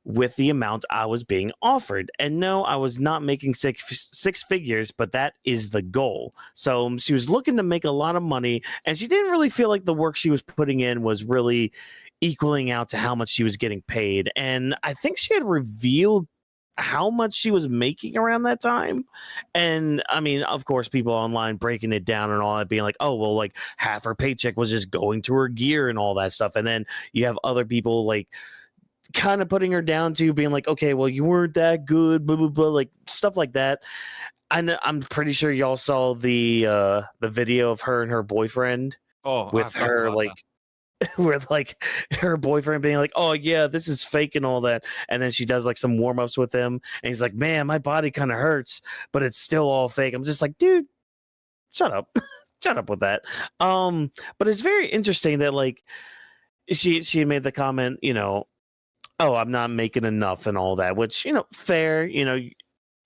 with the amount I was being offered. And no, I was not making six figures, but that is the goal. So she was looking to make a lot of money, and she didn't really feel like the work she was putting in was really equaling out to how much she was getting paid. And I think she had revealed how much she was making around that time. And I mean, of course, people online breaking it down and all that, being like, oh, well, like half her paycheck was just going to her gear and all that stuff. And then you have other people like kind of putting her down to being like, okay, well, you weren't that good, blah, blah, blah, like stuff like that. I'm pretty sure y'all saw the video of her and her boyfriend with her like with like her boyfriend being like, oh yeah, this is fake and all that, and then she does like some warm-ups with him, and he's like, man, my body kind of hurts, but it's still all fake. I'm just like, dude, shut up. Shut up with that. But it's very interesting that like she made the comment, you know, oh, I'm not making enough and all that, which, you know, fair, you know,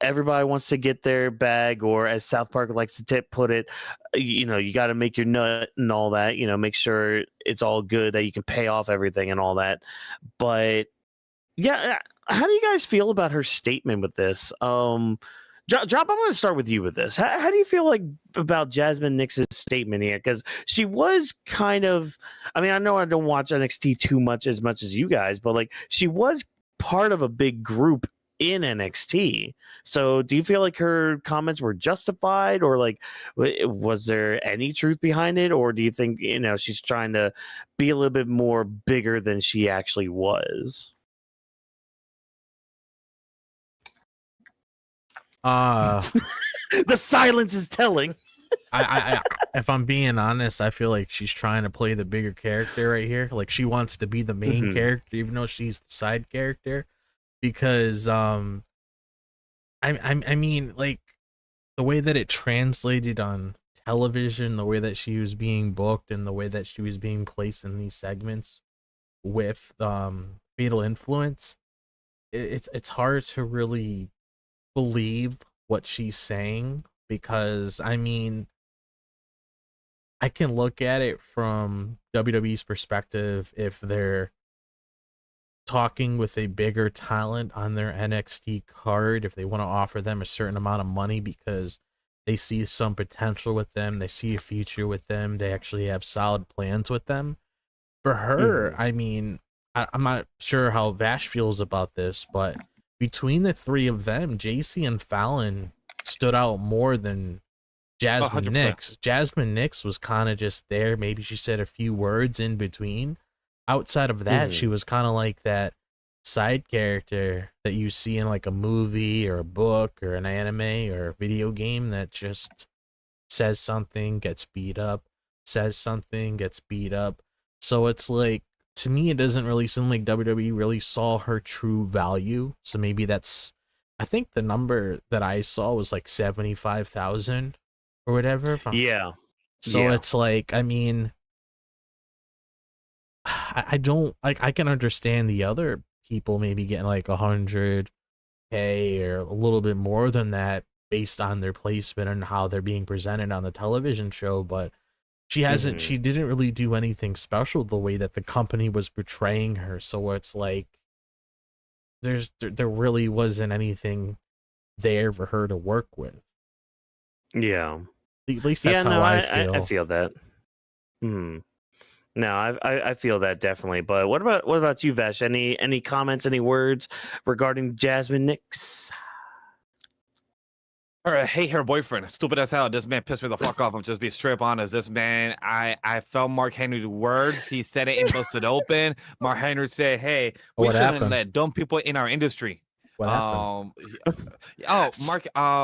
everybody wants to get their bag, or as South Park likes to put it, you know, you got to make your nut and all that, you know, make sure it's all good, that you can pay off everything and all that. But yeah, how do you guys feel about her statement with this? Drop, I'm going to start with you with this. How do you feel like about Jasmine Nyx's statement here? Because she was kind of, I mean, I know I don't watch NXT too much as you guys, but like she was part of a big group in NXT. So do you feel like her comments were justified, or like was there any truth behind it, or do you think, you know, she's trying to be a little bit more bigger than she actually was? The silence is telling. I if I'm being honest, I feel like she's trying to play the bigger character right here. Like she wants to be the main character, even though she's the side character. Because I mean, like the way that it translated on television, the way that she was being booked, and the way that she was being placed in these segments with Fatal Influence, it's hard to really believe what she's saying, because I mean, I can look at it from WWE's perspective if they're talking with a bigger talent on their NXT card, if they want to offer them a certain amount of money because they see some potential with them, they see a future with them, they actually have solid plans with them. For her, I mean, I'm not sure how Vash feels about this, but between the three of them, JC and Fallon stood out more than Jasmine 100%. Nyx. Jasmine Nyx was kind of just there. Maybe she said a few words in between. Outside of that, she was kind of like that side character that you see in like a movie or a book or an anime or a video game that just says something, gets beat up, says something, gets beat up. So it's like, to me, it doesn't really seem like WWE really saw her true value. So maybe that's, I think the number that I saw was like 75,000 or whatever. Yeah. So it's like, I mean, I don't like, I can understand the other people maybe getting like 100K or a little bit more than that based on their placement and how they're being presented on the television show, but she hasn't, she didn't really do anything special the way that the company was portraying her. So it's like there really wasn't anything there for her to work with. Yeah. At least that's how I feel. I feel that. No, I feel that definitely. But what about you, Vash? Any comments, any words regarding Jasmine Nyx? I hate her boyfriend. Stupid as hell. This man pissed me the fuck off. I'm just being straight up honest. This man, I felt Mark Henry's words. He said it in Busted Open. Mark Henry said, "Hey, we What shouldn't happened? let dumb people in our industry." What happened?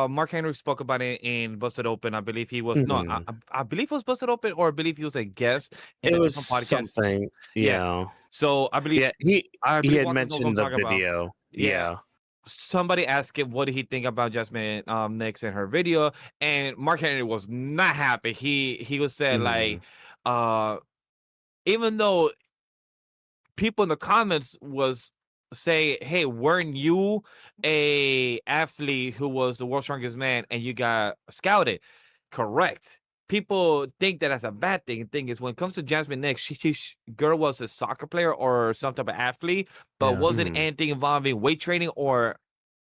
Mark Henry spoke about it in Busted Open. I believe he was I believe it was Busted Open, or I believe he was a guest in It a was different podcast. something. Yeah. So I believe he I he believe had Whawkins knows what I'm mentioned the talking about. video. Yeah. Somebody asked him what did he think about Jasmine Nyx and her video, and Mark Henry was not happy. He was saying like, even though people in the comments was say, "Hey, weren't you a athlete who was the world's strongest man and you got scouted?" Correct. People think that that's a bad thing. The thing is, when it comes to Jasmine Nyx, she girl was a soccer player or some type of athlete, but wasn't anything involving weight training or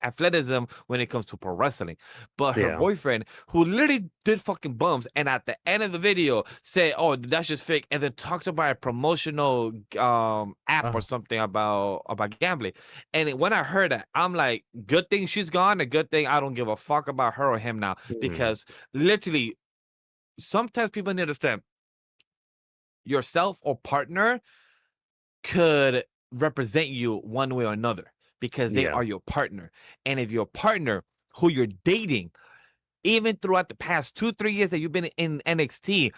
athleticism when it comes to pro wrestling. But her boyfriend, who literally did fucking bumps, and at the end of the video said, "Oh, that's just fake," and then talked about a promotional app or something about gambling. And when I heard that, I'm like, good thing she's gone, a good thing I don't give a fuck about her or him now, because literally sometimes people need to understand yourself or partner could represent you one way or another, because they are your partner. And if your partner who you're dating, even throughout the past 2-3 years that you've been in NXT,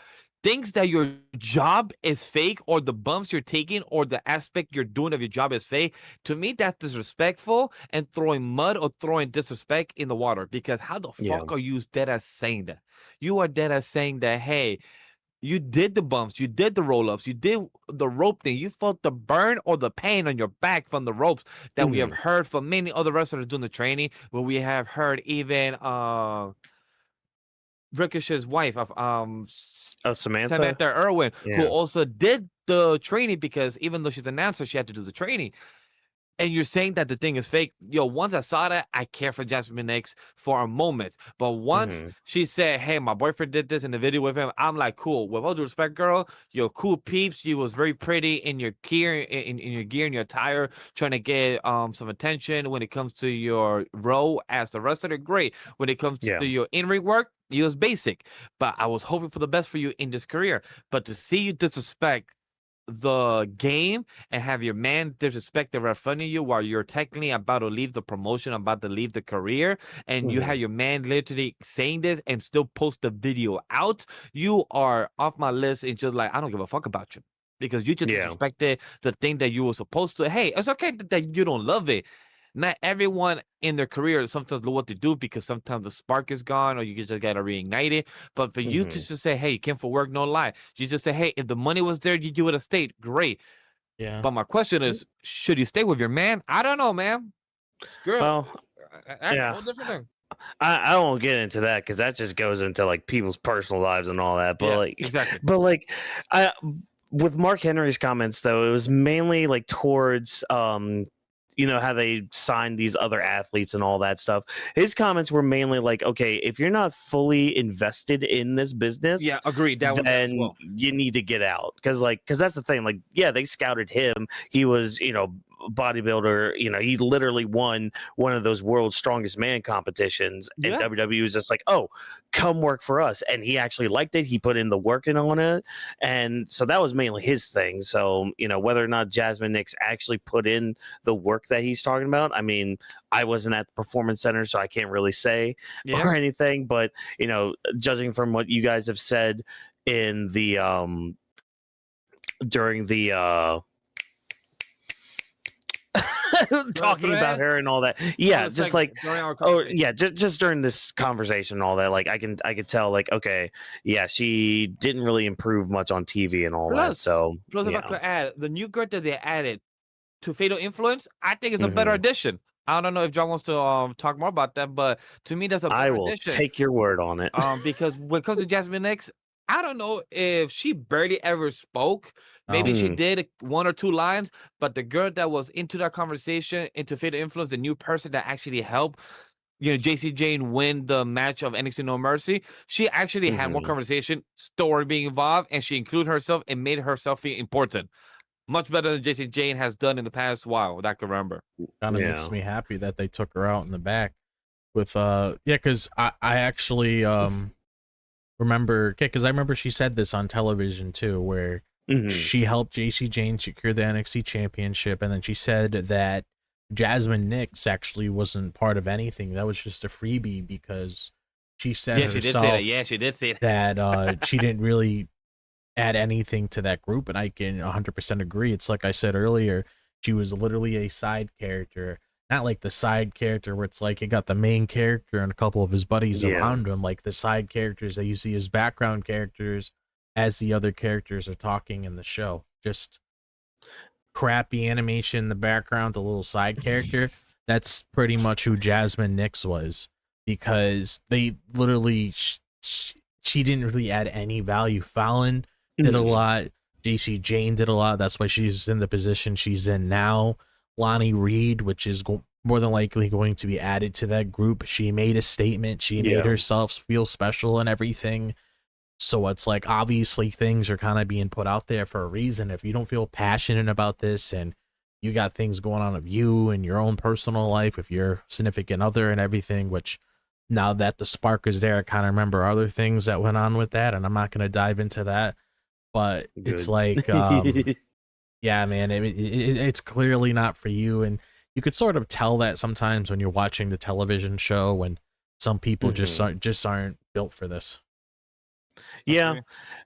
thinks that your job is fake, or the bumps you're taking or the aspect you're doing of your job is fake, to me that's disrespectful and throwing mud or throwing disrespect in the water. Because how the fuck are you dead ass saying that? You are dead ass saying that, hey, you did the bumps, you did the roll-ups, you did the rope thing, you felt the burn or the pain on your back from the ropes that we have heard from many other wrestlers doing the training, where we have heard even Ricochet's wife of Samantha Irwin, who also did the training, because even though she's an announcer, she had to do the training. And you're saying that the thing is fake. Yo, once I saw that, I care for Jasmine Nyx for a moment. But once she said, "Hey, my boyfriend did this in the video with him," I'm like, cool. With all due respect, girl, you're cool peeps. You was very pretty in your gear, in your gear, in your attire, trying to get some attention when it comes to your role as the wrestler. Great. When it comes to your in-ring work, you was basic. But I was hoping for the best for you in this career. But to see you disrespect the game and have your man disrespect the ref front of you while you're technically about to leave the promotion, about to leave the career, and you have your man literally saying this and still post the video out, you are off my list. And just like, I don't give a fuck about you, because you just disrespected the thing that you were supposed to. Hey, it's okay that you don't love it. not everyone in their career sometimes know what to do because sometimes the spark is gone or you just got to reignite it. But for you to just say, hey, you came for work, no lie. You just say, hey, if the money was there, you would have stayed. Great. Yeah. But my question is, should you stay with your man? I don't know, man. Girl, Well, that's yeah. a whole different thing. I won't get into that because that just goes into like people's personal lives and all that. But Yeah, like, exactly. But like, I with Mark Henry's comments though, it was mainly like towards how they signed these other athletes and all that stuff. His comments were mainly like, okay, if you're not fully invested in this business, Yeah, agreed. That one there as then well. you need to get out because that's the thing. Like, yeah, they scouted him. He was, bodybuilder. He literally won one of those world's strongest man competitions, and Yeah. WWE was just like, oh, come work for us. And he actually liked it. He put in the work in on it, and so that was mainly his thing. So whether or not Jasmine Nyx actually put in the work that he's talking about, I mean, I wasn't at the Performance Center, so I can't really say or anything. But judging from what you guys have said in the during the talking about her and all that, yeah, just like just during this conversation and all that, like I could tell, like, okay, yeah, she didn't really improve much on TV and all that. So plus, if I could add the new girl that they added to Fatal Influence, I think it's a better addition. I don't know if John wants to talk more about that, but to me, that's a better I will addition. take your word on it. Because when it comes to Jasmine Nyx, I don't know if she barely ever spoke. Maybe she did one or two lines, but the girl that was into that conversation, into Fatal Influence, the new person that actually helped, JC Jane win the match of NXT No Mercy, she actually had more conversation, story being involved, and she included herself and made herself feel important. Much better than JC Jane has done in the past while, that I can remember. Kind of makes me happy that they took her out in the back with because I actually remember, because I remember she said this on television too, where she helped JC Jane secure the NXT championship, and then she said that Jasmine Nyx actually wasn't part of anything. That was just a freebie because she said herself, she did say that. Yeah, she did say that she didn't really add anything to that group, and I can 100% agree. It's like I said earlier, she was literally a side character, not like the side character where it's like you got the main character and a couple of his buddies around him, like the side characters that you see as background characters as the other characters are talking in the show. Just crappy animation in the background, the little side character. That's pretty much who Jasmine Nyx was, because they literally she didn't really add any value. Fallon did a lot. JC Jane did a lot. That's why she's in the position she's in now. Lonnie Reed, which is more than likely going to be added to that group. She made a statement. She made herself feel special and everything. So it's like, obviously things are kind of being put out there for a reason. If you don't feel passionate about this and you got things going on of you and your own personal life, if you're significant other and everything, which now that the spark is there, I kind of remember other things that went on with that, and I'm not going to dive into that. But it's like, yeah, man, it's clearly not for you. And you could sort of tell that sometimes when you're watching the television show, when some people just aren't built for this. Yeah.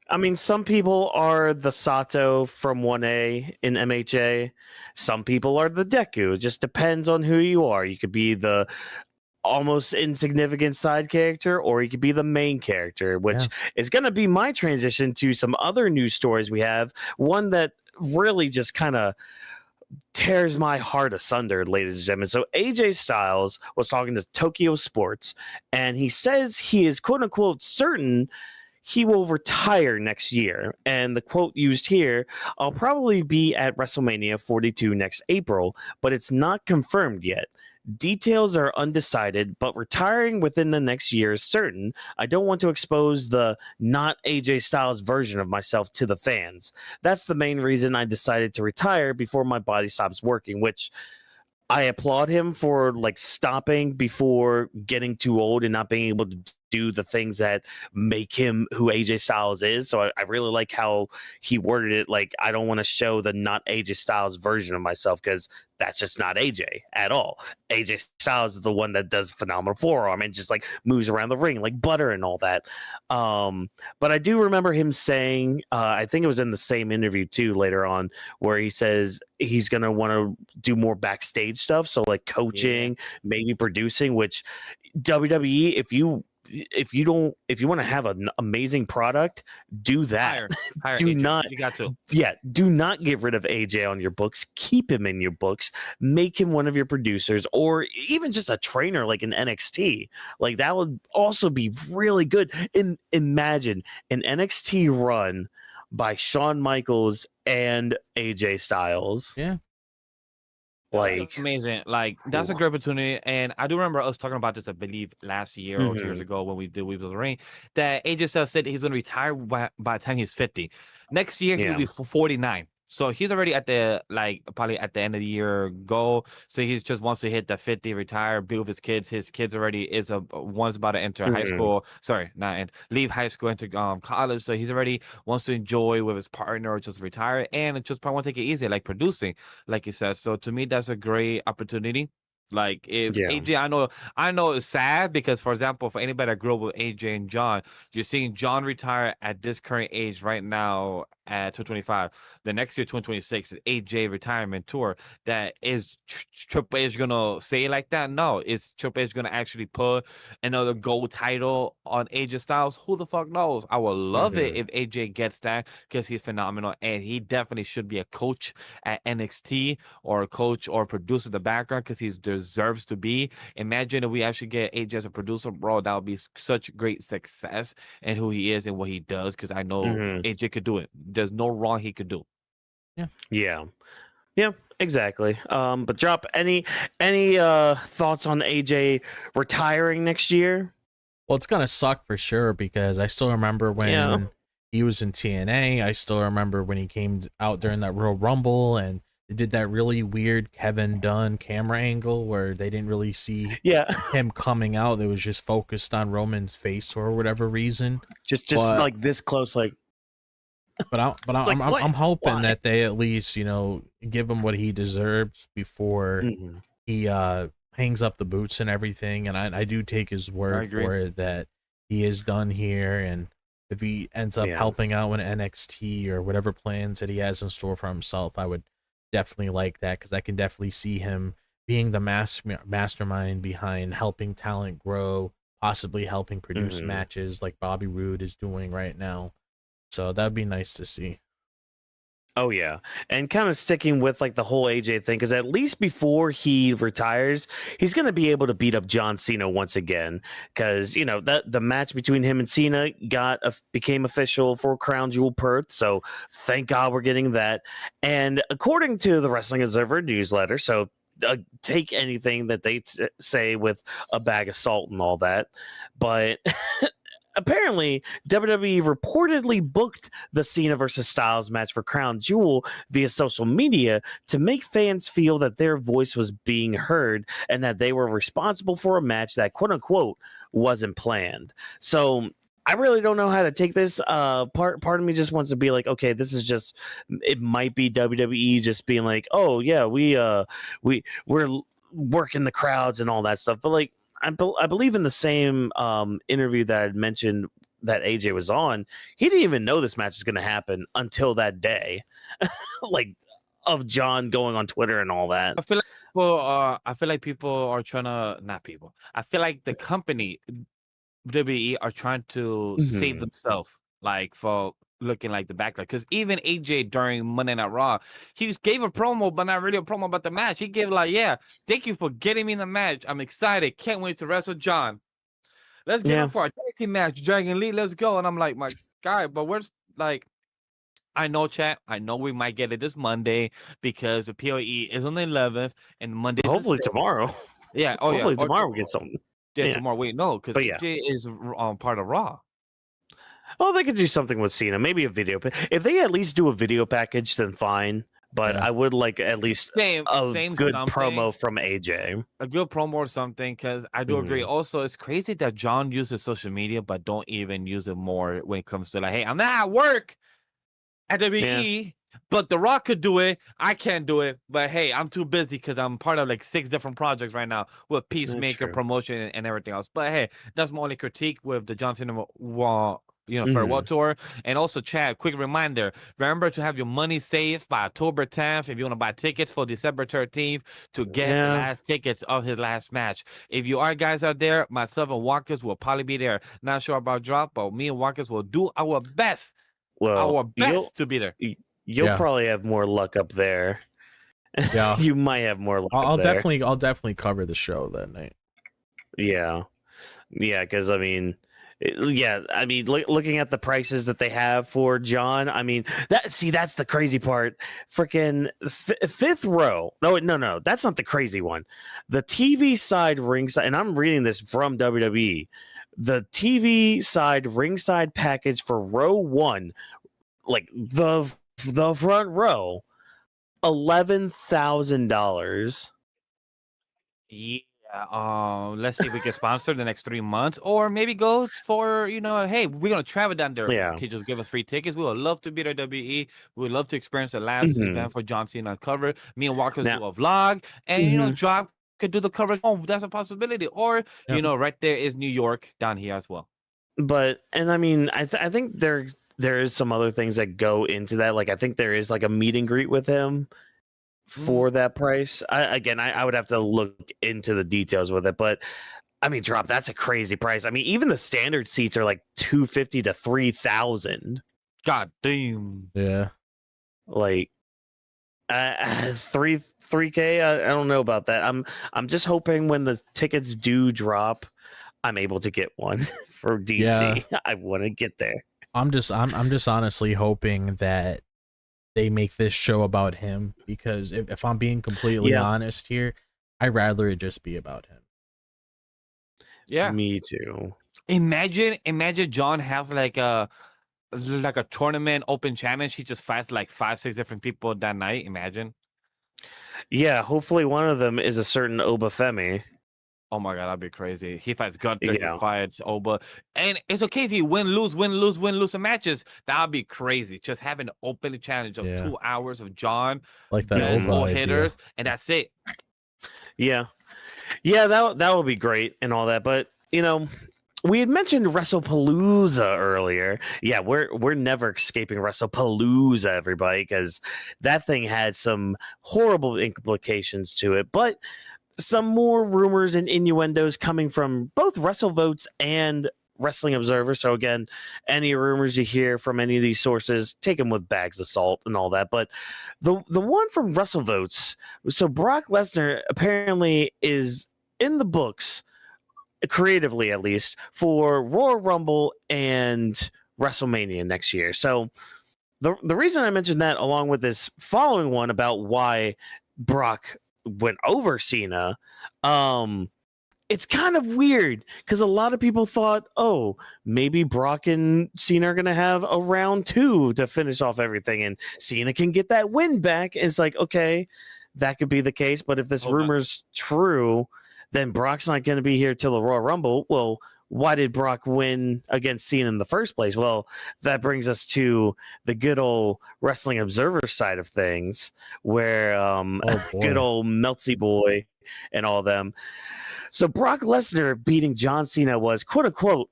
I mean, some people are the Sato from 1A in MHA. Some people are the Deku. It just depends on who you are. You could be the almost insignificant side character, or you could be the main character, which is going to be my transition to some other news stories we have. One that really just kind of tears my heart asunder, ladies and gentlemen. So AJ Styles was talking to Tokyo Sports, and he says he is quote unquote certain he will retire next year. And the quote used here, I'll probably be at WrestleMania 42 next April, but it's not confirmed yet. Details are undecided, but retiring within the next year is certain. I don't want to expose the not AJ Styles version of myself to the fans. That's the main reason I decided to retire before my body stops working, which I applaud him for, like, stopping before getting too old and not being able to do the things that make him who AJ Styles is. So I really like how he worded it. Like, I don't want to show the not AJ Styles version of myself, because that's just not AJ at all. AJ Styles is the one that does phenomenal forearm and just like moves around the ring like butter and all that. But I do remember him saying, I think it was in the same interview too later on, where he says he's going to want to do more backstage stuff. So like coaching, maybe producing, which WWE, if you want to have an amazing product, do that. Hire do AJ. not You got to. Yeah, do not get rid of AJ on your books. Keep him in your books. Make him one of your producers, or even just a trainer like in NXT. Like, that would also be really good. Imagine an NXT run by Shawn Michaels and AJ Styles. Yeah. Like, amazing. Like, that's a great opportunity. And I do remember us talking about this, I believe, last year or 2 years ago when we did Weebs of the Ring, that AJ Styles said he's going to retire by the time he's 50. Next year, he'll be 49. So he's already at the, like, probably at the end of the year goal. So he just wants to hit that 50, retire, be with his kids. His kids already one's about to enter high school. Sorry, leave high school, enter college. So he's already wants to enjoy with his partner, or just retire, and just probably want to take it easy, like producing, like you said. So to me, that's a great opportunity. Like, if AJ, I know it's sad, because, for example, for anybody that grew up with AJ and John, you're seeing John retire at this current age right now at 225. The next year, 2026, is AJ retirement tour. That is Triple H gonna say it like that? No, is Triple H gonna actually put another gold title on AJ Styles? Who the fuck knows? I would love it if AJ gets that, because he's phenomenal, and he definitely should be a coach at NXT, or a coach or producer in the background, because he deserves to be. Imagine if we actually get AJ as a producer, bro. That would be such great success in who he is and what he does, because I know AJ could do it. There's no wrong he could do. Yeah, exactly. But drop any thoughts on AJ retiring next year? Well, it's gonna suck for sure, because I still remember when he was in TNA. I still remember when he came out during that Royal Rumble, and they did that really weird Kevin Dunn camera angle where they didn't really see him coming out. It was just focused on Roman's face for whatever reason. Just like this close, like. But I'm hoping that they at least, give him what he deserves before he hangs up the boots and everything. And I do take his word for it that he is done here. And if he ends up helping out with NXT or whatever plans that he has in store for himself, I would definitely like that, because I can definitely see him being the mastermind behind helping talent grow, possibly helping produce matches like Bobby Roode is doing right now. So that'd be nice to see. Oh yeah, and kind of sticking with like the whole AJ thing, because at least before he retires, he's going to be able to beat up John Cena once again, because that the match between him and Cena became official for Crown Jewel Perth. So thank God we're getting that. And according to the Wrestling Observer newsletter, so take anything that they say with a bag of salt and all that, but. Apparently, WWE reportedly booked the Cena versus Styles match for Crown Jewel via social media to make fans feel that their voice was being heard and that they were responsible for a match that, quote unquote, wasn't planned. So I really don't know how to take this. Part of me just wants to be like, okay, this is just, it might be WWE just being like, oh yeah, we're working the crowds and all that stuff, but like. I believe in the same interview that I had mentioned that AJ was on, he didn't even know this match was going to happen until that day, like of John going on Twitter and all that. I feel like people are trying to, not people. I feel like the company WWE are trying to save themselves, like for looking like the backlash. Because even AJ during Monday Night Raw, he gave a promo, but not really a promo about the match. He gave like, thank you for getting me in the match. I'm excited. Can't wait to wrestle John. Let's get up for a tag team match, Dragon Lee. Let's go. And I'm like, my guy, but where's like, I know, chat. I know we might get it this Monday because the PoE is on the 11th and Monday. Hopefully tomorrow. Yeah. Hopefully tomorrow we get something. Yeah, tomorrow. Wait, no, because AJ is part of Raw. Oh, they could do something with Cena, maybe a video. If they at least do a video package, then fine. but Yeah. I would like at least Same, a same good something. promo from AJ. A good promo or something, because I do agree. Mhm. Also, it's crazy that John uses social media, but don't even use it more when it comes to like, hey, I'm not at work at WWE, but The Rock could do it. I can't do it, but hey, I'm too busy because I'm part of like 6 different projects right now with Peacemaker true. promotion and everything else. But hey, that's my only critique with the John Cena Mm-hmm. farewell tour. And also, Chad, quick reminder: remember to have your money saved by October 10th if you want to buy tickets for December 13th to get the Yeah. last tickets of his last match. If you are guys out there, myself and Whawkins will probably be there. Not sure about drop, but me and Whawkins will do our best. Well, Our best to be there. you'll Yeah. probably have more luck up there. Yeah. You might have more luck. I'll up there. definitely cover the show that night. Yeah, because I mean, looking at the prices that they have for John, I mean, that's the crazy part. Freaking fifth row. No, that's not the crazy one. The TV side ringside, and I'm reading this from WWE. The TV side ringside package for row 1, like the front row, $11,000. Yeah. Let's see if we can sponsor the next 3 months, or maybe go for hey, we're gonna travel down there. Yeah. Okay, just give us free tickets. We would love to be there. WWE. We would love to experience the last Mhm. event for John Cena cover. Me and Walker Now- do a vlog, and Mhm. Drop could do the cover at home. That's a possibility. Or right there is New York down here as well. But I mean, I think there is some other things that go into that. Like I think there is like a meet and greet with him for that price. I would have to look into the details with it, but I mean, Drop, that's a crazy price. I memean, even the standard seats are like $250 to $3,000. God damn. Yeah. Like 3K. I don't know about that. I'm just hoping when the tickets do drop, I'm able to get one for DC. Yeah. I want to get there. I'm just honestly hoping that they make this show about him, because if I'm being completely honest here, I'd rather it just be about him. Yeah. Me too. Imagine John has like a tournament open challenge. He just fights like 5-6 different people that night. Imagine. Yeah, hopefully one of them is a certain Obafemi. Oh my god, that'd be crazy. He fights Gunther, Yeah. he fights Oba. And it's okay if he win, lose some matches. That'd be crazy. Just having an open challenge of 2 hours of John, Like that best Oba idea. hitters, and that's it. Yeah, that would be great and all that. But we had mentioned Wrestlepalooza earlier. Yeah, we're never escaping Wrestlepalooza, everybody, because that thing had some horrible implications to it. But some more rumors and innuendos coming from both WrestleVotes and Wrestling Observer. So again, any rumors you hear from any of these sources, take them with bags of salt and all that. But the one from WrestleVotes, so Brock Lesnar apparently is in the books, creatively at least, for Royal Rumble and WrestleMania next year. So the reason I mentioned that, along with this following one about why Brock went over Cena, it's kind of weird because a lot of people thought, oh, maybe Brock and Cena are going to have a round 2 to finish off everything, and Cena can get that win back. It's like, okay, that could be the case, but if this rumor's true, then Brock's not going to be here till the Royal Rumble. Well, why did Brock win against Cena in the first place? Well, that brings us to the good old Wrestling Observer side of things, where good old Meltsy Boy and all them. So Brock Lesnar beating John Cena was, quote unquote,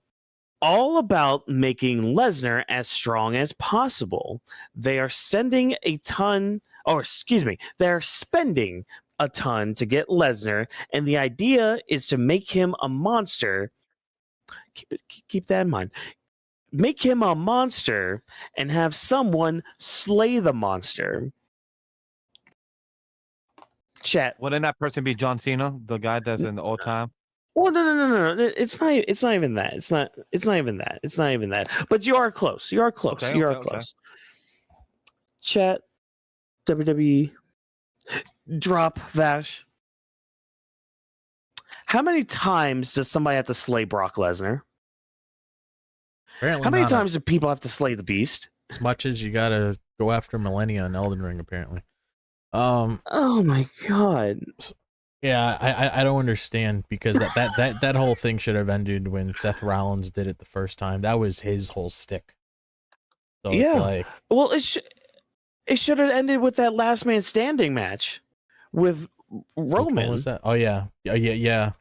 all about making Lesnar as strong as possible. They are spending a ton to get Lesnar, and the idea is to make him a monster. Keep that in mind. Make him a monster and have someone slay the monster. Chat. Wouldn't that person be John Cena, the guy that's in the old time? Well, no. It's not even that. It's not even that. But you are close. You are close. Okay, you are okay. close. Chat. WWE. Drop Vash. How many times does somebody have to slay Brock Lesnar? Apparently How many not times do people have to slay the Beast? as much as you gotta go after Millennia and Elden Ring, apparently. Oh my god. Yeah, I don't understand because that whole thing should have ended when Seth Rollins did it the first time. That was his whole stick. So it's Yeah. like, Well, it should have ended with that last man standing match with which one Roman. was that? Oh yeah, yeah.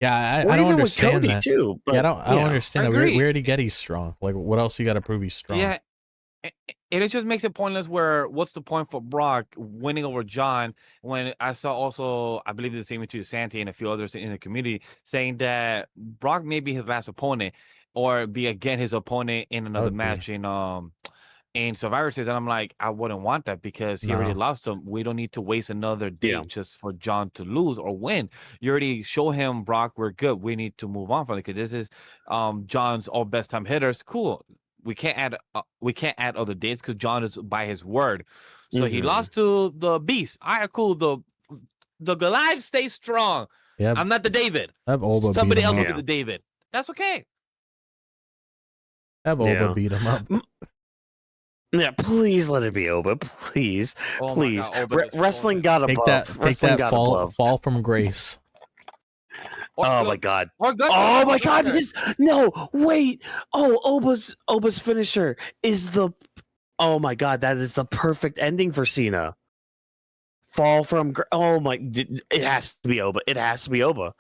I Or don't even with understand Cody that. too. But, Yeah, I don't understand I that. agree. Where did he get he's strong? Like, what else you got to prove he's strong? Yeah, it just makes it pointless. Where what's the point for Brock winning over John when I saw also I believe the same to Santi and a few others in the community saying that Brock may be his last opponent or be again his opponent in another would be. match in Survivor Series, and I'm like, I wouldn't want that because he already No. lost him. We don't need to waste another day Yeah. just for John to lose or win. You already show him, Brock, we're good. We need to move on from it because this is John's all best time hitters. Cool. We can't add other dates because John is by his word. So he Mhm. lost to the Beast. All right, cool. The Goliath stays strong. Yeah, I'm not the David. have Oba Somebody beat him else will up. be the David. That's okay. Have Oba Yeah. beat him up. Yeah, please let it be Oba. Please. Oh my Please. God, Oba just Wrestling stole got Take above. that Wrestling got above. fall from grace. it. Oh my god. Or Gunther. Oh my god, Gunther. no, wait. Oh, Oba's finisher is the oh my god, that is the perfect ending for Cena. Fall from oh my it has to be Oba. It has to be Oba.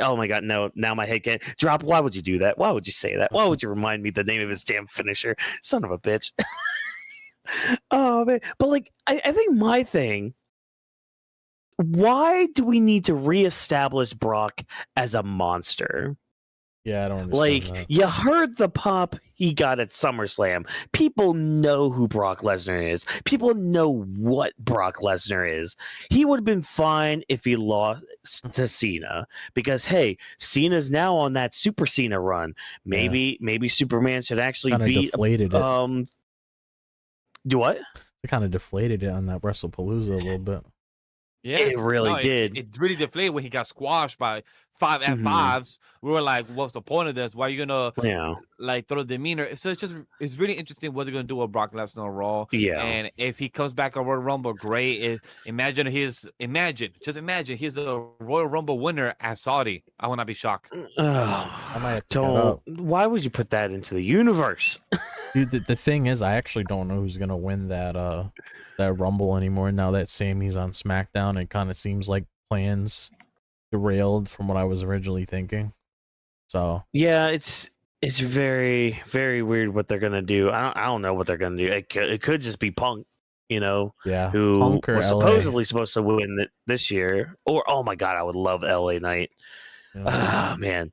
Oh my god, no, now my head can't drop. Why would you do that? Why would you say that? Why would you remind me the name of his damn finisher? Son of a bitch. Oh man. But like I think my thing, why do we need to reestablish Brock as a monster? Yeah, I don't understand Like, that. you heard the pop he got at SummerSlam. People know who Brock Lesnar is. People know what Brock Lesnar is. He would have been fine if he lost to Cena because, hey, Cena's now on that Super Cena run. Maybe Superman should actually Kind of beat deflated it. Do what? They kind of deflated it on that WrestlePalooza a little bit. Yeah, It really did. It really deflated when he got squashed by 5 Mhm. F5s. We were like, what's the point of this? Why are you gonna Yeah. like throw the demeanor? So it's really interesting what they're gonna do with Brock Lesnar on Raw. Yeah. And if he comes back on Royal Rumble, great. Imagine he's the Royal Rumble winner at Saudi. I will not be shocked. I might have to get Don't. up. Why would you put that into the universe? Dude, the thing is, I actually don't know who's gonna win that Rumble anymore. Now that Sammy's on SmackDown, it kind of seems like plans derailed from what I was originally thinking. So Yeah, it's very very weird what they're gonna do. I don't know what they're gonna do. It could just be Punk, yeah, who Punk or was LA. supposedly supposed to win this year. Or oh my god, I would love LA Knight. Yeah. Ah man.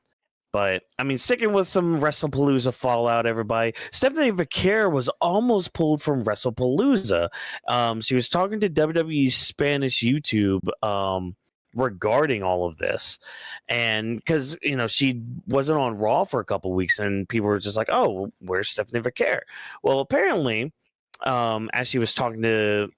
But I mean, sticking with some Wrestlepalooza fallout, everybody. Stephanie Vaquer was almost pulled from Wrestlepalooza. She was talking to WWE's Spanish YouTube regarding all of this, and because she wasn't on Raw for a couple weeks, and people were just like, "Oh, where's Stephanie Vaquer?" Well, apparently, as she was talking to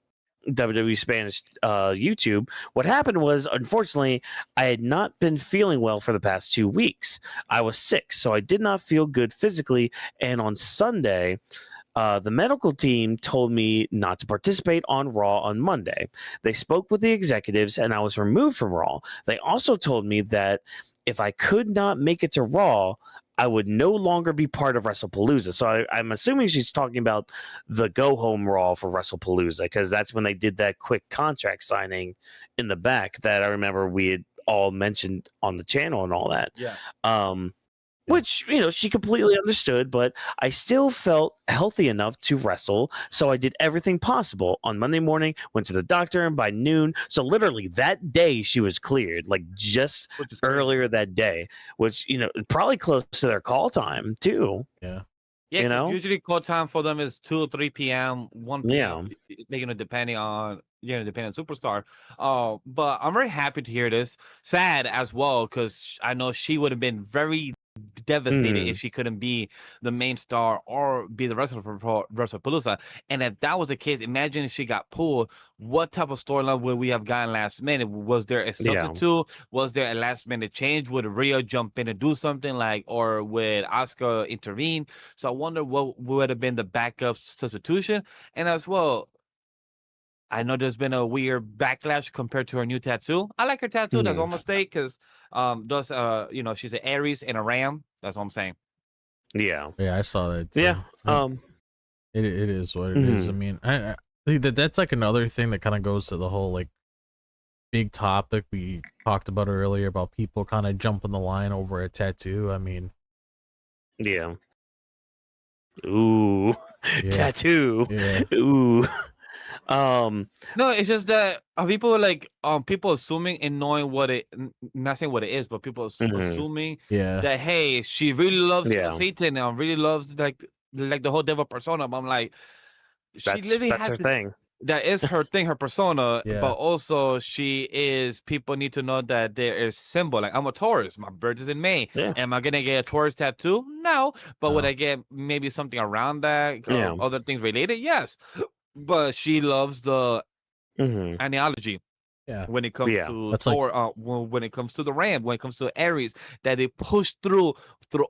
WWE Spanish YouTube, what happened was, unfortunately, I had not been feeling well for the past 2 weeks. I was sick, so I did not feel good physically. And on Sunday, the medical team told me not to participate on Raw on Monday. They spoke with the executives, and I was removed from Raw. They also told me that if I could not make it to Raw, I would no longer be part of Wrestlepalooza. So I'm assuming she's talking about the go home Raw for Wrestlepalooza, because that's when they did that quick contract signing in the back that I remember we had all mentioned on the channel and all that. Yeah. Which, she completely understood, but I still felt healthy enough to wrestle. So I did everything possible. On Monday morning, went to the doctor, and by noon, so literally that day she was cleared, like just Which is crazy. earlier that day, which, probably close to their call time too. Yeah. Yeah, You 'cause know? usually call time for them is 2 or 3 p.m., 1 Yeah. p.m., depending on superstar. But I'm very happy to hear this. Sad as well, because I know she would have been very devastated if she couldn't be the main star or be the wrestler for Wrestlepalooza. And if that was the case, imagine if she got pulled. What type of storyline would we have gotten last minute? Was there a substitute? Was there a last minute change? Would Rhea jump in and do something or would Asuka intervene? So I wonder what would have been the backup substitution. And as well, I know there's been a weird backlash compared to her new tattoo. I like her tattoo. That's all I'm gonna say because she's an Aries and a Ram. That's all I'm saying. Yeah. Yeah, I saw that. Too. Yeah. It is what it is. I mean, I think that's like another thing that kind of goes to the whole like big topic we talked about earlier about people kind of jumping the line over a tattoo. I mean, yeah. Ooh, tattoo. Yeah. Ooh. No, it's just that people like people assuming and knowing what it, not saying what it is, but people assuming that hey, she really loves Satan and really loves like the whole devil persona. But I'm like, that's her thing. That is her thing, her persona. But also she is. People need to know that there is symbol. Like I'm a Taurus. My birth is in May. Yeah. Am I gonna get a Taurus tattoo? No. But would I get maybe something around that? Other things related? Yes. But she loves the analogy. Yeah. When it comes to that's Thor, when it comes to the Ram, when it comes to Aries, that they push through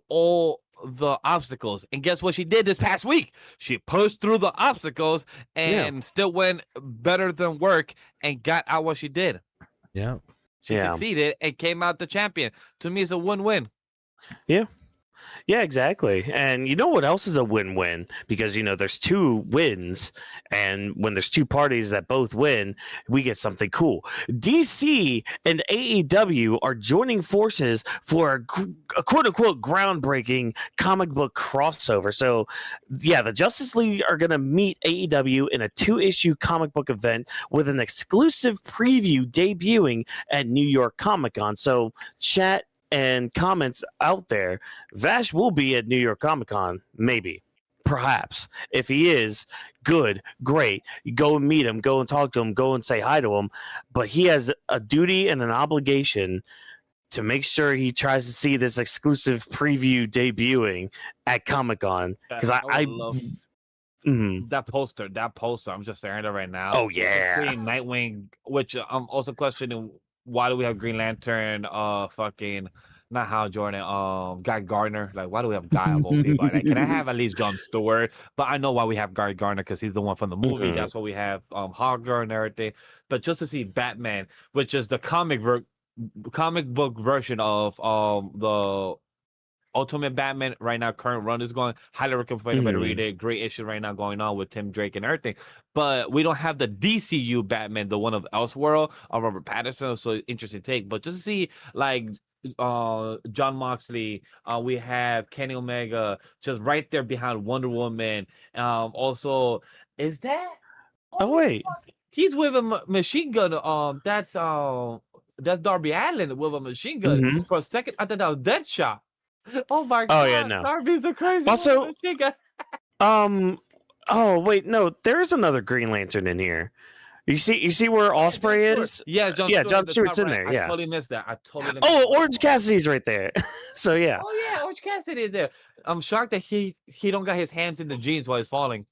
all the obstacles. And guess what she did this past week? She pushed through the obstacles and still went better than work and got out what she did. Yeah. She succeeded and came out the champion. To me, it's a win-win. Yeah. Yeah, exactly. And you know what else is a win-win? Because, there's two wins. And when there's two parties that both win, we get something cool. DC and AEW are joining forces for a quote-unquote groundbreaking comic book crossover. So, yeah, the Justice League are going to meet AEW in a 2-issue comic book event with an exclusive preview debuting at New York Comic-Con. So, chat and comments out there, Vash will be at New York Comic-Con, maybe, perhaps. If he is, good, great. Go and meet him, go and talk to him, go and say hi to him. But he has a duty and an obligation to make sure he tries to see this exclusive preview debuting at Comic-Con. Because I love that poster. I'm just staring at it right now. Oh, yeah. Nightwing, which I'm also questioning. Why do we have Green Lantern? Fucking not Hal Jordan. Guy Gardner. Like, why do we have Guy of all people? Like, can I have at least John Stewart? But I know why we have Guy Gardner because he's the one from the movie. That's why we have Hogger and everything. But just to see Batman, which is the comic book version of the Ultimate Batman right now, current run is going. Highly recommend everybody read it. Great issue right now going on with Tim Drake and everything. But we don't have the DCU Batman, the one of Elseworld, of Robert Pattinson. So interesting take. But just to see like John Moxley, we have Kenny Omega just right there behind Wonder Woman. Also, is that? Oh wait, he's with a machine gun. That's Darby Allin with a machine gun. For a second, I thought that was Deadshot. Oh my god! Oh yeah, no. Darby's a crazy. Also, oh wait, no. There's another Green Lantern in here. You see where Osprey is? Yeah, John Stewart's in there. Yeah, I totally missed that. Orange Cassidy's right there. So yeah. Oh yeah, Orange Cassidy is there. I'm shocked that he don't got his hands in the jeans while he's falling.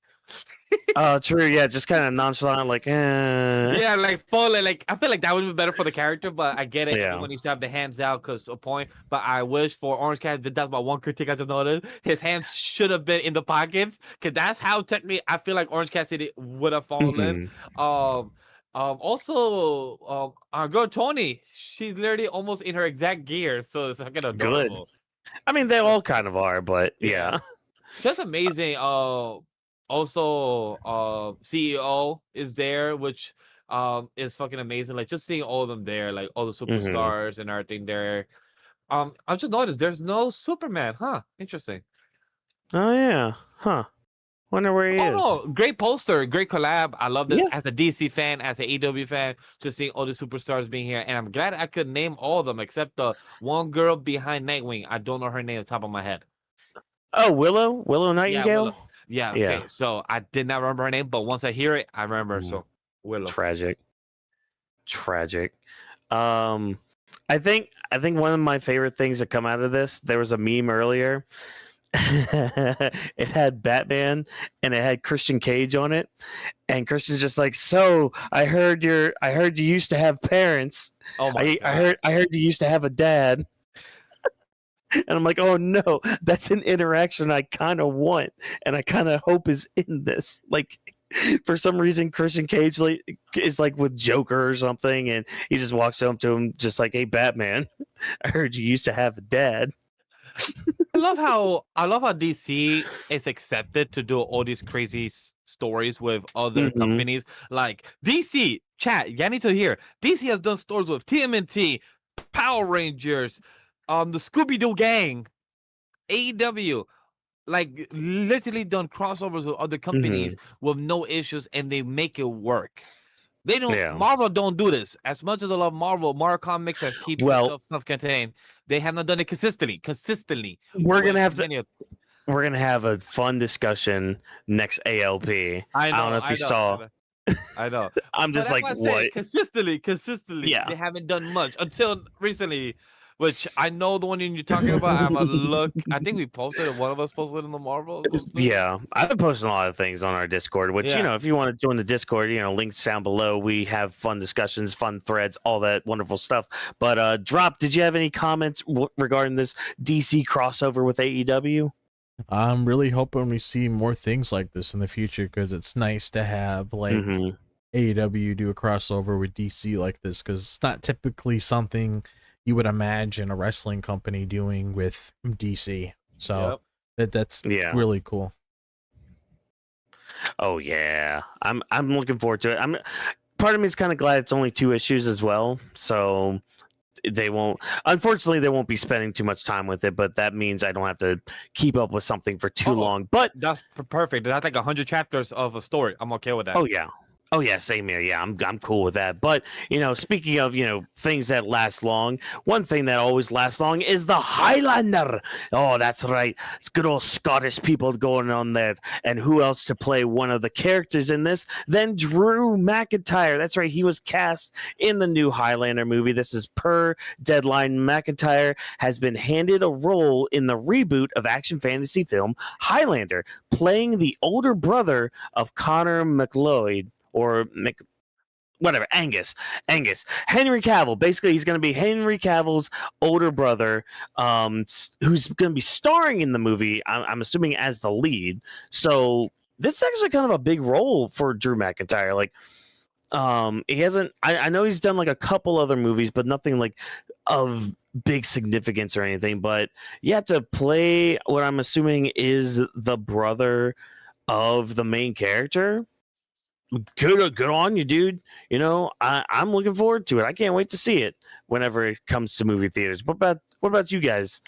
True. Yeah, just kind of nonchalant, like. Yeah, like falling. Like I feel like that would be better for the character, but I get it. Yeah. When he's to have the hands out, because a point. But I wish for Orange Cassidy. That's my one critique I just noticed. His hands should have been in the pockets, because that's how technically I feel like Orange Cassidy would have fallen. Also, our girl Tony, she's literally almost in her exact gear, so it's kind of adorable. Good. I mean, they all kind of are, but yeah. Just amazing. Also, CEO is there, which is fucking amazing. Like just seeing all of them there, like all the superstars and everything there. I just noticed there's no Superman, huh? Interesting. Oh yeah, huh? Wonder where he is. No, great poster, great collab. I love this as a DC fan, as an AEW fan, just seeing all the superstars being here, and I'm glad I could name all of them except the one girl behind Nightwing. I don't know her name off the top of my head. Oh, Willow Nightingale. Yeah, Willow. Yeah, okay. So I did not remember her name, but once I hear it, I remember. So Willow. Tragic. I think one of my favorite things that come out of this, there was a meme earlier. It had Batman and it had Christian Cage on it, and Christian's just like, so I heard you used to have parents. Oh my God. I heard you used to have a dad. And I'm like, oh no, that's an interaction I kind of want and I kind of hope is in this. Like, For some reason, Christian Cage is like with Joker or something, and he just walks up to him, just like, "Hey, Batman, I heard you used to have a dad." I love how DC is accepted to do all these crazy stories with other companies. Like DC, chat, you need to hear. DC has done stories with TMNT, Power Rangers, the Scooby Doo Gang, AEW. Like literally done crossovers with other companies with no issues, and they make it work. They don't. Yeah. Marvel don't do this. As much as I love Marvel Comics has keep itself self-contained. They have not done it consistently. We're gonna have a fun discussion next ALP. I don't know if you saw. I know. I'm just like, what? Consistently. Yeah. They haven't done much until recently, which I know the one you're talking about. I'm gonna look. I think we posted it. One of us posted it in the Marvel. Yeah, I've been posting a lot of things on our Discord, which, if you want to join the Discord, links down below. We have fun discussions, fun threads, all that wonderful stuff. But Drop, did you have any comments regarding this DC crossover with AEW? I'm really hoping we see more things like this in the future, because it's nice to have like AEW do a crossover with DC like this, because it's not typically something you would imagine a wrestling company doing with DC. So that's really cool. Oh yeah, I'm looking forward to it. Part of me is kind of glad it's only 2 issues as well, so unfortunately they won't be spending too much time with it, but that means I don't have to keep up with something for too long. But that's perfect. That's like 100 chapters of a story. I'm okay with that. Oh yeah, same here. Yeah, I'm cool with that. But speaking of things that last long, one thing that always lasts long is the Highlander. Oh, that's right. It's good old Scottish people going on there. And who else to play one of the characters in this than Drew McIntyre? That's right. He was cast in the new Highlander movie. This is per Deadline. McIntyre has been handed a role in the reboot of action fantasy film Highlander, playing the older brother of Connor McLeod. Or Angus. Henry Cavill. Basically, he's going to be Henry Cavill's older brother, who's going to be starring in the movie, I'm assuming, as the lead. So this is actually kind of a big role for Drew McIntyre. Like, he hasn't. I know he's done like a couple other movies, but nothing like of big significance or anything. But to play what I'm assuming is the brother of the main character. Good on you, dude. I'm looking forward to it. I can't wait to see it whenever it comes to movie theaters. What about you guys?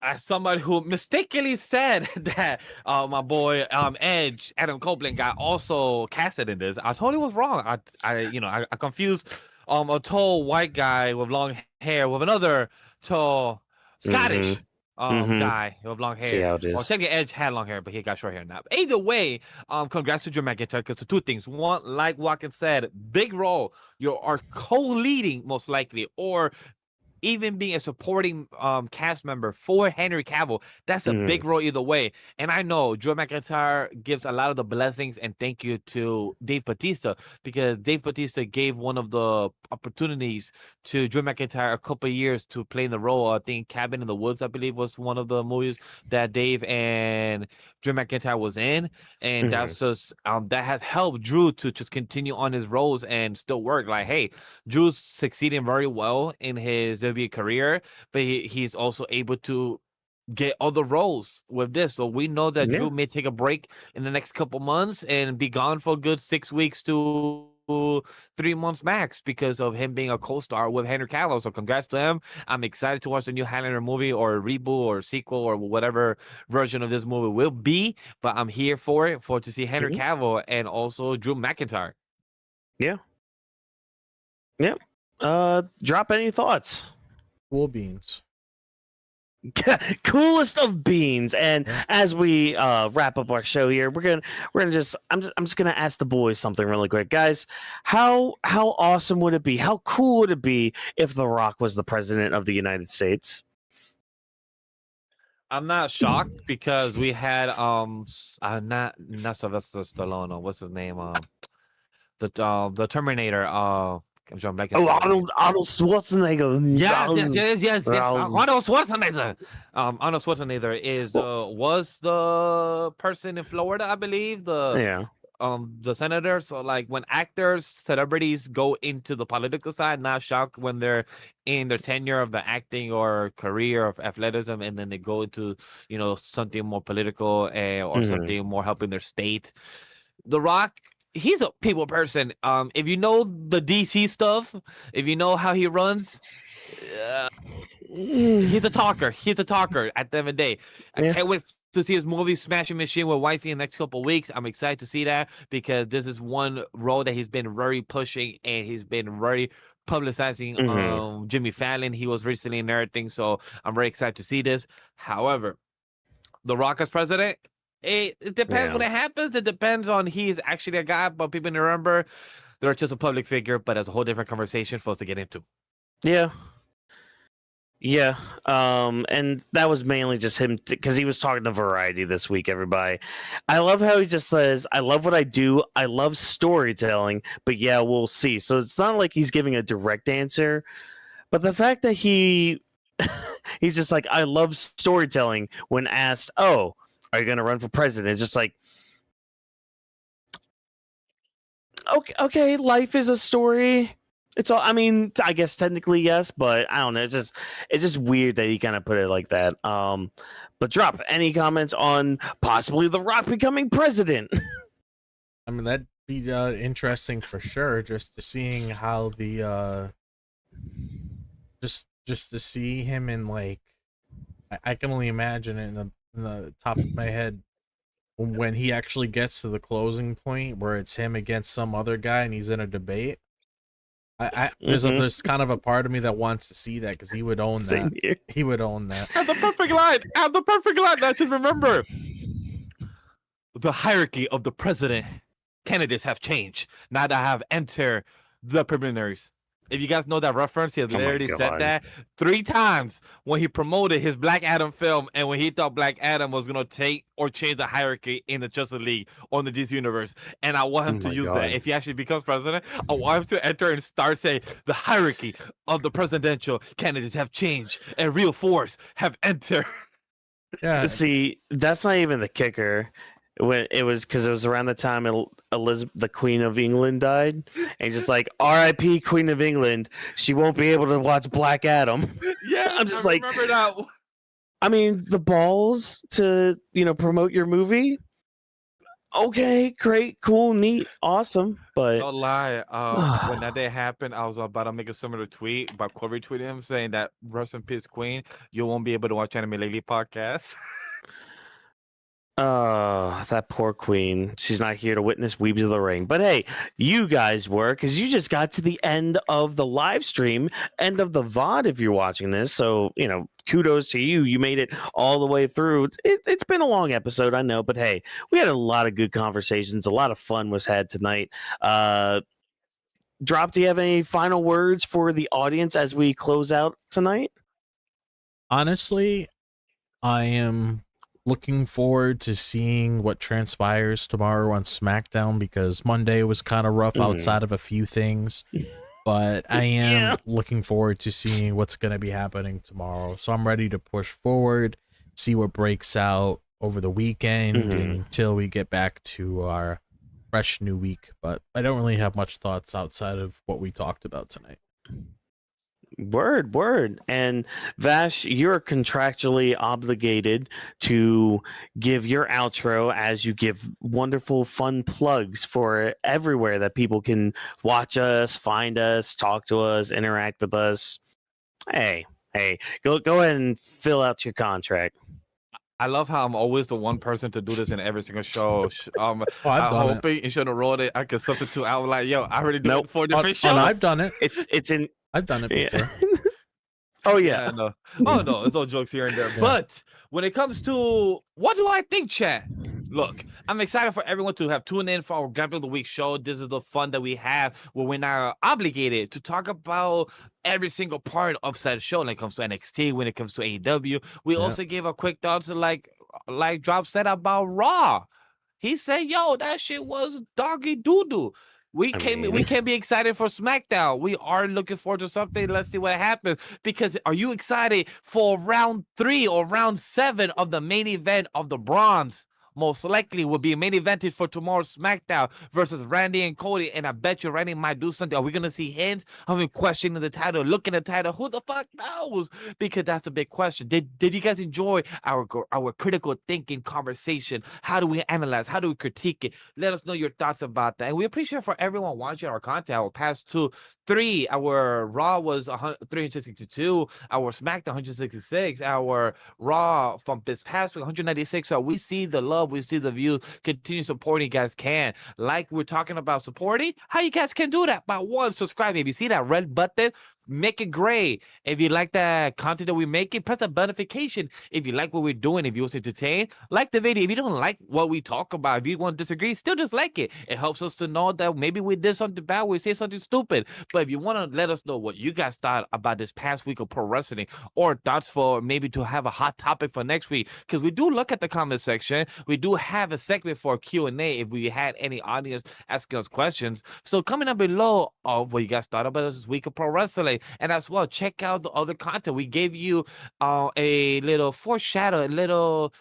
As somebody who mistakenly said that my boy Edge, Adam Copeland, got also casted in this, I totally was wrong. I confused a tall white guy with long hair with another tall Scottish guy with long hair. See how it is. Well, technically Edge had long hair, but he got short hair now. But either way, congrats to Drew McIntyre, because the 2 things. One, like Whawkins said, big role. You are co-leading most likely, or even being a supporting cast member for Henry Cavill. That's a big role either way. And I know Drew McIntyre gives a lot of the blessings and thank you to Dave Bautista, because Dave Bautista gave one of the opportunities to Drew McIntyre a couple of years to play in the role. I think Cabin in the Woods, I believe, was one of the movies that Dave and Drew McIntyre was in. And that's just that has helped Drew to just continue on his roles and still work. Like, hey, Drew's succeeding very well in his WWE career, but he's also able to get other roles with this. So we know that Drew may take a break in the next couple months and be gone for a good 6 weeks to 3 months max because of him being a co-star with Henry Cavill. So congrats to him. I'm excited to watch the new Highlander movie or reboot or sequel or whatever version of this movie will be, but I'm here for it, to see Henry Cavill and also Drew McIntyre. Drop any thoughts? Cool beans. Coolest of beans. And as we wrap up our show here, I'm just gonna ask the boys something really quick, guys. How awesome would it be? How cool would it be if The Rock was the president of the United States? I'm not shocked because we had not Sylvester Stallone. What's his name? The Terminator. Arnold Schwarzenegger. Yes. Arnold Schwarzenegger. Arnold Schwarzenegger was the person in Florida, I believe. the senators. So like when actors, celebrities go into the political side, not shocked when they're in their tenure of the acting or career of athleticism, and then they go into something more political or something more helping their state. The Rock, he's a people person. If you know the DC stuff, if you know how he runs, he's a talker. He's a talker at the end of the day. I can't wait to see his movie Smashing Machine with Wifey in the next couple of weeks. I'm excited to see that because this is one role that he's been very pushing and he's been very publicizing Jimmy Fallon. He was recently in everything, so I'm very excited to see this. However, The Rock as president, it depends when it happens. It depends on he's actually a guy, but people need to remember they're just a public figure, but that's a whole different conversation for us to get into. Yeah. Yeah. And that was mainly just him because he was talking to Variety this week, everybody. I love how he just says, I love what I do. I love storytelling, but yeah, we'll see. So it's not like he's giving a direct answer, but the fact that he's just like, I love storytelling when asked, oh, are you going to run for president? It's just like, okay, life is a story. It's all. I mean, I guess technically yes, but I don't know. It's just weird that he kind of put it like that. But drop any comments on possibly The Rock becoming president? I mean, that'd be interesting for sure. Just to seeing how the just to see him in like, I can only imagine it in the top of my head when he actually gets to the closing point where it's him against some other guy and he's in a debate. There's kind of a part of me that wants to see that because he would own that. Here. He would own that. Have the perfect line. Have the perfect line. Now just remember, the hierarchy of the president candidates have changed. Now that I have entered the preliminaries. If you guys know that reference, he has literally said that 3 times when he promoted his Black Adam film and when he thought Black Adam was going to take or change the hierarchy in the Justice League or in the DC universe. And I want him to use that. If he actually becomes president, I want him to enter and start saying the hierarchy of the presidential candidates have changed and real force have entered. Yeah. See, that's not even the kicker. When it was because it was around the time Elizabeth, the Queen of England, died, and just like R.I.P. Queen of England, she won't be able to watch Black Adam. Yeah, I'm just like, remember that. I mean, the balls to promote your movie. Okay, great, cool, neat, awesome, but don't lie. When that day happened, I was about to make a similar tweet, but Corey tweeted him saying that rest in peace, Queen. You won't be able to watch Anime Lately podcast. That poor queen. She's not here to witness Weebs of the Ring. But hey, you guys were, because you just got to the end of the live stream, end of the VOD if you're watching this. So, kudos to you. You made it all the way through. It's been a long episode, I know. But hey, we had a lot of good conversations. A lot of fun was had tonight. Drop, do you have any final words for the audience as we close out tonight? Honestly, I am looking forward to seeing what transpires tomorrow on SmackDown because Monday was kind of rough outside of a few things, but I am looking forward to seeing what's going to be happening tomorrow. So I'm ready to push forward, see what breaks out over the weekend until we get back to our fresh new week. But I don't really have much thoughts outside of what we talked about tonight. Word. And Vash, you're contractually obligated to give your outro as you give wonderful, fun plugs for everywhere that people can watch us, find us, talk to us, interact with us. Hey, go ahead and fill out your contract. I love how I'm always the one person to do this in every single show. I've I'm done hoping you should have rolled it. I could substitute out like, yo, I already did it for different shows. I've done it. It's in. I've done it before. Oh yeah. No. Oh no, it's all jokes here and there. Yeah. But when it comes to what do I think, chat? Look, I'm excited for everyone to have tuned in for our Grappling of the Week show. This is the fun that we have where we're now obligated to talk about every single part of said show when it comes to NXT, when it comes to AEW. We also gave a quick thoughts like Drop said about Raw. He said, yo, that shit was doggy doo-doo. We can't be excited for SmackDown. We are looking forward to something. Let's see what happens. Because are you excited for round 3 or round 7 of the main event of the Bronze most likely will be main evented for tomorrow's SmackDown versus Randy and Cody. And I bet you Randy might do something. Are we gonna see hints of him questioning the title, looking at the title? Who the fuck knows? Because that's the big question. Did you guys enjoy our critical thinking conversation? How do we analyze? How do we critique it? Let us know your thoughts about that. And we appreciate for everyone watching our content. Our past three, our Raw was 362, our SmackDown 166, our Raw from this past week 196. So we see the love, we see the views. Continue supporting, you guys can. Like we're talking about supporting, how you guys can do that? By one, subscribe. If you see that red button, make it gray. If you like the content that we're making, press the notification. If you like what we're doing, if you want to entertain, like the video. If you don't like what we talk about, if you want to disagree, still just like it. It helps us to know that maybe we did something bad, we say something stupid. But if you want to let us know what you guys thought about this past week of pro wrestling, or thoughts for maybe to have a hot topic for next week, because we do look at the comment section. We do have a segment for Q&A if we had any audience asking us questions. So comment down below of what you guys thought about this week of pro wrestling. And as well, check out the other content. We gave you a little foreshadow, a little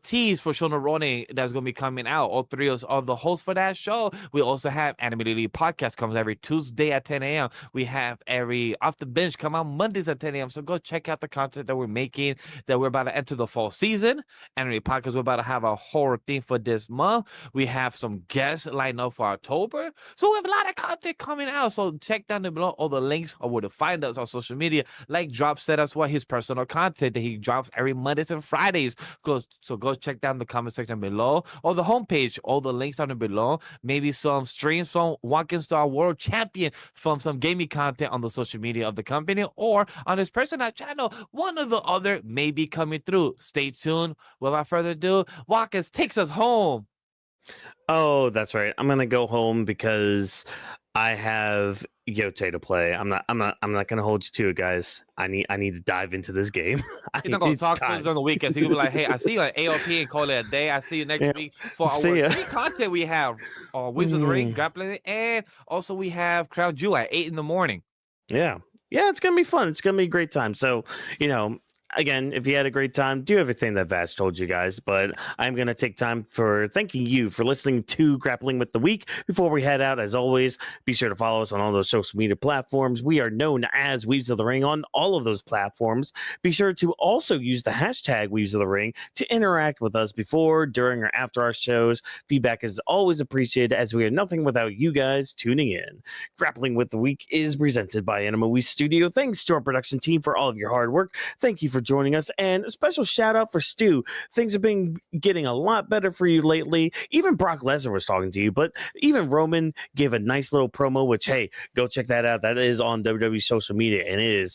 tease for Shona Roney that's going to be coming out. All three of the hosts for that show. We also have Animated Elite Podcast comes every Tuesday at 10 a.m. We have every Off the Bench come out Mondays at 10 a.m. So go check out the content that we're making, that we're about to enter the fall season. Animated Podcast, we're about to have a horror theme for this month. We have some guests lined up for October. So we have a lot of content coming out. So check down below all the links of where to find us on social media. Like Drop said as well, his personal content that he drops every Mondays and Fridays. So go check down the comment section below or the homepage. All the links down below. Maybe some streams from Whawkins World Champion from some gaming content on the social media of the company or on his personal channel. One or the other may be coming through. Stay tuned. Without further ado, Whawkins takes us home. Oh, that's right. I'm gonna go home because I have Yote to play. I'm not gonna hold you to it, guys. I need to dive into this game. He's not gonna talk to us on the weekends. He's gonna be like, "Hey, I see you at AOP and call it a day. I see you next week for our free content we have. Weebs of the Ring, Grappling, and also we have Crown Jewel at 8 in the morning. Yeah, it's gonna be fun. It's gonna be a great time. So again, if you had a great time, do everything that Vash told you guys. But I'm going to take time for thanking you for listening to Grappling with the Week. Before we head out, as always, be sure to follow us on all those social media platforms. We are known as Weebs of the Ring on all of those platforms. Be sure to also use the hashtag Weebs of the Ring to interact with us before, during, or after our shows. Feedback is always appreciated as we are nothing without you guys tuning in. Grappling with the Week is presented by Anima We Studio. Thanks to our production team for all of your hard work. Thank you for joining us, and a special shout out for Stu. Things have been getting a lot better for you lately. Even Brock Lesnar was talking to you, but even Roman gave a nice little promo, which, hey, go check that out. That is on WWE social media, and it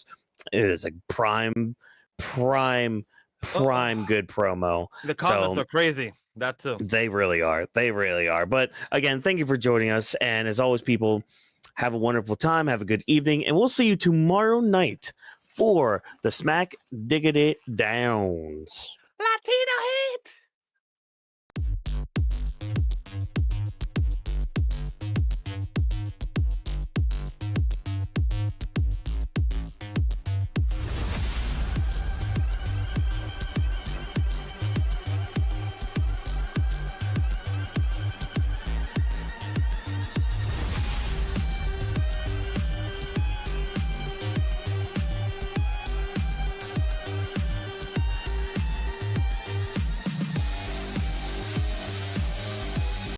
is a prime good promo. The comments are crazy. That too. They really are. But again, thank you for joining us, and as always, people, have a wonderful time, have a good evening, and we'll see you tomorrow night for the Smack Diggity Downs. Latino